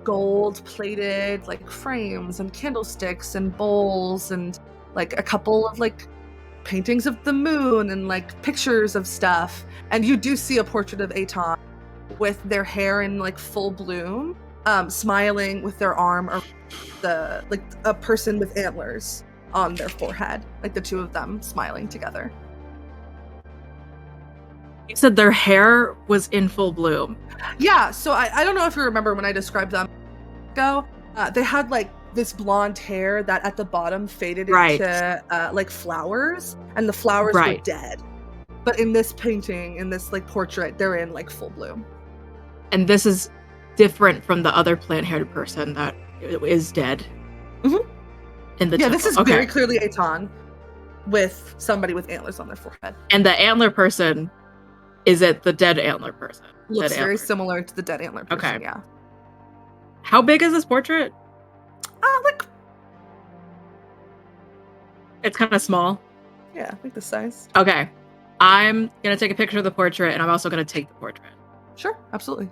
gold plated, like frames and candlesticks and bowls and like a couple of like paintings of the moon and like pictures of stuff. And you do see a portrait of Aton with their hair in like full bloom, smiling with their arm or like a person with antlers on their forehead, like the two of them smiling together. You said their hair was in full bloom. Yeah, so I don't know if you remember when I described them they had like this blonde hair that at the bottom faded into like flowers, and the flowers were dead. But in this painting, in this like portrait, they're in like full bloom. And this is different from the other plant-haired person that is dead. Mm-hmm. In the this is very clearly Aton with somebody with antlers on their forehead. And the antler person, is it the dead antler person? Looks very similar to the dead antler person, yeah. How big is this portrait? Like... It's kind of small. Yeah, like this size. Okay. I'm going to take a picture of the portrait, and I'm also going to take the portrait. Sure, absolutely.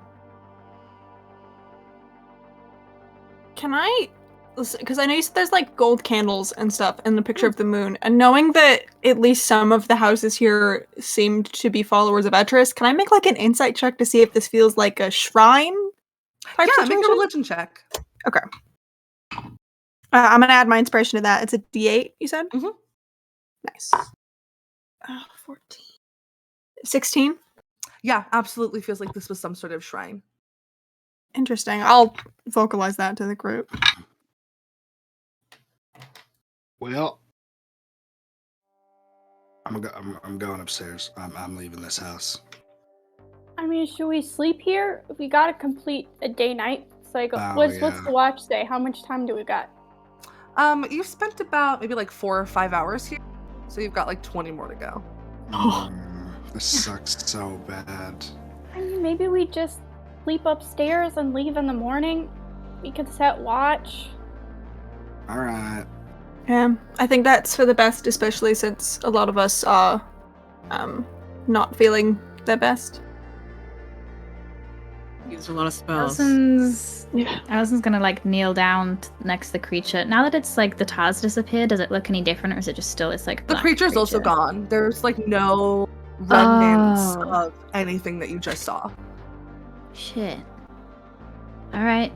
Can I, because I know you said there's like gold candles and stuff in the picture of the moon, and knowing that at least some of the houses here seemed to be followers of Etris, can I make like an insight check to see if this feels like a shrine type situation? Make a religion check. Okay. I'm going to add my inspiration to that. It's a D8, you said? Mm-hmm. Nice. 14. 16? Yeah, absolutely feels like this was some sort of shrine. Interesting. I'll vocalize that to the group. Well, I'm going upstairs. I'm leaving this house. I mean, should we sleep here? We gotta complete a day-night. It's like, what's the watch say? How much time do we got? You've spent about maybe like 4 or 5 hours here, so you've got like 20 more to go. This sucks so bad. I mean, maybe we just sleep upstairs and leave in the morning. We could set watch. All right. Yeah, I think that's for the best, especially since a lot of us are not feeling their best. Used a lot of spells. Allison's gonna like kneel down next to the creature. Now that it's like the TAR's disappeared, does it look any different, or is it just still it's like The black creature's also creature? gone. There's like no remnants Oh. of anything that you just saw. Shit. All right.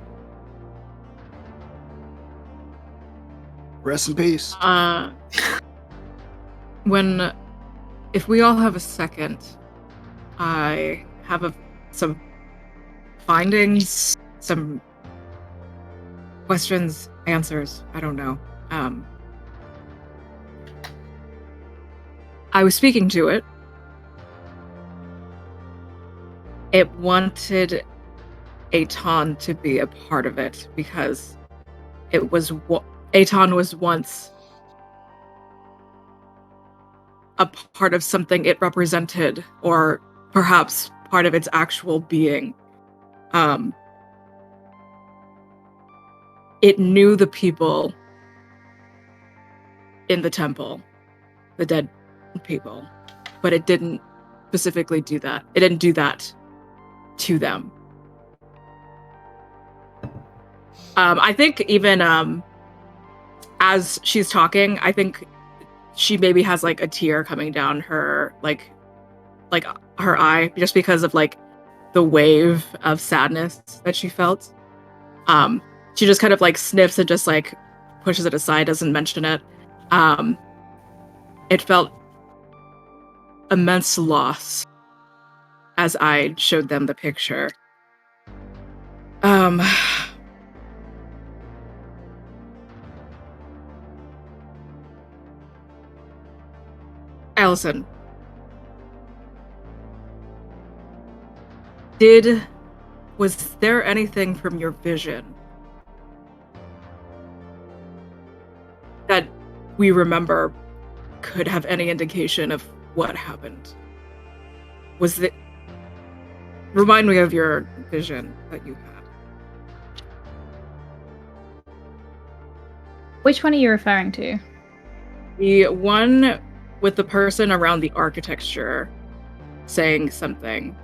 Rest in peace. If we all have a second, I have some findings, some questions, answers. I don't know. I was speaking to it. It wanted Aton to be a part of it because Aton was once a part of something it represented, or perhaps part of its actual being. It knew the people in the temple, the dead people, but it didn't specifically do that. It didn't do that to them. I think even as she's talking, I think she maybe has like a tear coming down her like her eye, just because of like the wave of sadness that she felt. She just kind of like sniffs and just like pushes it aside, doesn't mention it. It felt immense loss as I showed them the picture. Allison, was there anything from your vision that we remember could have any indication of what happened? Remind me of your vision that you had. Which one are you referring to? The one with the person around the architecture saying something.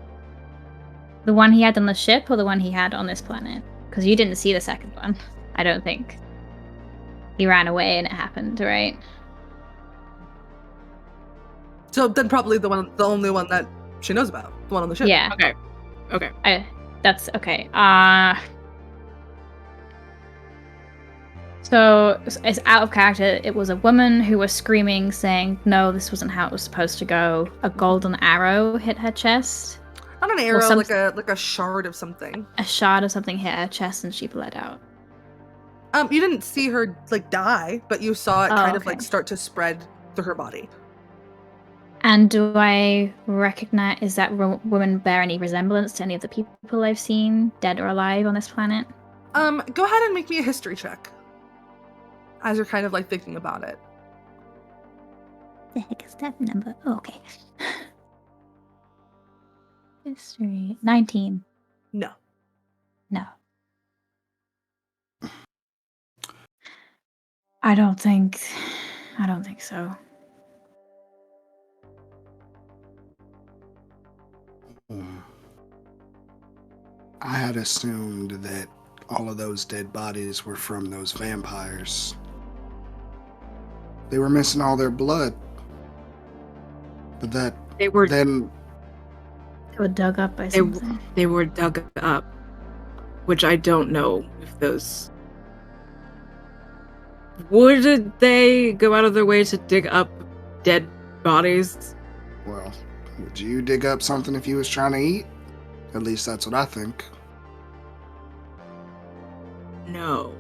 The one he had on the ship, or the one he had on this planet? Because you didn't see the second one, I don't think. He ran away and it happened, right? So then probably the only one that she knows about, the one on the ship. Yeah. Okay. That's okay. So it's out of character. It was a woman who was screaming, saying, "No, this wasn't how it was supposed to go." A golden arrow hit her chest. Not an arrow, like a shard of something. A shard of something hit her chest, and she bled out. You didn't see her like die, but you saw it kind of okay. like start to spread through her body. And do I recognize, is that woman bear any resemblance to any of the people I've seen, dead or alive, on this planet? Go ahead and make me a history check. As you're kind of like thinking about it. The heck is that number? Oh, okay. History 19. No. No. I don't think so. I had assumed that all of those dead bodies were from those vampires. They were missing all their blood. But that They were then They were dug up by something. they were dug up, which I don't know if those. Would they go out of their way to dig up dead bodies? well, would you dig up something if you was trying to eat? At least that's what I think. No.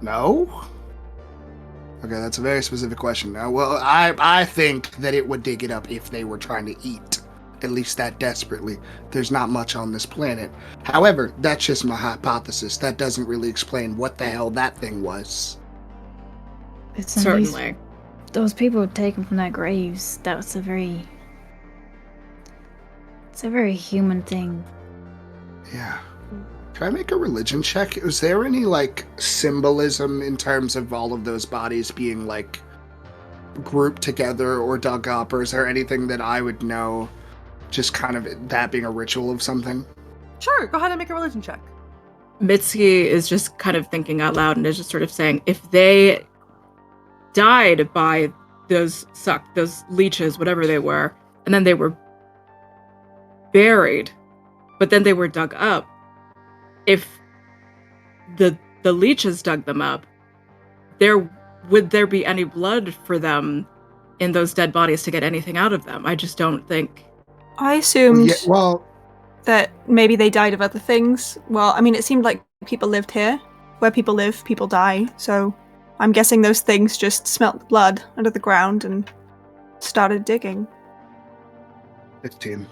No? Okay, that's a very specific question. Now, well, I think that it would dig it up if they were trying to eat. At least that desperately. There's not much on this planet. However, that's just my hypothesis. That doesn't really explain what the hell that thing was. Listen, Certainly. those people were taken from their graves. It's a very human thing. Yeah. Can I make a religion check? Is there any, like, symbolism in terms of all of those bodies being, like, grouped together or dug up? Or is there anything that I would know, just kind of that being a ritual of something? Sure, go ahead and make a religion check. Mitsuki is just kind of thinking out loud and is just sort of saying, if they died by those leeches, whatever they were, and then they were buried, but then they were dug up, if the leeches dug them up, would there be any blood for them in those dead bodies to get anything out of them? I just don't think. I assumed well, that maybe they died of other things. Well, I mean, it seemed like people lived here. Where people live, people die. So I'm guessing those things just smelt blood under the ground and started digging. 15.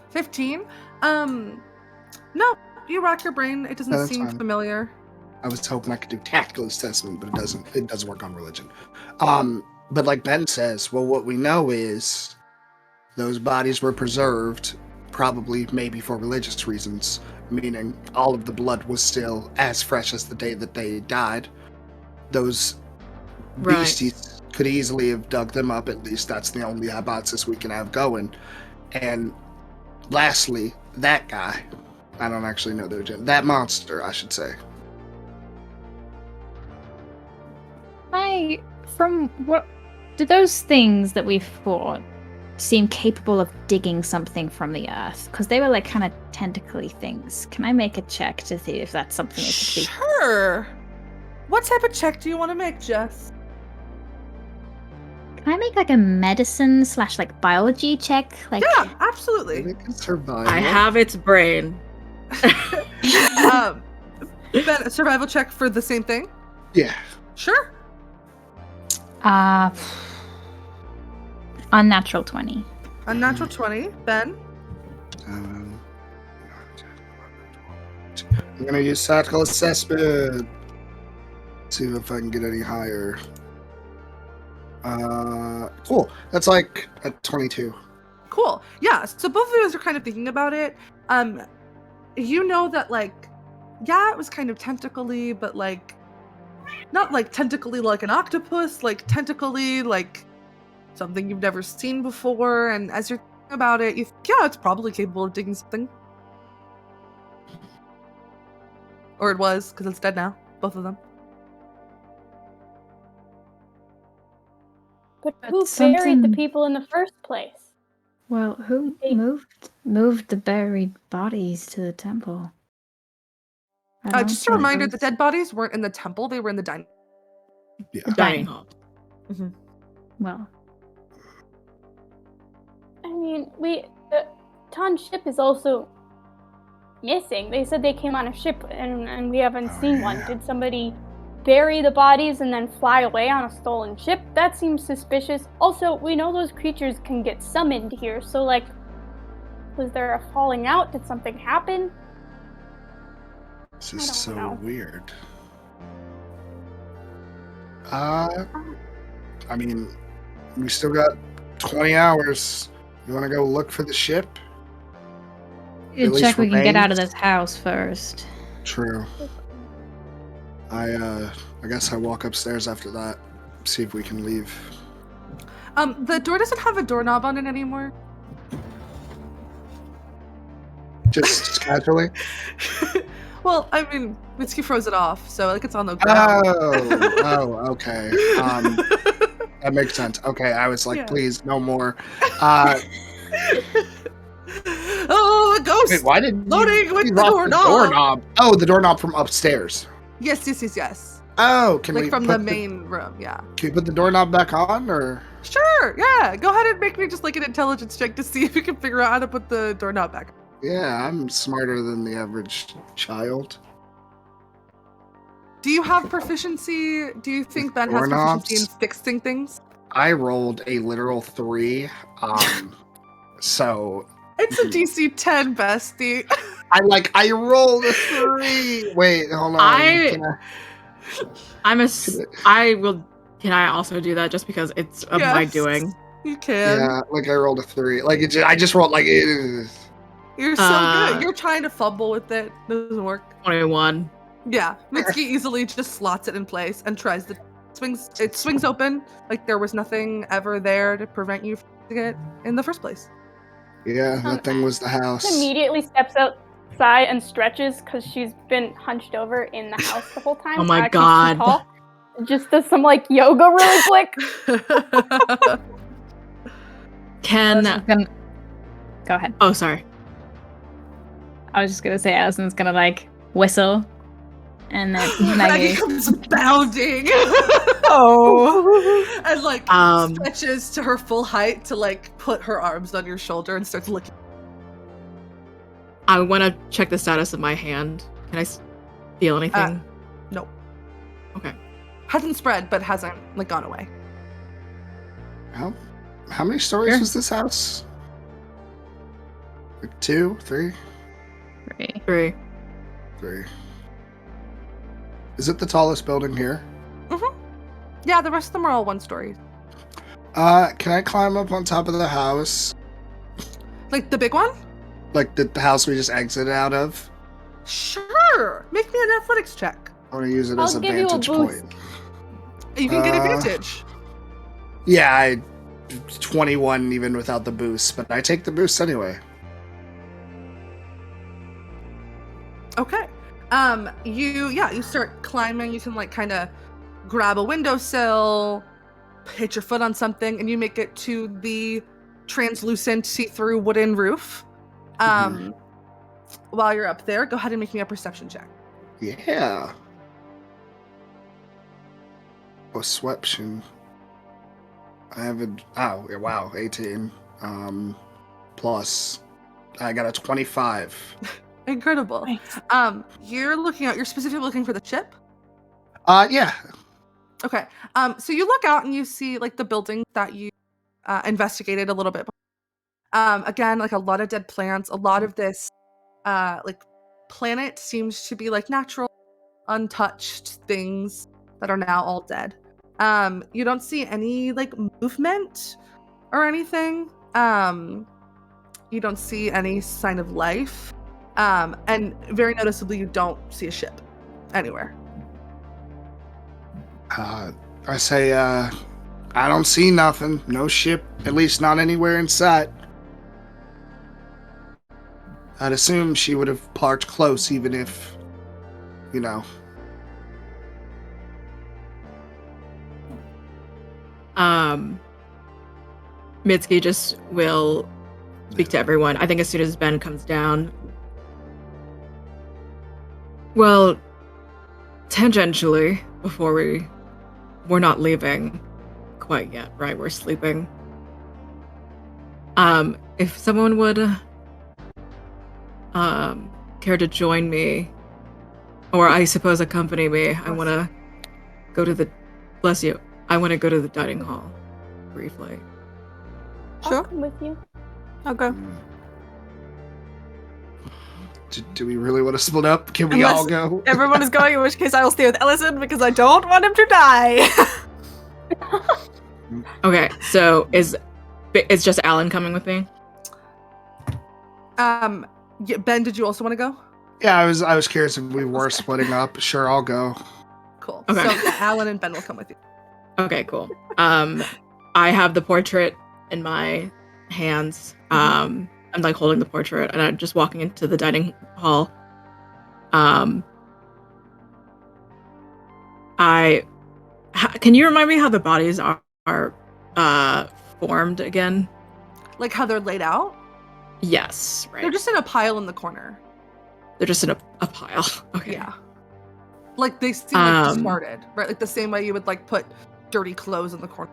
15? No, you rack your brain. It doesn't No, that's seem fine. familiar. I was hoping I could do tactical assessment, but it doesn't work on religion. But like Ben says, well, what we know is those bodies were preserved, probably maybe for religious reasons, meaning all of the blood was still as fresh as the day that they died. Those Right. beasties could easily have dug them up, at least that's the only hypothesis we can have going. And lastly, that guy, I don't actually know their gender, that monster, I should say. From what do those things that we fought seem capable of digging something from the earth? Because they were like kind of tentacly things. Can I make a check to see if that's something that could be? Sure. What type of check do you want to make, Jess? Can I make like a medicine / like biology check? Like, Yeah, absolutely. Maybe it can survive. I have its brain. Ben, a survival check for the same thing? Yeah. Sure. Unnatural 20. Unnatural 20. Ben? I'm gonna use tactical assessment. See if I can get any higher. Cool. That's like a 22. Cool. Yeah, so both of you guys are kind of thinking about it. You know that, like, yeah, it was kind of tentacly, but, like, not, like, tentacly like an octopus, like, tentacly like something you've never seen before, and as you're thinking about it, you think, yeah, it's probably capable of digging something. Or it was, because it's dead now, both of them. But But who buried something- the people in the first place? Well, who moved the buried bodies to the temple? I don't Just a think reminder, those- the dead bodies weren't in the temple, they were in the dining. Yeah. Dining hall. Well, I mean, Tan's ship is also missing. They said they came on a ship and we haven't seen one. yeah. Did somebody bury the bodies and then fly away on a stolen ship? That seems suspicious. Also, we know those creatures can get summoned here, so, like, was there a falling out? Did something happen? This I is don't so know. weird. I mean, we still got 20 hours. You want to go look for the ship? you At check least we can get out of remains? this house first. True. I guess I walk upstairs after that. See if we can leave. The door doesn't have a doorknob on it anymore. Just casually. Well, I mean, Mitsuki froze it off, so, like, it's on the ground. Oh, okay. That makes sense. Okay, I was like, Yeah. please, no more. Oh, a ghost! Wait, why did Loading you with leave the off doorknob. Oh, the doorknob from upstairs. Yes. Oh, can Like, we from put the main room, yeah. Can we put the doorknob back on, or? Sure, yeah. Go ahead and make me just, like, an intelligence check to see if you can figure out how to put the doorknob back. Yeah, I'm smarter than the average child. Do you have proficiency? Do you think Ben has Doorknobs? proficiency in fixing things? I rolled a literal 3. So It's a DC 10, bestie. I rolled a 3. Wait, hold on. Can I also do that just because it's of my Yes. doing? You can. Yeah, I rolled a 3. I just rolled You're so Uh, good. You're trying to fumble with it. Doesn't work. 21. Yeah, Mitsuki easily just slots it in place and tries to it swings open like there was nothing ever there to prevent you from getting it in the first place. Yeah, that thing was the house. Immediately steps out sigh and stretches because she's been hunched over in the house the whole time. Oh my She's too God. tall. Just does some like yoga really quick. Go ahead. Oh, sorry. I was just gonna say Allison's gonna like whistle, and then Maggie comes bounding. Oh. And like stretches to her full height to like put her arms on your shoulder and starts looking. I want to check the status of my hand. Can I feel anything? Nope. Okay. Hasn't spread, but hasn't like gone away. How many stories was this house? Like 2, 3? 3. 3. Is it the tallest building here? Mm-hmm. Yeah, the rest of them are all 1 story. Can I climb up on top of the house? Like the big one? Like the house we just exited out of? Sure. Make me an athletics check. I want to use it as I'll a give you a vantage boost. point. You can get advantage. Yeah, I 21 even without the boost, but I take the boost anyway. Okay. You start climbing. You can like kind of grab a windowsill, hit your foot on something, and you make it to the translucent see-through wooden roof. While you're up there, go ahead and make me a perception check. Yeah. Perception. I have wow, 18. Plus I got a 25. Incredible. Nice. You're specifically looking for the chip? Yeah. Okay. So you look out and you see like the building that you investigated a little bit. Again, like a lot of dead plants. A lot of this like planet seems to be like natural, untouched things that are now all dead. You don't see any like movement or anything. You don't see any sign of life. And very noticeably, you don't see a ship anywhere. I say, I don't see nothing. No ship, at least not anywhere in sight. I'd assume she would have parked close, even if, you know. Mitsuki just will speak to everyone. I think as soon as Ben comes down. Well, tangentially, before we're not leaving quite yet, right? We're sleeping. If someone would care to join me, or I suppose accompany me, I want to go to the I want to go to the dining hall briefly. Sure. I'll come with you. I'll go. Do we really want to split up? Can we Unless all go? Everyone is going, in which case I will stay with Ellison because I don't want him to die. Okay, so is just Alan coming with me? Yeah, Ben, did you also want to go? Yeah, I was curious if we were splitting up. Sure, I'll go. Cool. Okay. So yeah, Alan and Ben will come with you. Okay, cool. I have the portrait in my hands. I'm like holding the portrait, and I'm just walking into the dining hall. Can you remind me how the bodies are formed again? Like how they're laid out? Yes, right. They're just in a pile in the corner. They're just in a pile. Okay. Yeah. Like they seem like discarded, right? Like the same way you would like put dirty clothes in the corner.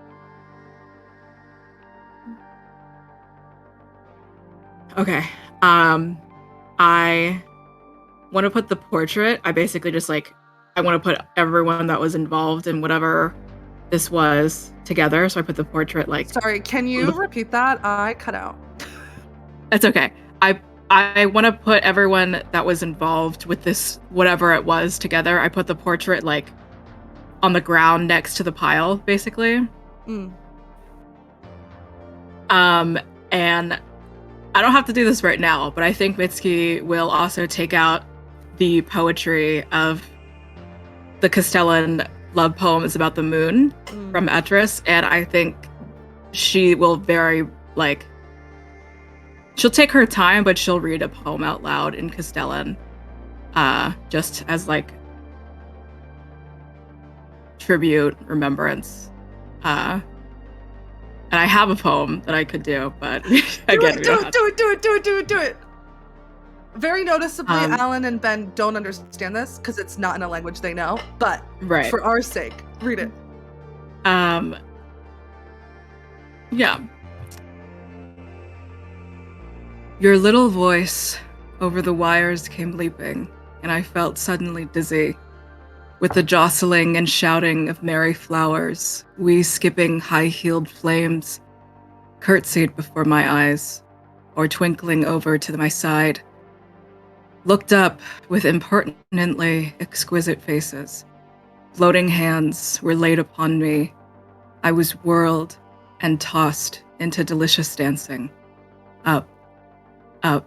Okay. I want to put the portrait. I basically just like I want to put everyone that was involved in whatever this was together. So I put the portrait like. Sorry, can you repeat that? I cut out. That's okay. I want to put everyone that was involved with this whatever it was together. I put the portrait like on the ground next to the pile, basically. Mm. And I don't have to do this right now, but I think Mitsuki will also take out the poetry of the Castellan love poems about the moon from Etris, and I think she will very, like, she'll take her time, but she'll read a poem out loud in Castellan, just as like tribute, remembrance. And I have a poem that I could do, but again, do it. Very noticeably, Alan and Ben don't understand this because it's not in a language they know. But for our sake, read it. Yeah. Your little voice over the wires came leaping, and I felt suddenly dizzy. With the jostling and shouting of merry flowers, we skipping high-heeled flames, curtsied before my eyes, or twinkling over to my side. Looked up with impertinently exquisite faces. Floating hands were laid upon me. I was whirled and tossed into delicious dancing. Up, up,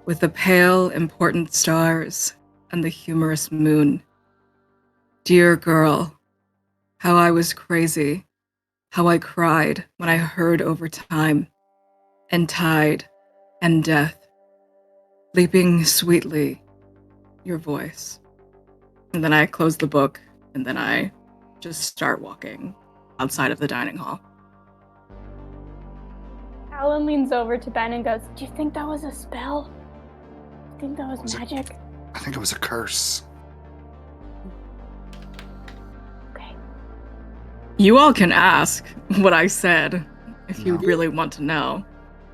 with the pale, important stars and the humorous moon. Dear girl, how I was crazy, how I cried when I heard over time, and tide, and death, leaping sweetly, your voice. And then I close the book, and then I just start walking outside of the dining hall. Alan leans over to Ben and goes, "Do you think that was a spell? Do you think that was magic?" I think it was a curse. Okay. You all can ask what I said if you really want to know.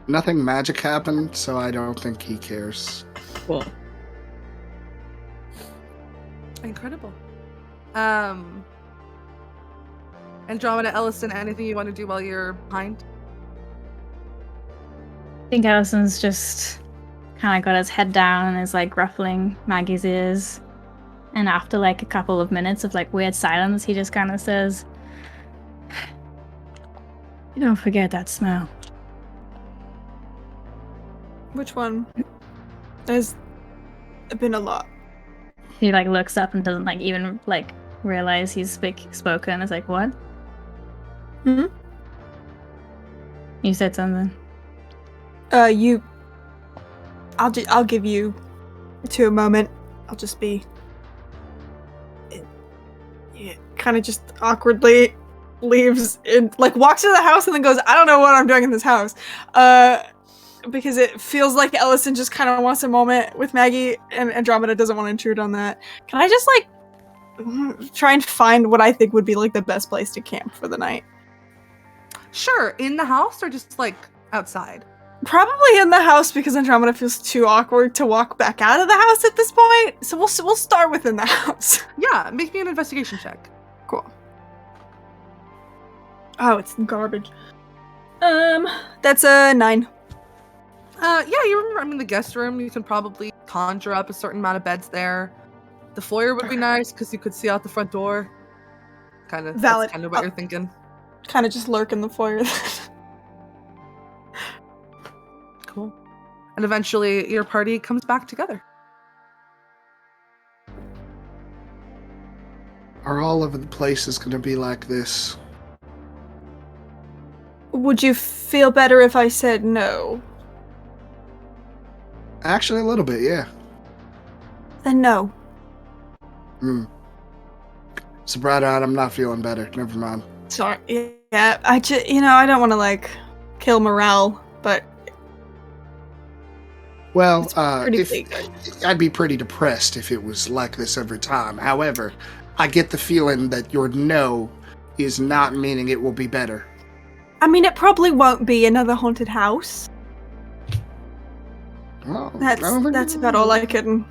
Nothing magic happened, so I don't think he cares. Cool. Incredible. Andromeda, Ellison, anything you want to do while you're behind? I think Ellison's just kind of got his head down and is like ruffling Maggie's ears. And after like a couple of minutes of like weird silence, he just kind of says, "You don't forget that smell." Which one? There's been a lot. He like looks up and doesn't like even like realize he's spoken. It's like, what? Hmm? You said something. I'll give you to a moment. I'll just be kind of just awkwardly leaves in, like walks into the house and then goes, "I don't know what I'm doing in this house." Because it feels like Ellison just kind of wants a moment with Maggie, and Andromeda doesn't want to intrude on that. Can I just like try and find what I think would be like the best place to camp for the night? Sure, in the house or just like outside? Probably in the house, because Andromeda feels too awkward to walk back out of the house at this point. So we'll start within the house. Yeah, make me an investigation check. Cool. Oh, it's garbage. That's a 9. Yeah, you remember, in the guest room, you can probably conjure up a certain amount of beds there. The foyer would be nice because you could see out the front door. Kind of Valid. That's kind of what you're thinking. Kind of just lurk in the foyer. Cool. And eventually your party comes back together. Are all of the places going to be like this? Would you feel better if I said no? Actually, a little bit, yeah. Then no. So, Brad, I'm not feeling better. Never mind. Sorry. Yeah, I just, I don't want to like kill morale, but well, pretty big. I'd be pretty depressed if it was like this every time. However, I get the feeling that your no is not meaning it will be better. I mean, it probably won't be another haunted house. Well, That's about all I can.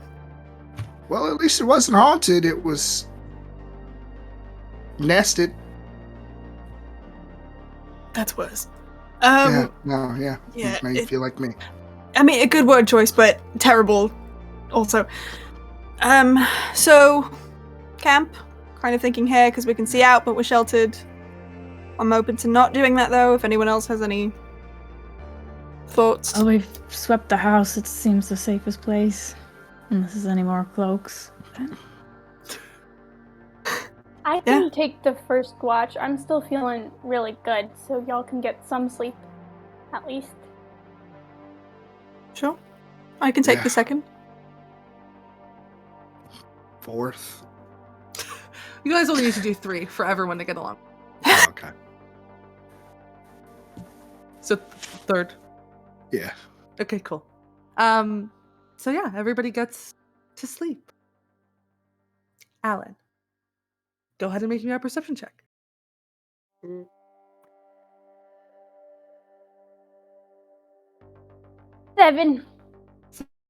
Well, at least it wasn't haunted. It was nested. That's worse. Yeah. Yeah, Now you feel like me. I mean, a good word choice, but terrible also. So, camp. Kind of thinking here, because we can see out, but we're sheltered. I'm open to not doing that, though, if anyone else has any thoughts. Oh, we've swept the house. It seems the safest place. Unless there's any more cloaks. I can take the first watch. I'm still feeling really good, so y'all can get some sleep, at least. Sure. I can take Yeah. the second. 4th. You guys only need to do 3 for everyone to get along. Oh, okay. So 3rd. Yeah. Okay, cool. So yeah, everybody gets to sleep. Alan, go ahead and make me a perception check. 7.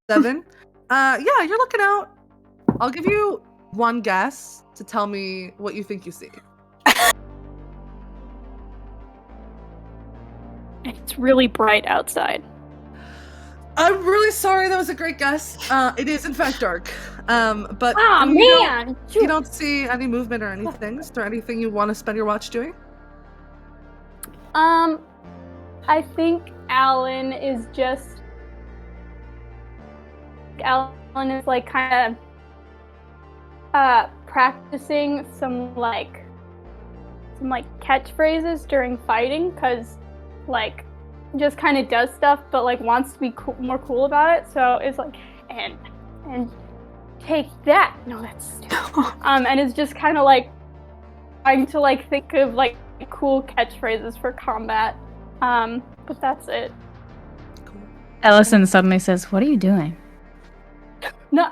7. Yeah, you're looking out. I'll give you one guess to tell me what you think you see. It's really bright outside. I'm really sorry, that was a great guess. It is in fact dark. But Ah, man! you don't see any movement or anything. Is there anything you want to spend your watch doing? I think Alan is like kind of practicing some catchphrases during fighting, cause like just kind of does stuff, but like wants to be more cool about it. So it's like and take that. No, that's stupid. And it's just kind of like trying to like think of like cool catchphrases for combat. But that's it. Cool. Ellison suddenly says, "What are you doing?" No.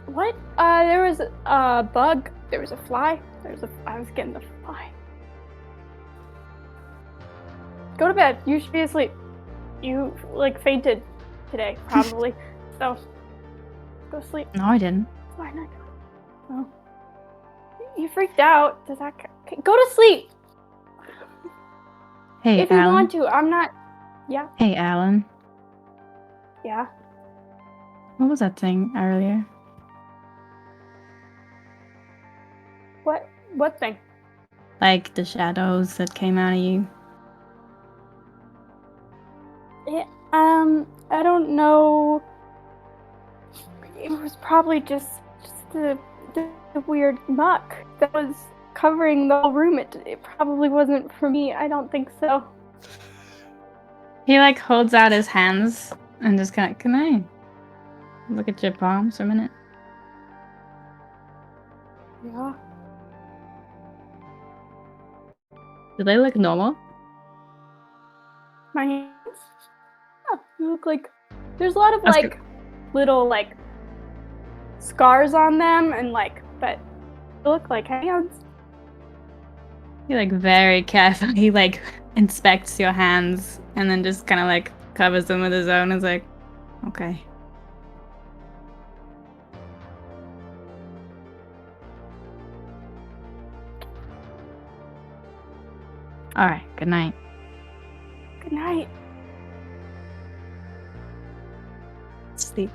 What? There was a bug. There was a fly. I was getting the fly. Go to bed. You should be asleep. You like fainted today, probably. So go sleep. No, I didn't. Why not? Well, you freaked out. Does that go to sleep? Hey, If you Alan. want to, I'm not. Yeah. Hey, Alan. Yeah. What was that thing earlier? What thing? Like the shadows that came out of you? I don't know. It was probably just the weird muck that was covering the whole room. It probably wasn't for me. I don't think so. He like holds out his hands and just kind of, can I look at your palms for a minute? Yeah. Do they look normal? My hands? Yeah, you look like there's a lot of That's like little like scars on them and like, but they look like hands. He like very carefully like inspects your hands and then just kind of like covers them with his own. Is like, okay. All right. Good night. Good night. Sleep.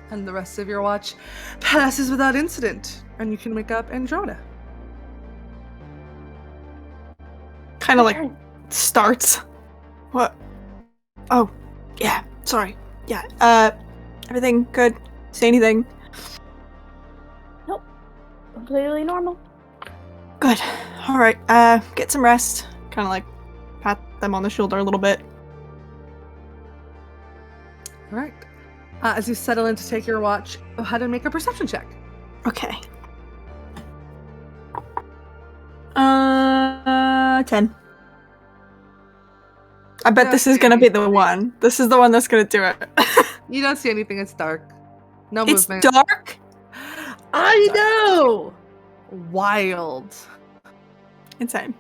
And the rest of your watch passes without incident, and you can wake up Andromeda. Kind of like starts. What? Oh, yeah. Sorry. Yeah. Everything good? Say anything? Nope. Completely normal. Good. All right. Get some rest. Kind of like pat them on the shoulder a little bit. All right. As you settle in to take your watch, go ahead and make a perception check. Okay. 10. I bet this is gonna be the one. This is the one that's gonna do it. You don't see anything. It's dark. No It's movement. dark? I know. Wild. Insane.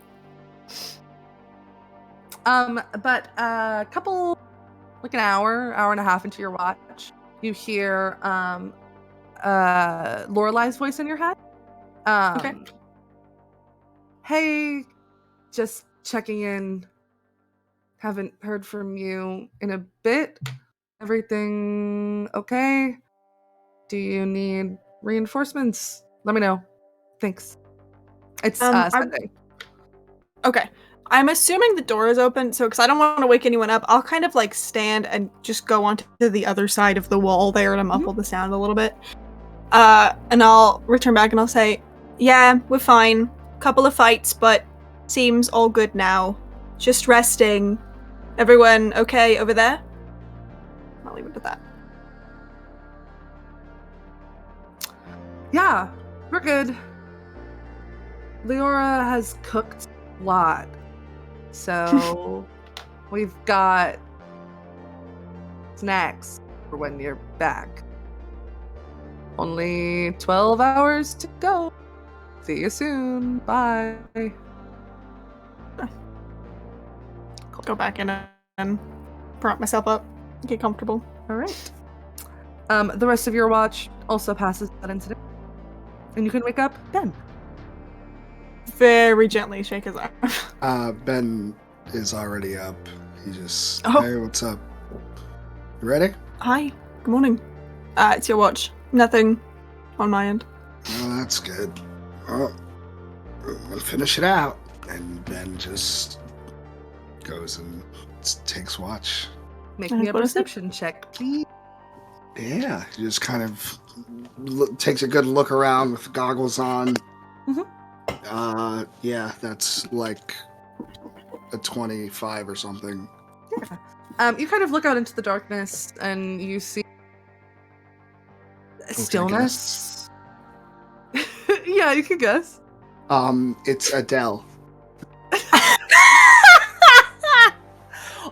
But a couple, like an hour and a half into your watch, you hear Lorelai's voice in your head. Okay. Hey, just checking in. Haven't heard from you in a bit. Everything okay? Do you need reinforcements? Let me know. Thanks. It's Sunday. Okay. I'm assuming the door is open, so because I don't want to wake anyone up, I'll kind of like stand and just go onto the other side of the wall there to muffle the sound a little bit. And I'll return back and I'll say, yeah, we're fine. Couple of fights, but seems all good now. just resting. Everyone okay over there? I'll leave it at that. Yeah, we're good. Leora has cooked a lot, so we've got snacks for when you're back. Only 12 hours to go. See you soon. Bye. Go back in and prop myself up, get comfortable. All right. The rest of your watch also passes that incident, and you can wake up Ben. Very gently shake his arm. Ben is already up. He just, Oh. hey, what's up? You ready? Hi, good morning. It's your watch. Nothing on my end. Oh, that's good. Well, we'll finish it out. And Ben just goes and takes watch. Make And me a what is it? perception check, please. Yeah, he just kind of takes a good look around with goggles on. Mhm. Yeah, that's like a 25 or something. You kind of look out into the darkness and you see stillness. Yeah, you can guess. It's Adele.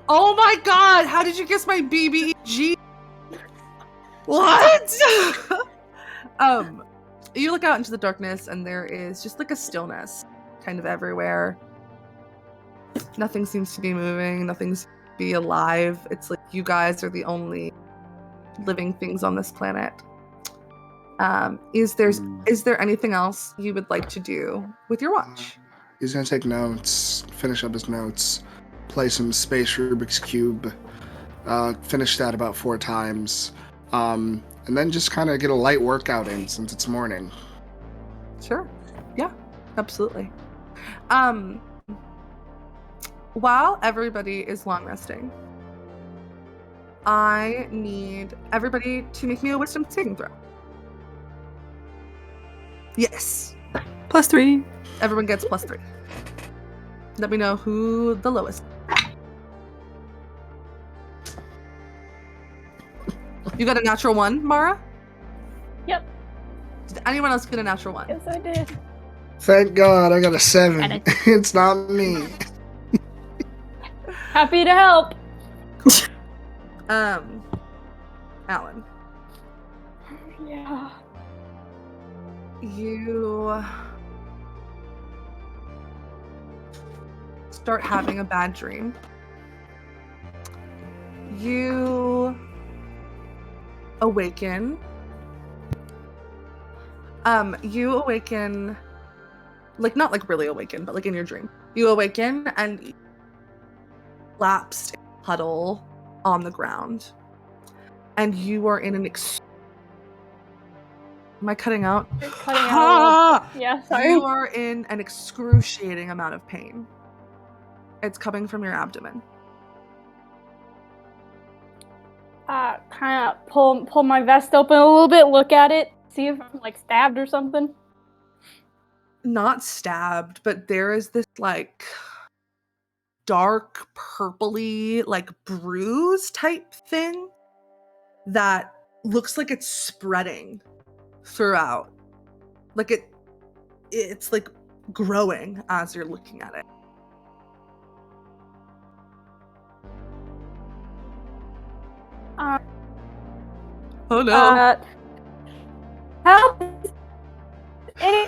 Oh my god, how did you guess my BBG? What? You look out into the darkness and there is just like a stillness kind of everywhere. Nothing seems to be moving, nothing seems to be alive. It's like you guys are the only living things on this planet. Is there anything else you would like to do with your watch? He's gonna take notes, finish up his notes, play some Space Rubik's Cube, finish that about 4 times, and then just kind of get a light workout in since it's morning. Sure. Yeah, absolutely. While everybody is long resting, I need everybody to make me a wisdom saving throw. Yes. +3. Everyone gets +3. Let me know who the lowest. You got a natural 1, Mara? Yep. Did anyone else get a natural 1? Yes, I did. Thank God I got a 7. And It's not me. Happy to help. Alan, Yeah. you start having a bad dream. You awaken. You awaken, like not like really awaken, but like in your dream. You awaken and collapsed in a puddle on the ground. And you are in an Am I cutting out? You're cutting out a little. Yeah, sorry. You are in an excruciating amount of pain. It's coming from your abdomen. Kind of pull my vest open a little bit, look at it, see if I'm like stabbed or something. Not stabbed, but there is this like dark purpley like bruise type thing that looks like it's spreading throughout. Like it's like growing as you're looking at it. Oh no. Help! Any?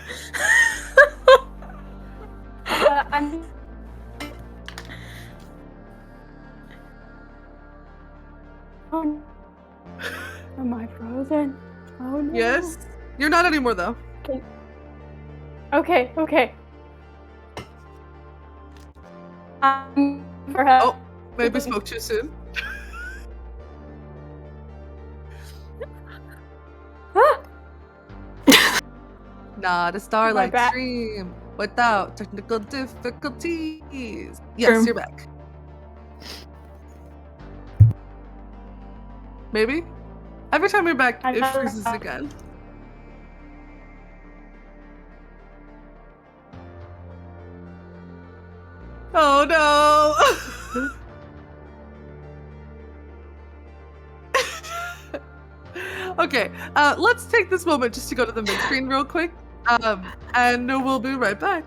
I'm. Oh, am I frozen? Oh no. Yes. You're not anymore though. Okay. For help. Oh, maybe spoke too soon. Not a Starlight back? stream without technical difficulties. Yes, True. you're back. Maybe? Every time you're back, I'm it back. freezes again. Oh no. Okay, let's take this moment just to go to the mid-screen real quick, and we'll be right back.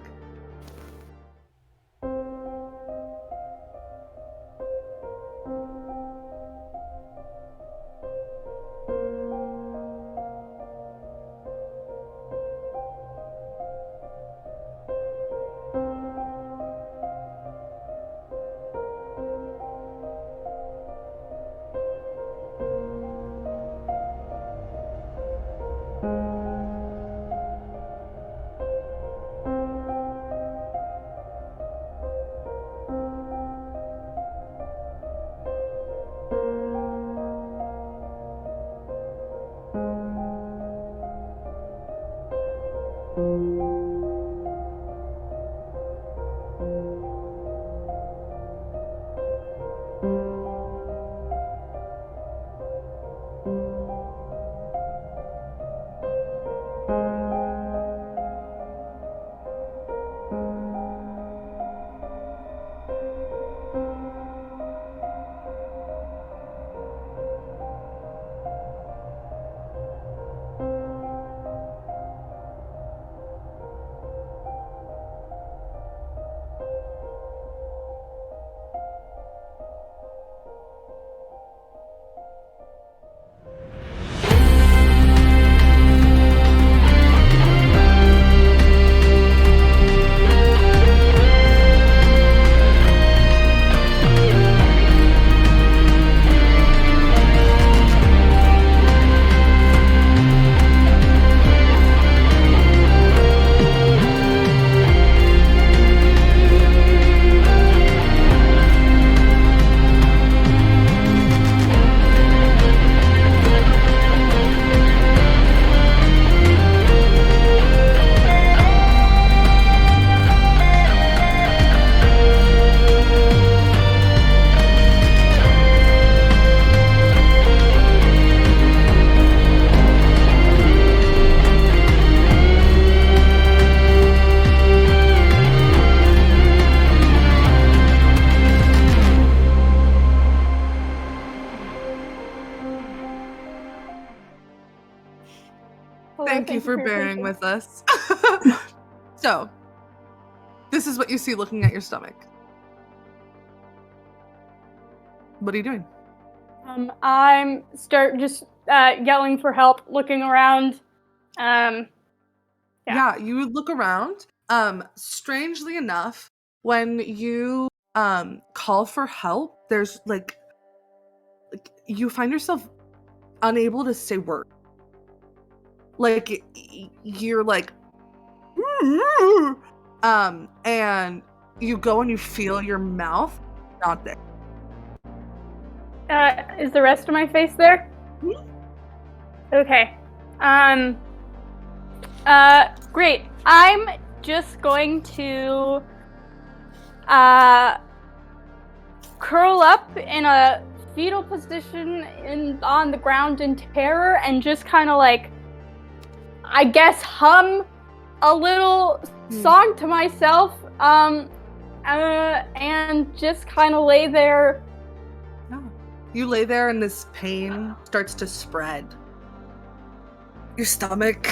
Thank you for bearing with us. So, this is what you see looking at your stomach. What are you doing? I'm just yelling for help, looking around. Yeah, you look around. Strangely enough, when you call for help, there's like you find yourself unable to say words. Like you're like and you go and you feel your mouth not there. Is the rest of my face there? Okay. Great. I'm just going to curl up in a fetal position on the ground in terror and just kind of like, I guess, hum a little song to myself, and just kind of lay there. You lay there and this pain starts to spread. Your stomach,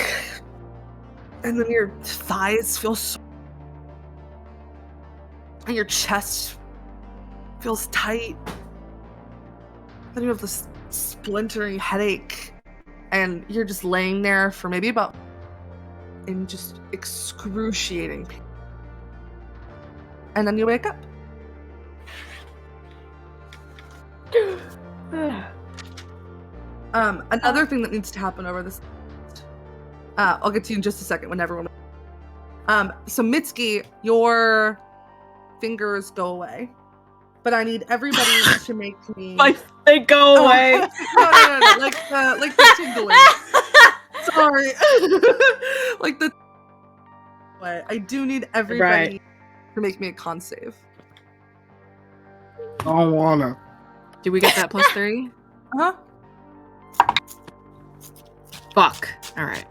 and then your thighs feel sore, and your chest feels tight. Then you have this splintering headache, and you're just laying there for maybe about in just excruciating pain. And then you wake up. Another thing that needs to happen over this, I'll get to you in just a second when everyone. So Mitsuki, your fingers go away, but I need everybody to make me. They go away. No, like the tingling. Sorry, like the. Way. I do need everybody to make me a con save. I don't wanna. Do we get that +3? Uh-huh. Fuck. Alright.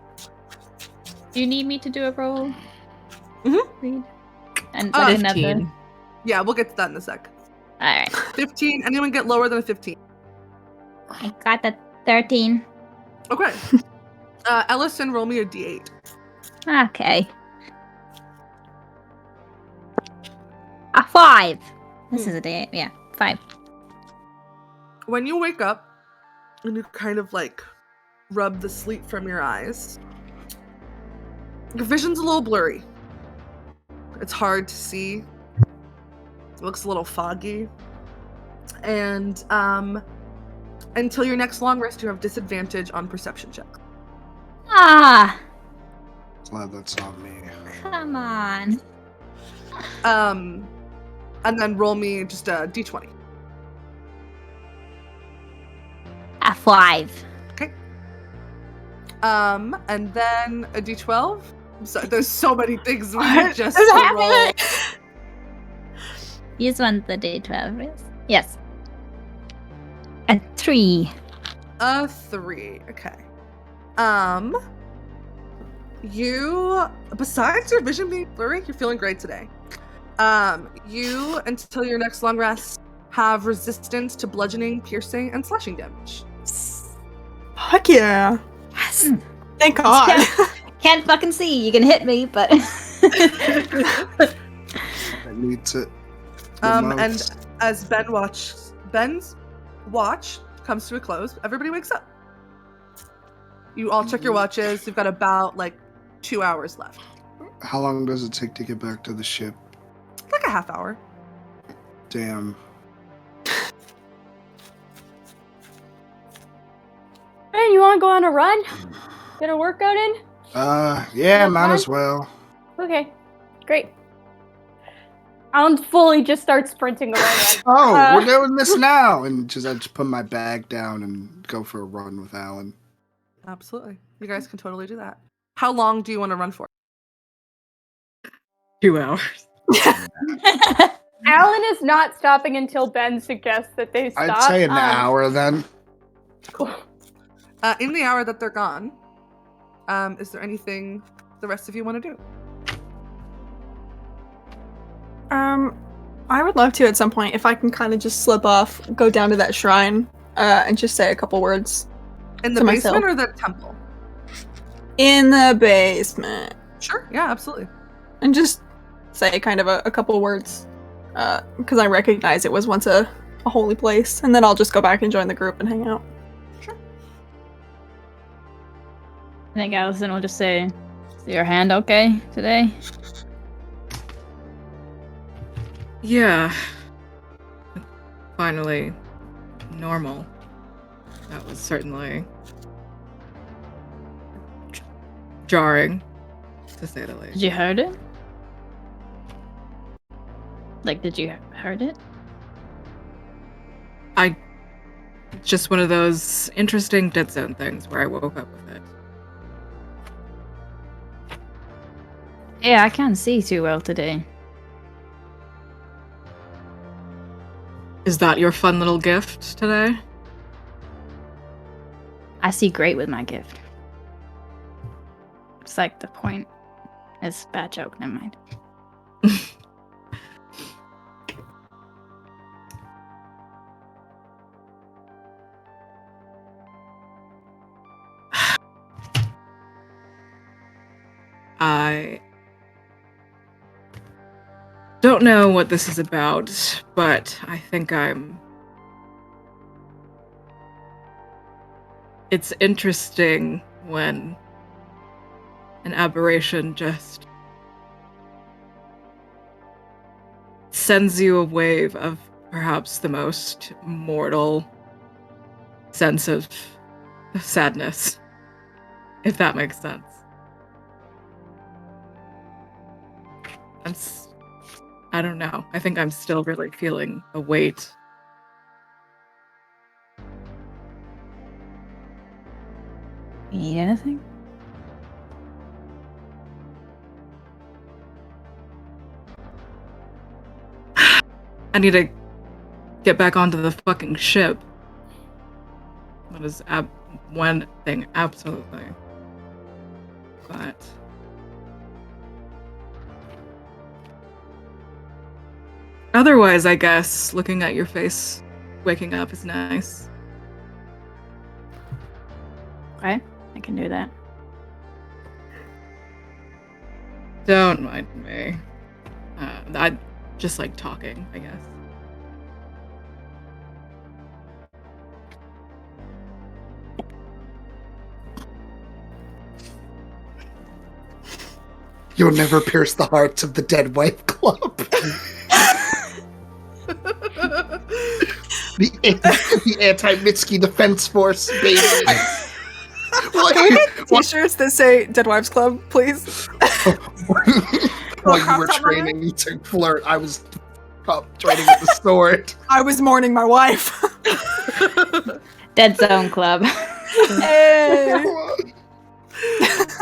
Do you need me to do a roll? Mm-hmm. And 15. Yeah, we'll get to that in a sec. All right. 15. Anyone get lower than a 15? I got the 13. Okay. Ellison, roll me a d8. Okay. A 5. This is a D8. Yeah, 5. When you wake up and you kind of like rub the sleep from your eyes, your vision's a little blurry. It's hard to see. It looks a little foggy. And until your next long rest, you have disadvantage on perception checks. Ah, Glad that's on me. come on. And then roll me just a d20. A 5. Okay. And then a d12. So, there's so many things we need just to roll. Use one the D12. Yes. A 3. A 3. Okay. You, besides your vision being blurry, you're feeling great today. You, until your next long rest, have resistance to bludgeoning, piercing, and slashing damage. Heck yeah. Yes. Thank God. Can't fucking see. You can hit me, but. I need to. And as Ben's watch comes to a close, everybody wakes up. You all check your watches. You've got about 2 hours left. How long does it take to get back to the ship? Like a half hour. Damn. Hey, you want to go on a run? Get a workout in? Yeah, might as well. Okay, great. I'll fully just start sprinting away. Oh, we're doing this now! And I just put my bag down and go for a run with Alan. Absolutely. You guys can totally do that. How long do you want to run for? 2 hours. Alan is not stopping until Ben suggests that they stop. I'd say an hour then. Cool. In the hour that they're gone, is there anything the rest of you want to do? I would love to at some point if I can kind of just slip off, go down to that shrine, and just say a couple words. In the To basement myself. or the temple? In the basement. Sure. Yeah, absolutely. And just say kind of a couple words. Because I recognize it was once a holy place. And then I'll just go back and join the group and hang out. Sure. I think Allison will just say, "Is your hand okay today?" Yeah. Finally, normal. That was certainly jarring, to say the least. Did you hurt it? Did you hurt it? Just one of those interesting dead zone things where I woke up with it. Yeah, I can't see too well today. Is that your fun little gift today? I see great with my gift. It's like the point. It's a bad joke, never mind. I don't know what this is about, but I think It's interesting when an aberration just sends you a wave of perhaps the most mortal sense of sadness, if that makes sense. I don't know. I think I'm still really feeling a weight. You need anything? I need to get back onto the fucking ship. That is one thing, absolutely. But... Otherwise, I guess looking at your face waking up is nice. Okay, I can do that. Don't mind me. I just like talking, I guess. You'll never pierce the hearts of the Dead Wife Club. the anti-Mitski Defense Force, baby. Can we get t-shirts that say Dead Wives Club, please? While you were training to flirt, I was training with the sword. I was mourning my wife. Dead Zone Club. Hey.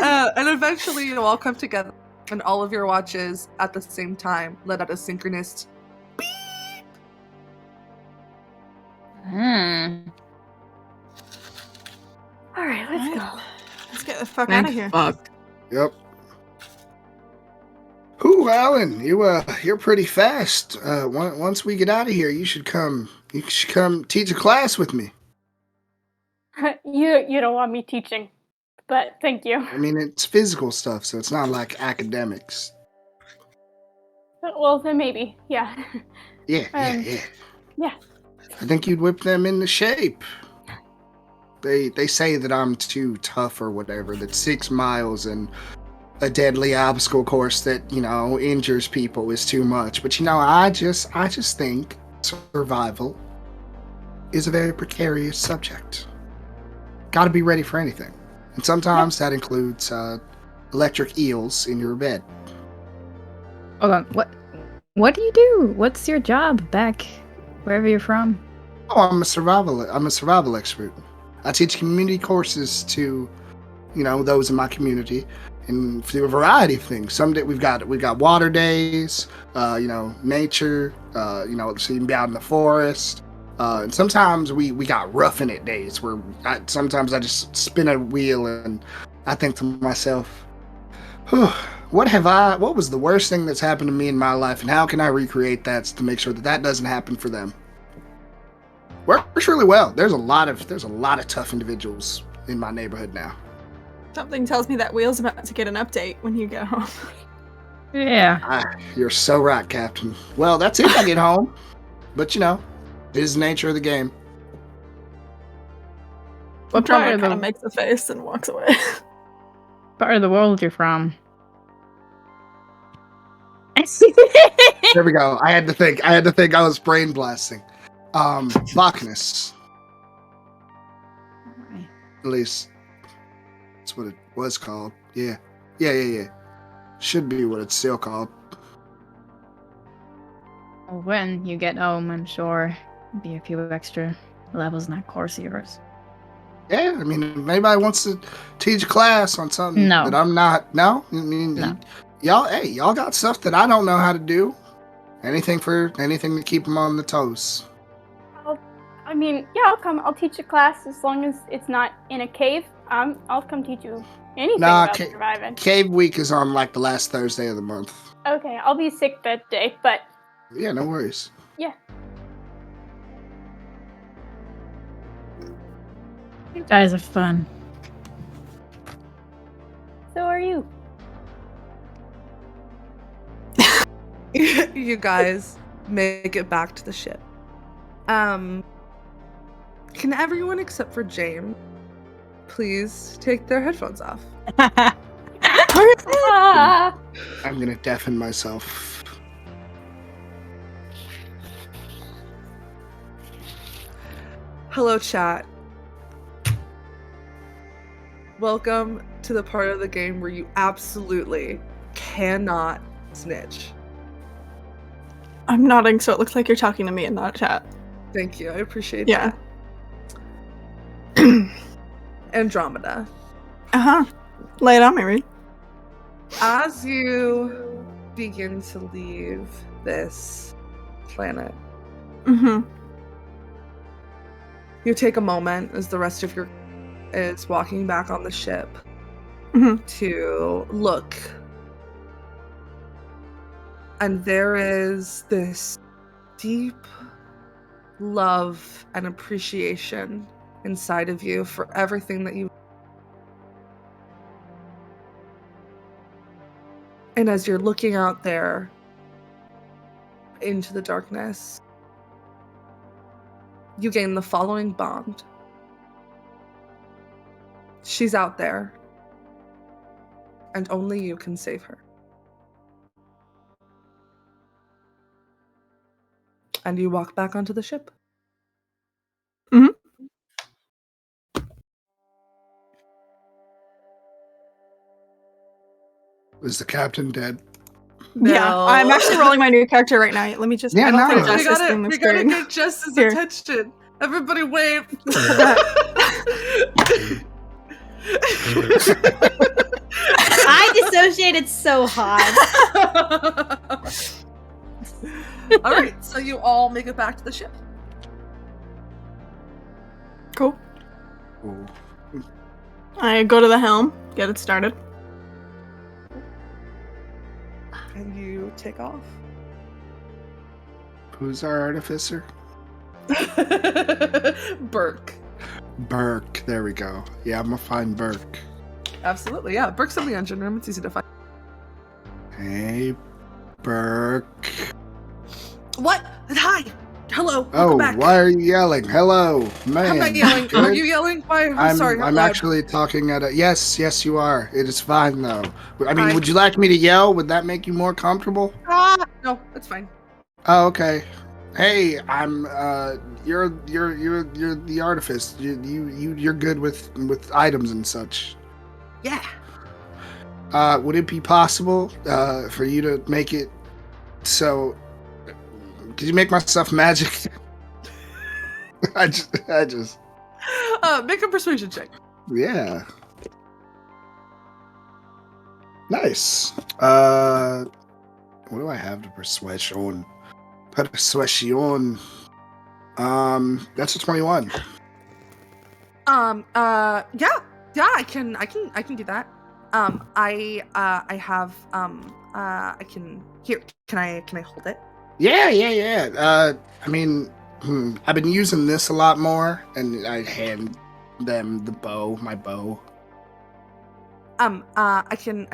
And eventually you'll all come together, and all of your watches at the same time let out a synchronous beep. All right, let's go. Let's get the fuck out of here. Fuck. Yep. Ooh, Alan, you're pretty fast. Once we get out of here, you should come teach a class with me. You don't want me teaching, but thank you. I mean, it's physical stuff, so it's not like academics. Well, then maybe, yeah. Yeah. Yeah. I think you'd whip them into shape. They say that I'm too tough or whatever, that 6 miles and a deadly obstacle course that, injures people is too much. But, I just think survival is a very precarious subject. Gotta be ready for anything. And sometimes that includes electric eels in your bed. Hold on. What do you do? What's your job back wherever you're from? Oh, I'm a survival expert. I teach community courses to, those in my community, and through a variety of things. Some day we've got water days, nature, so you can be out in the forest. And sometimes we got roughing it days where sometimes I just spin a wheel and I think to myself, what was the worst thing that's happened to me in my life, and how can I recreate that to make sure that doesn't happen for them? Works really well. There's a lot of tough individuals in my neighborhood now. Something tells me that Wheel's about to get an update when you get home. Yeah. You're so right, Captain. Well, that's if I get home. But it is the nature of the game. What Drummer part of kind of the makes a face and walks away. part of the world you're from? There we go. I had to think I was brain blasting. Bacchus. At least that's what it was called. Yeah. Should be what it's still called. When you get home, I'm sure be a few extra levels in that course of yours. Yeah, I mean, if anybody wants to teach a class on something No. that I'm not. No? I mean, No. y'all got stuff that I don't know how to do. Anything to keep them on the toes. I'll come. I'll teach a class as long as it's not in a cave. I'll come teach you anything Nah, about surviving. Cave Week is on like the last Thursday of the month. Okay, I'll be sick that day, but Yeah, no worries. yeah. You guys are fun. So are you. You guys make it back to the ship. Can everyone except for James please take their headphones off? Ah! I'm gonna deafen myself. Hello, chat. Welcome to the part of the game where you absolutely cannot snitch. I'm nodding, so it looks like you're talking to me and not chat. Thank you. I appreciate Yeah. that. Andromeda. Lay it on me, Reed. As you begin to leave this planet, Mm-hmm. you take a moment as the rest of your is walking back on the ship Mhm. to look. And there is this deep love and appreciation inside of you for everything that you. And as you're looking out there into the darkness, you gain the following bond. She's out there, and only you can save her. And you walk back onto the ship. Is the captain dead? Yeah, No. I'm actually rolling my new character right now. Let me just. Yeah, I don't no. think We Jess is gotta, in the we gotta screen. get Jess's Here. attention. Everybody wave. I dissociated so hard. All right, so you all make it back to the ship. Cool. Ooh. I go to the helm, get it started. And you take off. Who's our artificer? Burke. Burke. There we go. Yeah, I'm gonna find Burke. Absolutely, yeah. Burke's in the engine room. It's easy to find. Hey, Burke. What? Hi. Hello. Oh, Welcome back. why are you yelling? Hello, man. I'm not yelling. Good? Are you yelling? Why? I'm sorry. I'm loud. actually talking at a. Yes, you are. It is fine though. I mean, Hi. would you like me to yell? Would that make you more comfortable? No, it's fine. Oh, okay. Hey, I'm. You're the artifice. You're good with items and such. Yeah. Would it be possible for you to make it so? Could you make my stuff magic? I just. Make a persuasion check. Yeah. Nice. What do I have to persuasion? Persuasion. That's a 21. Yeah, I can do that. I have I can here. Can I hold it? Yeah. I mean, I've been using this a lot more, and I hand them the bow, my bow. I can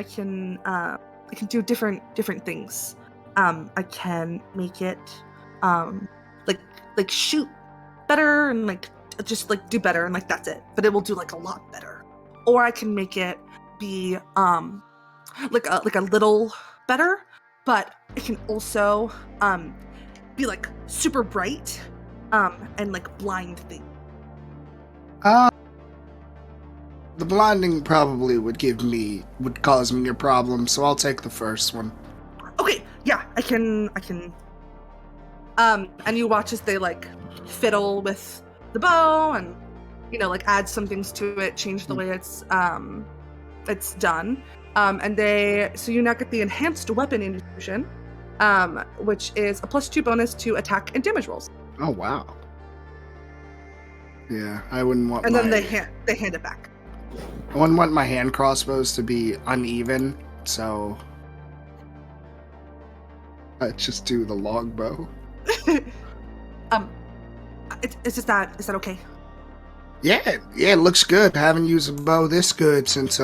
do different things. I can make it like shoot better and like just like do better and like that's it. But it will do like a lot better. Or I can make it be like a little better, but it can also be like super bright and like blind things. The blinding probably would cause me a problem, so I'll take the first one. Okay, yeah, I can and you watch as they like fiddle with the bow and like add some things to it, change the way it's done. So you now get the enhanced weapon infusion, which is a +2 bonus to attack and damage rolls. Oh wow. Yeah, I wouldn't want And then they hand it back. I wouldn't want my hand crossbows to be uneven, so I just do the longbow. Is that okay? Yeah, it looks good. I haven't used a bow this good since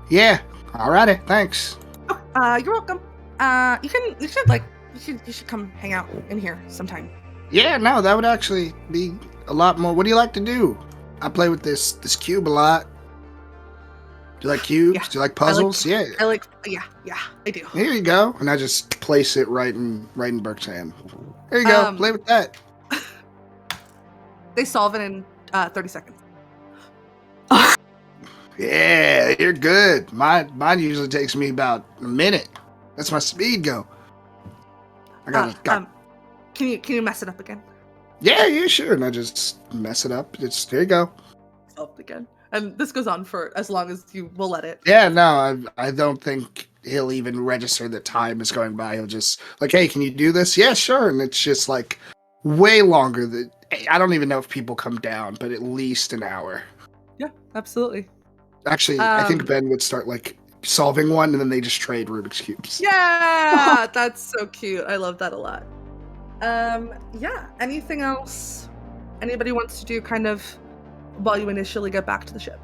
Yeah, alrighty, thanks. Oh, you're welcome. You should come hang out in here sometime. Yeah, no, that would actually be a lot more. What do you like to do? I play with this cube a lot. Do you like cubes? Yeah, Do you like puzzles? Yeah, I do. here you go. And I just place it right in Burke's hand. There you go. Play with that. They solve it in 30 seconds. Yeah, you're good. Mine usually takes me about a minute. That's my speed go. I got. Can you mess it up again? Yeah, sure. And I just mess it up. There you go. Solved again. And this goes on for as long as you will let it. Yeah, no, I don't think he'll even register that time is going by. He'll just like, hey, can you do this? Yeah, sure. And it's just like way longer than I don't even know if people come down, but at least an hour. Yeah, absolutely. Actually, I think Ben would start like solving one, and then they just trade Rubik's cubes. Yeah, that's so cute. I love that a lot. Yeah. Anything else anybody wants to do kind of while you initially get back to the ship?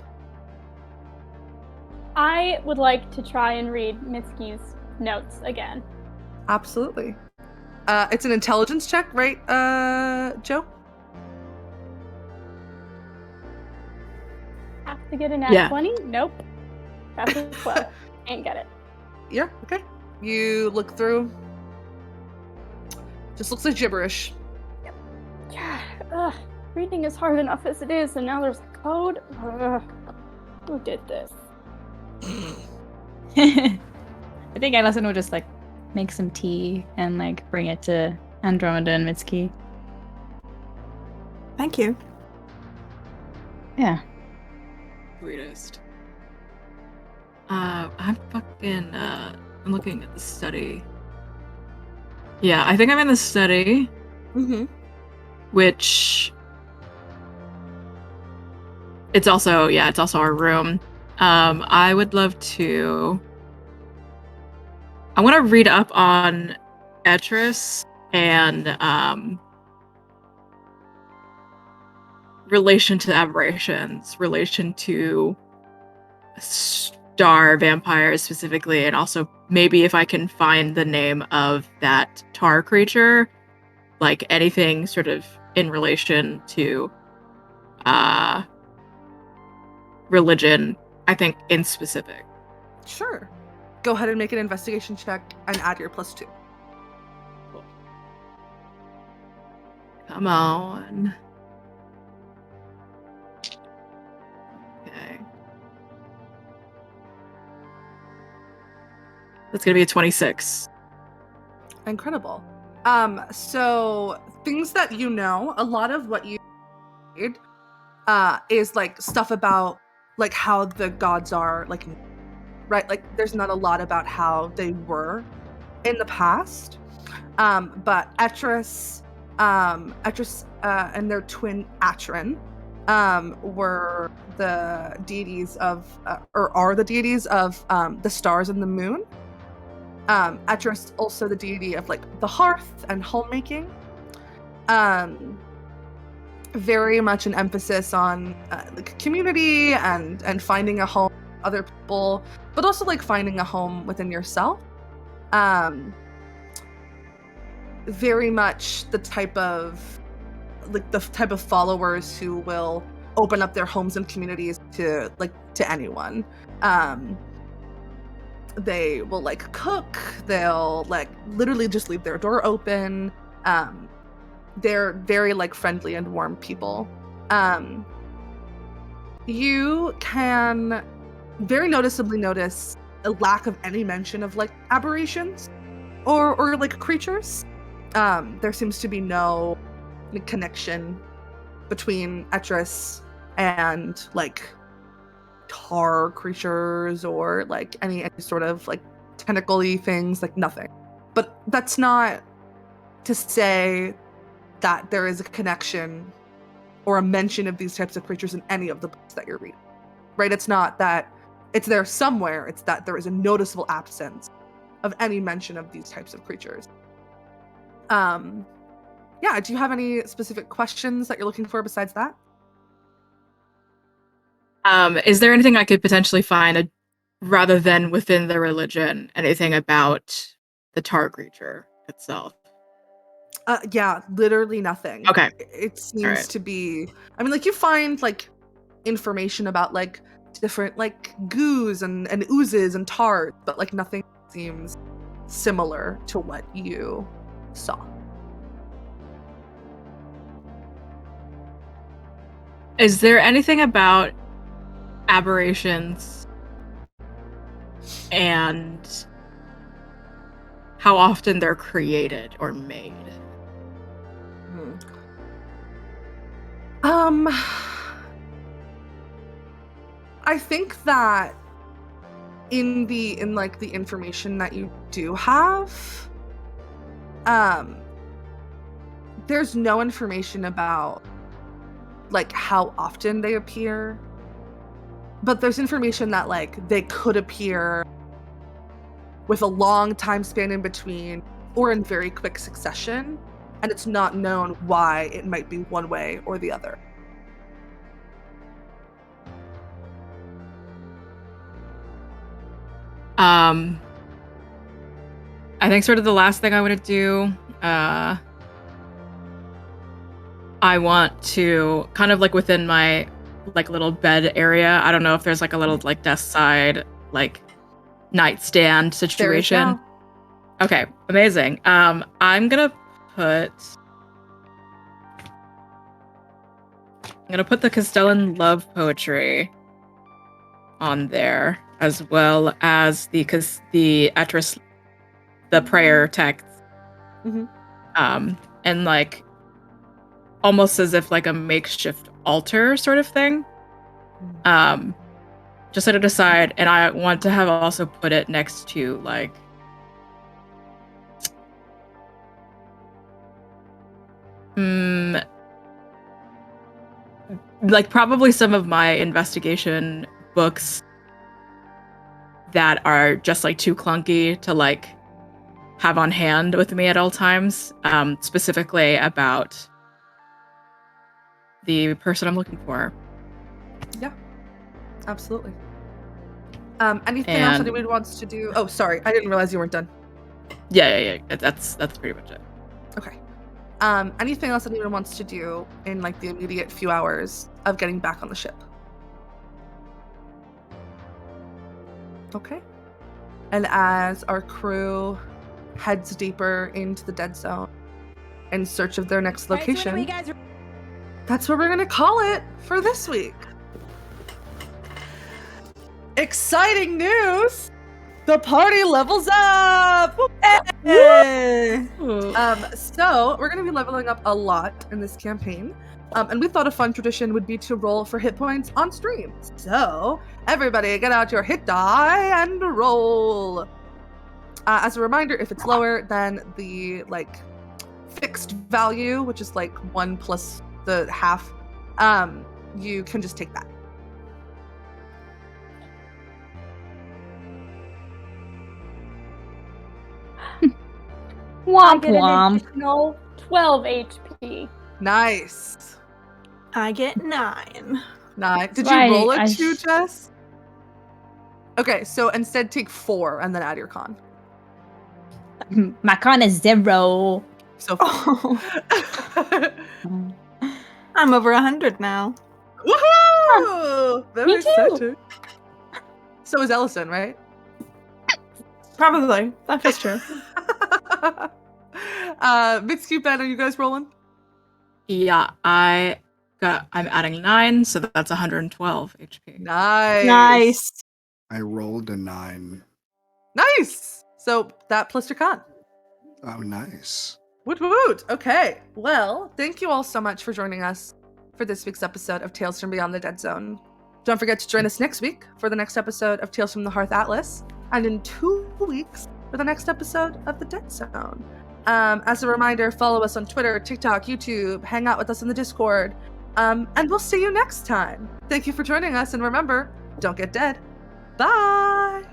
I would like to try and read Mitsuki's notes again. Absolutely. It's an intelligence check, right, Joe? Have to get a nat Yeah. 20? Nope. That's a 12. Ain't get it. Yeah, okay. You look through. Just looks like gibberish. Yeah, reading is hard enough as it is, and now there's a code. Who did this? I think Allison will just like make some tea and like bring it to Andromeda and Mitsuki. Thank you. Yeah. Sweetest. I'm looking at the study. Yeah, I think I'm in the study, Mm-hmm. which it's also our room. I would love to. I want to read up on Etris and relation to aberrations, relation to star vampires specifically, and also maybe if I can find the name of that tar creature, like anything sort of in relation to religion, I think in specific. Sure. Go ahead and make an investigation check and add your +2. Cool. Come on. Okay. That's gonna be a 26. Incredible. So things that you know, a lot of what you read, is like stuff about like how the gods are, like, right? Like there's not a lot about how they were in the past. But Etris and their twin Atron were the deities of, or are the deities of the stars and the moon. Etris also the deity of like the hearth and homemaking. Very much an emphasis on like community and finding a home with other people, but also like finding a home within yourself. Very much the type of followers who will open up their homes and communities to anyone. They will like cook, they'll like literally just leave their door open. They're very like friendly and warm people. You can very noticeably notice a lack of any mention of like aberrations or like creatures. There seems to be no connection between Etris and like tar creatures or like any sort of like tentacle-y things, like nothing. But that's not to say that there is a connection or a mention of these types of creatures in any of the books that you're reading, right? It's not that it's there somewhere, it's that there is a noticeable absence of any mention of these types of creatures. Yeah, do you have any specific questions that you're looking for besides that? Is there anything I could potentially find rather than within the religion, anything about the tar creature itself? Yeah, literally nothing. Okay. It seems All right. to be, I mean, like you find like information about like different like goos and oozes and tars, but like nothing seems similar to what you saw. Is there anything about aberrations and how often they're created or made? I think that in the information that you do have, there's no information about like how often they appear. but there's information that like they could appear with a long time span in between or in very quick succession, and it's not known why it might be one way or the other. I think sort of the last thing I want to do, I want to kind of like within my like little bed area. I don't know if there's like a little like desk side like nightstand situation. Okay, amazing. I'm gonna put the Castellan love poetry on there, as well as the Etris, the prayer text. And like almost as if like a makeshift altar sort of thing. Just set it aside, and I want to have also put it next to like like probably some of my investigation books that are just like too clunky to like have on hand with me at all times, specifically about the person I'm looking for. Yeah, absolutely. Anything else anybody wants to do? Oh, sorry, I didn't realize you weren't done. Yeah. That's pretty much it. Okay. Anything else anyone wants to do in like the immediate few hours of getting back on the ship? Okay. And as our crew heads deeper into the dead zone in search of their next location, that's what we're gonna call it for this week. Exciting news! The party levels up! Hey! So we're gonna be leveling up a lot in this campaign. And we thought a fun tradition would be to roll for hit points on stream. So everybody get out your hit die and roll. As a reminder, if it's lower than the like fixed value, which is like 1 plus the half, you can just take that. I get an additional 12 HP. Nice. I get 9. 9. Did Right, you roll a 2, Jess? Okay, so instead take 4 and then add your con. My con is 0. So I'm over 100 now. woohoo! Very Me too. exciting. So is Ellison, right? Probably. That is true. Mitsuki, Ben, are you guys rolling? Yeah, I'm adding 9, so that's 112 HP. Nice. I rolled a 9. Nice. So that plus your con. Oh, nice. Woot woot. Okay. Well, thank you all so much for joining us for this week's episode of Tales from Beyond the Dead Zone. Don't forget to join us next week for the next episode of Tales from the Hearth Atlas, and in 2 weeks for the next episode of the Dead Zone. As a reminder, follow us on Twitter, TikTok, YouTube, hang out with us in the Discord, and we'll see you next time. Thank you for joining us, and remember, don't get dead. Bye!